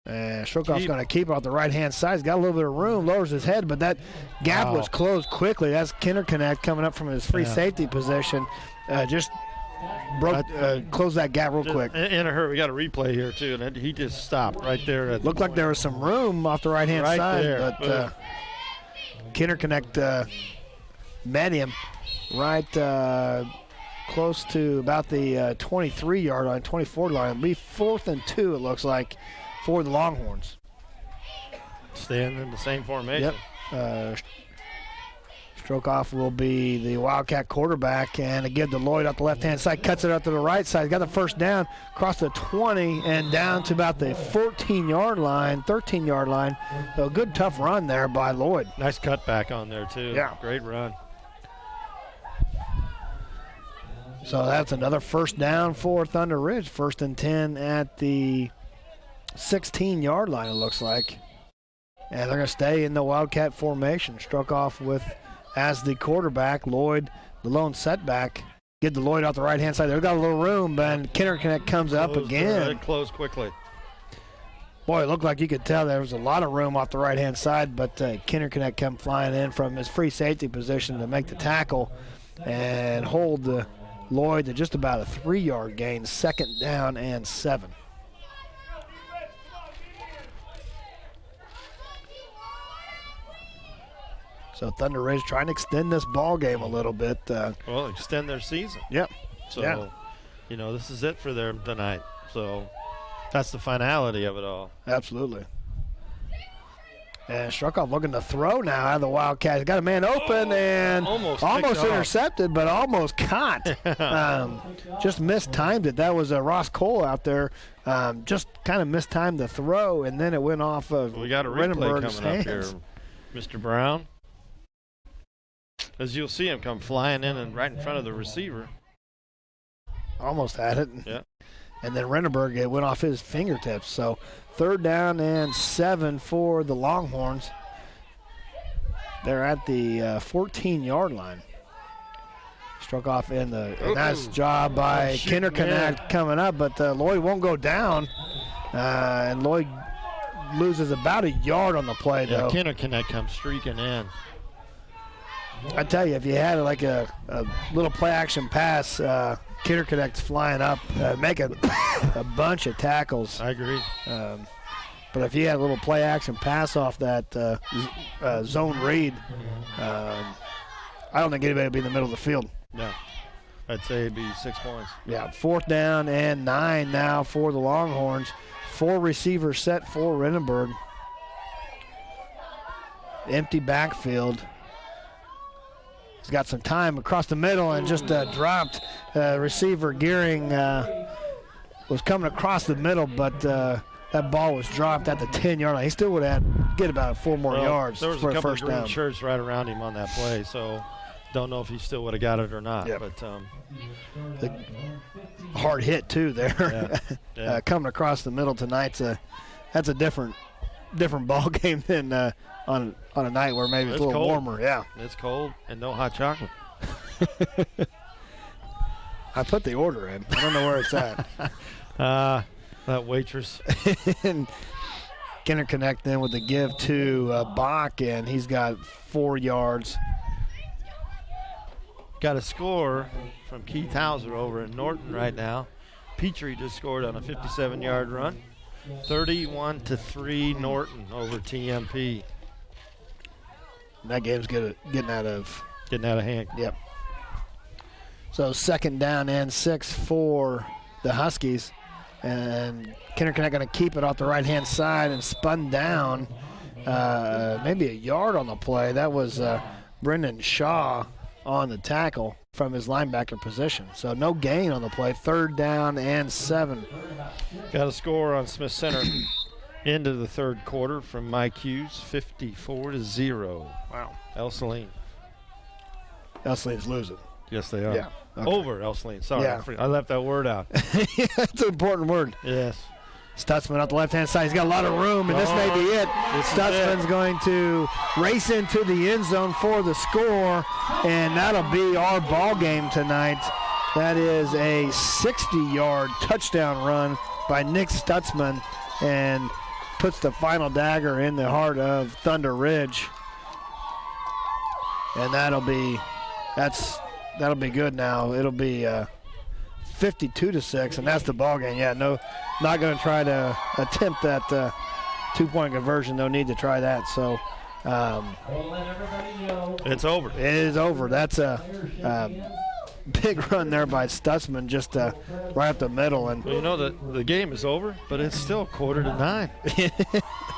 And Strukoff's going to keep it off the right-hand side. He's got a little bit of room, lowers his head, but that gap was closed quickly. That's Kinderconnect coming up from his free safety position. Just closed that gap real quick. In a hurry. We got a replay here, too, and he just stopped right there. Looked like there was some room off the right-hand side, there. But Kinderconnect met him right close to about the 23-yard line, 24 line. It'll be 4th and 2, it looks like, for the Longhorns. Staying in the same formation. Yep. Strukoff will be the Wildcat quarterback, and again to Lloyd off the left-hand side, cuts it out to the right side. Got the 1st down, across the 20 and down to about the 14-yard line, 13-yard line. So a good, tough run there by Lloyd. Nice cutback on there, too. Yeah. Great run. So that's another 1st down for Thunder Ridge. 1st and 10 at the 16-yard line, it looks like. And they're going to stay in the Wildcat formation. Strukoff with as the quarterback. Lloyd, the lone setback. Get the Lloyd out the right-hand side. They've got a little room, but Kinderconnect comes up again. It closed quickly. Boy, it looked like you could tell there was a lot of room off the right-hand side, but Kinderconnect come flying in from his free safety position to make the tackle and hold the Lloyd to just about a 3-yard gain, 2nd down and 7. So Thunder Ridge trying to extend this ball game a little bit. Well, extend their season. Yep. So, this is it for them tonight. So that's the finality of it all. Absolutely. And Struckoff looking to throw now out of the Wildcats. Got a man open and almost intercepted, but almost caught. Just mistimed it. That was Ross Cole out there. Just kind of mistimed the throw, and then it went off of We got a replay Renenberg's coming hands. up here, Mr. Brown. As you'll see him come flying in and right in front of the receiver. Almost had it. Yeah. And then Renenberg, it went off his fingertips. So 3rd down and 7 for the Longhorns. They're at the 14-yard line. Struck off in the nice job by Kinderknecht coming up, but Lloyd won't go down. And Lloyd loses about a yard on the play, though. Kinderknecht comes streaking in. I tell you, if you had like a little play-action pass, Kinderknecht's flying up, making a bunch of tackles. I agree. But if you had a little play-action pass off that zone read, I don't think anybody would be in the middle of the field. No. I'd say it'd be 6 points. Yeah, 4th down and 9 now for the Longhorns. 4 receivers set for Renenberg. Empty backfield. He's got some time across the middle and just dropped. Receiver Gearing was coming across the middle, but that ball was dropped at the 10-yard line. He still would have get about 4 more yards there was for a a couple first of green down. shirts right around him on that play, so don't know if he still would have got it or not. Yep. But hard hit too there. Yeah. Coming across the middle tonight's that's a different ball game than on a night where maybe it's a little cold. warmer. Yeah, it's cold and no hot chocolate. I put the order in. I don't know where it's at. That waitress. And Kinderknecht then with the give to Bach, and he's got 4 yards. Got a score from Keith Hauser over in Norton right now. Petrie just scored on a 57-yard run. 31-3 Norton over TMP. That game's getting out of hand. Yep. So 2nd down and 6 for the Huskies. And Kinderknecht going to keep it off the right-hand side and spun down maybe a yard on the play. That was Brendan Shaw on the tackle from his linebacker position. So no gain on the play. 3rd down and 7. Got a score on Smith Center into the 3rd quarter from Mike Hughes, 54-0. Wow. El Saline. El Saline's losing. Yes, they are. Yeah. Okay. Over El Saline. Sorry, Yeah. I left that word out. That's an important word. Yes. Stutzman out the left-hand side. He's got a lot of room, and this may be it. Stutzman's going to race into the end zone for the score, and that'll be our ball game tonight. That is a 60-yard touchdown run by Nick Stutzman and puts the final dagger in the heart of Thunder Ridge. And that'll be good now. It'll be 52-6, and that's the ball game. Yeah, no, not going to try to attempt that 2-point conversion. No need to try that. So it's over. It is over. That's a big run there by Stutzman, just right up the middle. And well, you know the game is over, but it's still 8:45.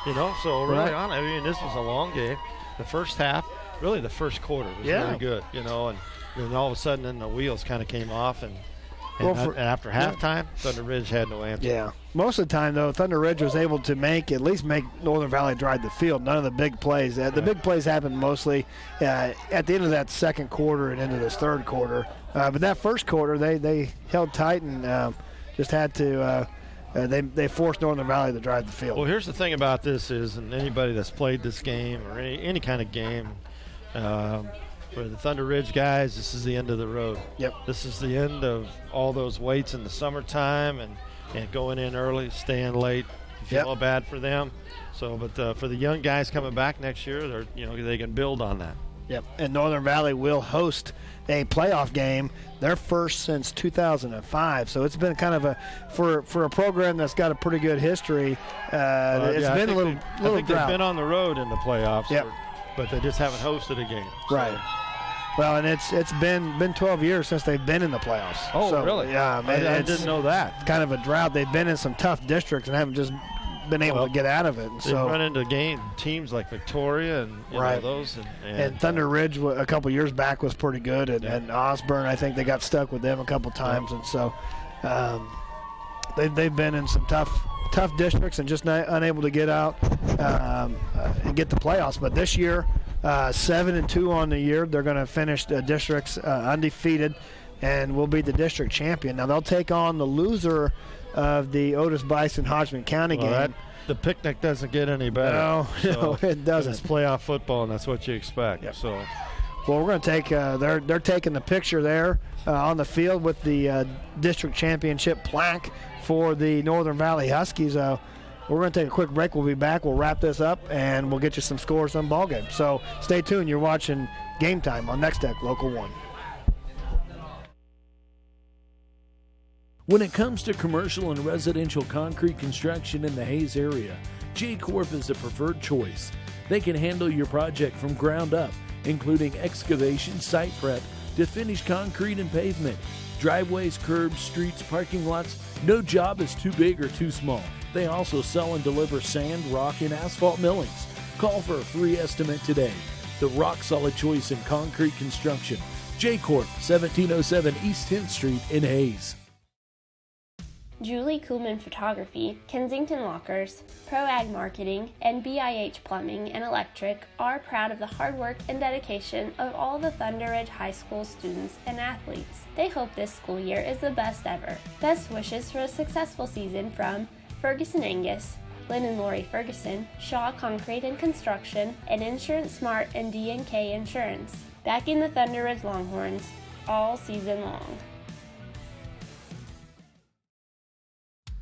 You know, so really Right. on. I mean, this was a long game. The first half, really the first quarter was really good. You know, and then all of a sudden, then the wheels kind of came off, and after halftime, Thunder Ridge had no answer. Yeah. Most of the time, though, Thunder Ridge was able to at least make Northern Valley drive the field. None of the big plays. The big plays happened mostly at the end of that 2nd quarter and into this 3rd quarter. But that 1st quarter, they held tight and just had to they forced Northern Valley to drive the field. Well, here's the thing about this is, and anybody that's played this game or any kind of game, for the Thunder Ridge guys, this is the end of the road. Yep. This is the end of all those waits in the summertime and going in early, staying late. You feel bad for them. So, but for the young guys coming back next year, they can build on that. Yep. And Northern Valley will host a playoff game, their first since 2005. So it's been kind of for a program that's got a pretty good history. It's been a little I think drought. they've been on the road in the playoffs. Yep. But they just haven't hosted a game. Right. Well, and it's been 12 years since they've been in the playoffs. Oh, so, really? Yeah, I didn't know that. It's kind of a drought. They've been in some tough districts and haven't just been able to get out of it. And they run into teams like Victoria and you know, those. And Thunder Ridge a couple years back was pretty good. And Osborne, I think they got stuck with them a couple times. And so they've been in some tough districts and just unable to get out and get the playoffs. But this year, 7-2 on the year. They're going to finish the districts undefeated and will be the district champion. Now they'll take on the loser of the Otis Bison Hodgman County game. The picnic doesn't get any better. No, it doesn't. It's playoff football, and that's what you expect. Yep. So, well, we're going to take. They're taking the picture there on the field with the district championship plaque for the Northern Valley Huskies. We're going to take a quick break. We'll be back. We'll wrap this up, and we'll get you some scores on ball game. So stay tuned. You're watching Game Time on Nex-Tech Local 1. When it comes to commercial and residential concrete construction in the Hayes area, J-Corp is the preferred choice. They can handle your project from ground up, including excavation, site prep, to finished concrete and pavement, driveways, curbs, streets, parking lots. No job is too big or too small. They also sell and deliver sand, rock, and asphalt millings. Call for a free estimate today. The rock-solid choice in concrete construction. J-Corp, 1707 East 10th Street in Hayes. Julie Kuhlman Photography, Kensington Lockers, Pro Ag Marketing, and BIH Plumbing and Electric are proud of the hard work and dedication of all the Thunder Ridge High School students and athletes. They hope this school year is the best ever. Best wishes for a successful season from Ferguson Angus, Lynn and Lori Ferguson, Shaw Concrete and Construction, and Insurance Smart and D&K Insurance. Backing the Thunder Ridge Longhorns all season long.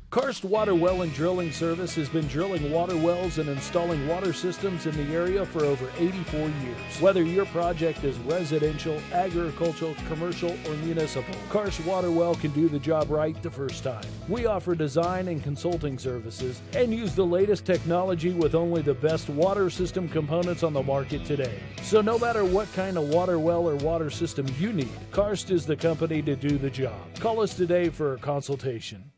Karst Water Well and Drilling Service has been drilling water wells and installing water systems in the area for over 84 years. Whether your project is residential, agricultural, commercial, or municipal, Karst Water Well can do the job right the first time. We offer design and consulting services and use the latest technology with only the best water system components on the market today. So no matter what kind of water well or water system you need, Karst is the company to do the job. Call us today for a consultation.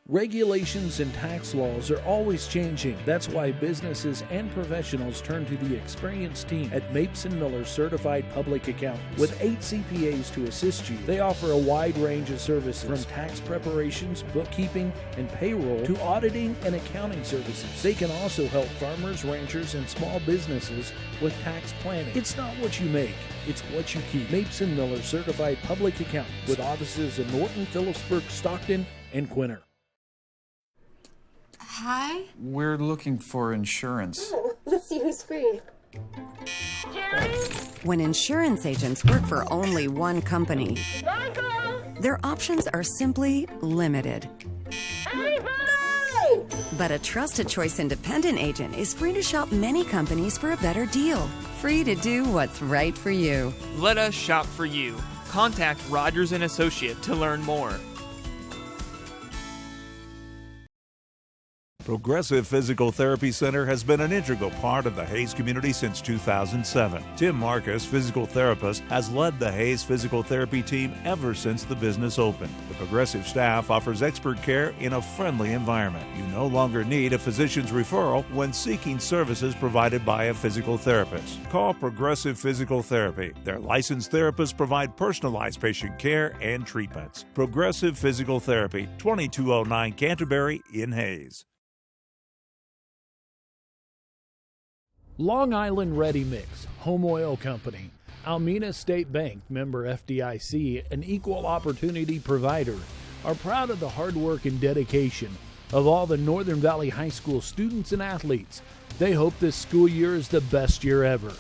Regulations and tax laws are always changing. That's why businesses and professionals turn to the experienced team at Mapes & Miller Certified Public Accountants. With 8 CPAs to assist you, they offer a wide range of services from tax preparations, bookkeeping, and payroll to auditing and accounting services. They can also help farmers, ranchers, and small businesses with tax planning. It's not what you make, it's what you keep. Mapes & Miller Certified Public Accountants with offices in Norton, Phillipsburg, Stockton, and Quinter. Hi. We're looking for insurance. Let's see who's free. When insurance agents work for only one company, their options are simply limited. But a Trusted Choice independent agent is free to shop many companies for a better deal. Free to do what's right for you. Let us shop for you. Contact Rogers & Associate to learn more. Progressive Physical Therapy Center has been an integral part of the Hayes community since 2007. Tim Marcus, physical therapist, has led the Hayes physical therapy team ever since the business opened. The Progressive staff offers expert care in a friendly environment. You no longer need a physician's referral when seeking services provided by a physical therapist. Call Progressive Physical Therapy. Their licensed therapists provide personalized patient care and treatments. Progressive Physical Therapy, 2209 Canterbury in Hayes. Long Island Ready Mix, Home Oil Company, Alemna State Bank, member FDIC, an equal opportunity provider, are proud of the hard work and dedication of all the Northern Valley High School students and athletes. They hope this school year is the best year ever.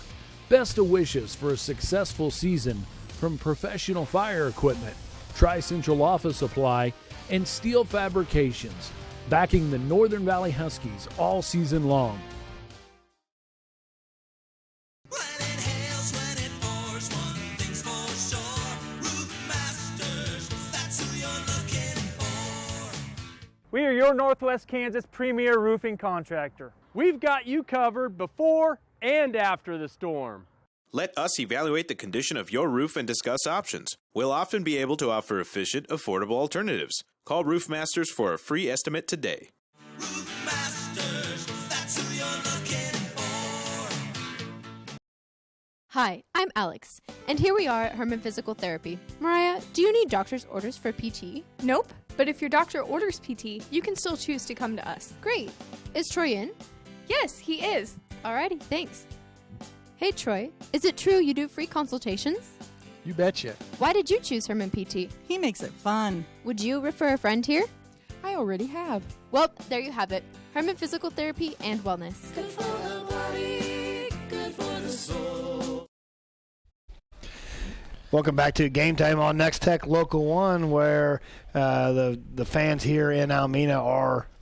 Best of wishes for a successful season from Professional Fire Equipment, Tri-Central Office Supply, and Steel Fabrications, backing the Northern Valley Huskies all season long. We are your Northwest Kansas premier roofing contractor. We've got you covered before and after the storm. Let us evaluate the condition of your roof and discuss options. We'll often be able to offer efficient, affordable alternatives. Call Roof Masters for a free estimate today. Roof Masters. Hi, I'm Alex, and here we are at Herman Physical Therapy. Mariah, do you need doctor's orders for PT? Nope, but if your doctor orders PT, you can still choose to come to us. Great. Is Troy in? Yes, he is. Alrighty, thanks. Hey Troy, is it true you do free consultations? You betcha. Why did you choose Herman PT? He makes it fun. Would you refer a friend here? I already have. Well, there you have it. Herman Physical Therapy and Wellness. Good for the body, good for the soul. Welcome back to Game Time on Nex-Tech Local 1, where the fans here in Alemna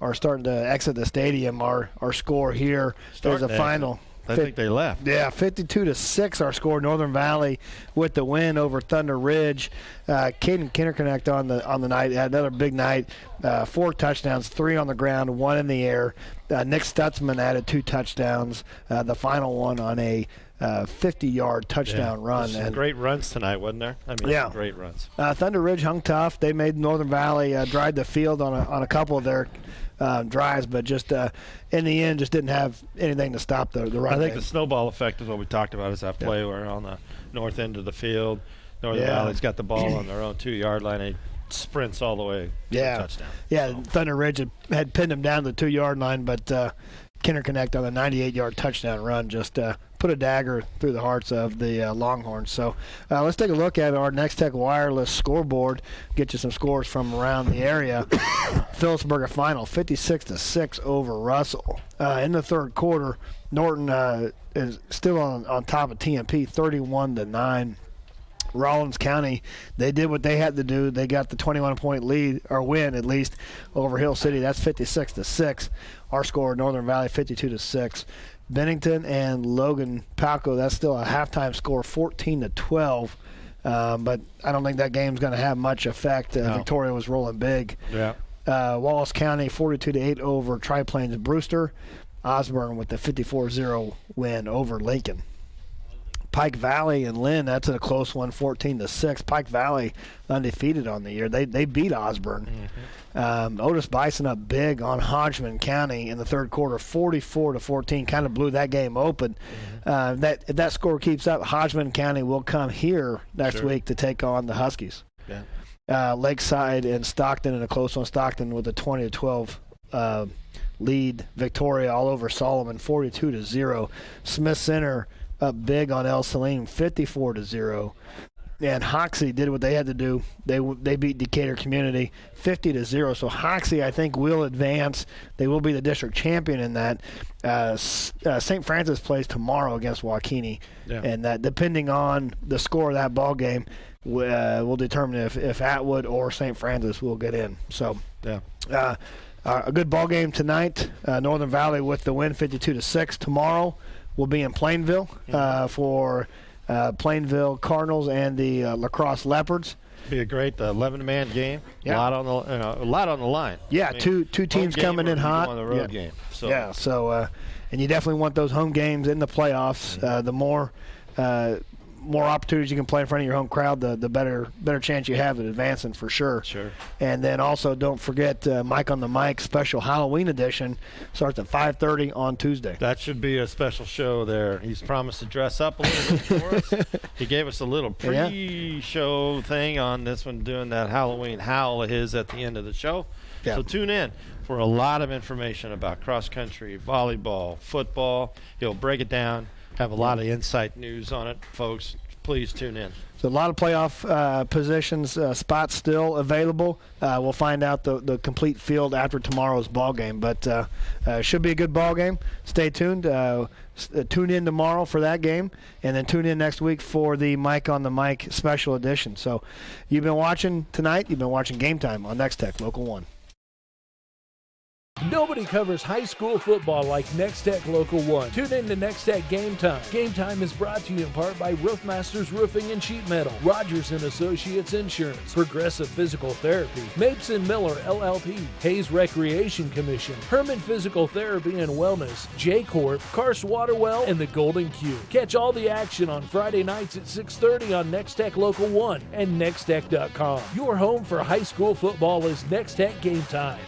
are starting to exit the stadium. Our score here is a final. I think they left. Yeah, 52-6 our score. Northern Valley with the win over Thunder Ridge. Caden Kinderconnect on the night had another big night. 4 touchdowns, 3 on the ground, 1 in the air. Nick Stutzman added 2 touchdowns. The final one on a 50-yard touchdown run. Some great runs tonight, wasn't there? I mean, some great runs. Thunder Ridge hung tough. They made Northern Valley drive the field on a couple of their drives, but just in the end just didn't have anything to stop the run. I think the snowball effect is what we talked about, is that play where on the north end of the field, Northern Valley's got the ball on their own 2-yard line, and he sprints all the way to a touchdown. Yeah, so. Thunder Ridge had pinned him down to the 2-yard line, but Kinderconnect on a 98-yard touchdown run just put a dagger through the hearts of the Longhorns. So let's take a look at our Nex-Tech wireless scoreboard, get you some scores from around the area. Phillipsburg final, 56-6 over Russell. In the third quarter, Norton is still on top of TMP, 31-9. Rollins County, they did what they had to do. They got the 21-point lead, or win at least, over Hill City. That's 56-6. Our score, Northern Valley, 52-6. Bennington and Logan Palco, that's still a halftime score, 14-12. But I don't think that game's going to have much effect. Victoria was rolling big. Yeah. Wallace County, 42-8 over Tri-Plains Brewster. Osborne with the 54-0 win over Lincoln. Pike Valley and Lynn, that's a close one, 14-6. Pike Valley undefeated on the year. They beat Osborne. Otis Bison up big on Hodgman County in the third quarter, 44-14. Kind of blew that game open. If that score keeps up, Hodgman County will come here next week to take on the Huskies. Yeah. Lakeside and Stockton in a close one. Stockton with a 20-12 lead. Victoria all over Solomon, 42-0. Smith Center up big on El Salim, 54-0. And Hoxie did what they had to do. They beat Decatur Community 50-0. So Hoxie, I think, will advance. They will be the district champion in that. St. Francis plays tomorrow against Waukene. Yeah. And that, depending on the score of that ball game, will determine if Atwood or St. Francis will get in. So a good ball game tonight. Northern Valley with the win, 52-6. Tomorrow we'll be in Plainville for Plainville Cardinals and the La-Crosse Leopards. Be a great 11-man game. Yeah. A lot on the line. Yeah, I mean, two teams coming in hot. On the road game. So. Yeah, so and you definitely want those home games in the playoffs. The more opportunities you can play in front of your home crowd, the better chance you have at advancing for sure. Sure. And then also don't forget Mike on the Mic special Halloween edition starts at 5:30 on Tuesday. That should be a special show there. He's promised to dress up a little bit for us. He gave us a little pre-show thing on this one, doing that Halloween howl of his at the end of the show. Yeah. So tune in for a lot of information about cross-country, volleyball, football. He'll break it down. Have a lot of insight news on it, folks. Please tune in. So a lot of playoff positions, spots still available. We'll find out the complete field after tomorrow's ball game, but should be a good ball game. Stay tuned. Tune in tomorrow for that game, and then tune in next week for the Mike on the Mic special edition. So you've been watching tonight. You've been watching Game Time on Nex-Tech Local 1. Nobody covers high school football like Nex-Tech Local 1. Tune in to Nex-Tech Game Time. Game Time is brought to you in part by Roofmasters Roofing and Sheet Metal, Rogers & Associates Insurance, Progressive Physical Therapy, Mapes & Miller LLP, Hayes Recreation Commission, Herman Physical Therapy and Wellness, J-Corp, Karst Waterwell, and the Golden Q. Catch all the action on Friday nights at 6:30 on Nex-Tech Local 1 and Nextech.com. Your home for high school football is Nex-Tech Game Time.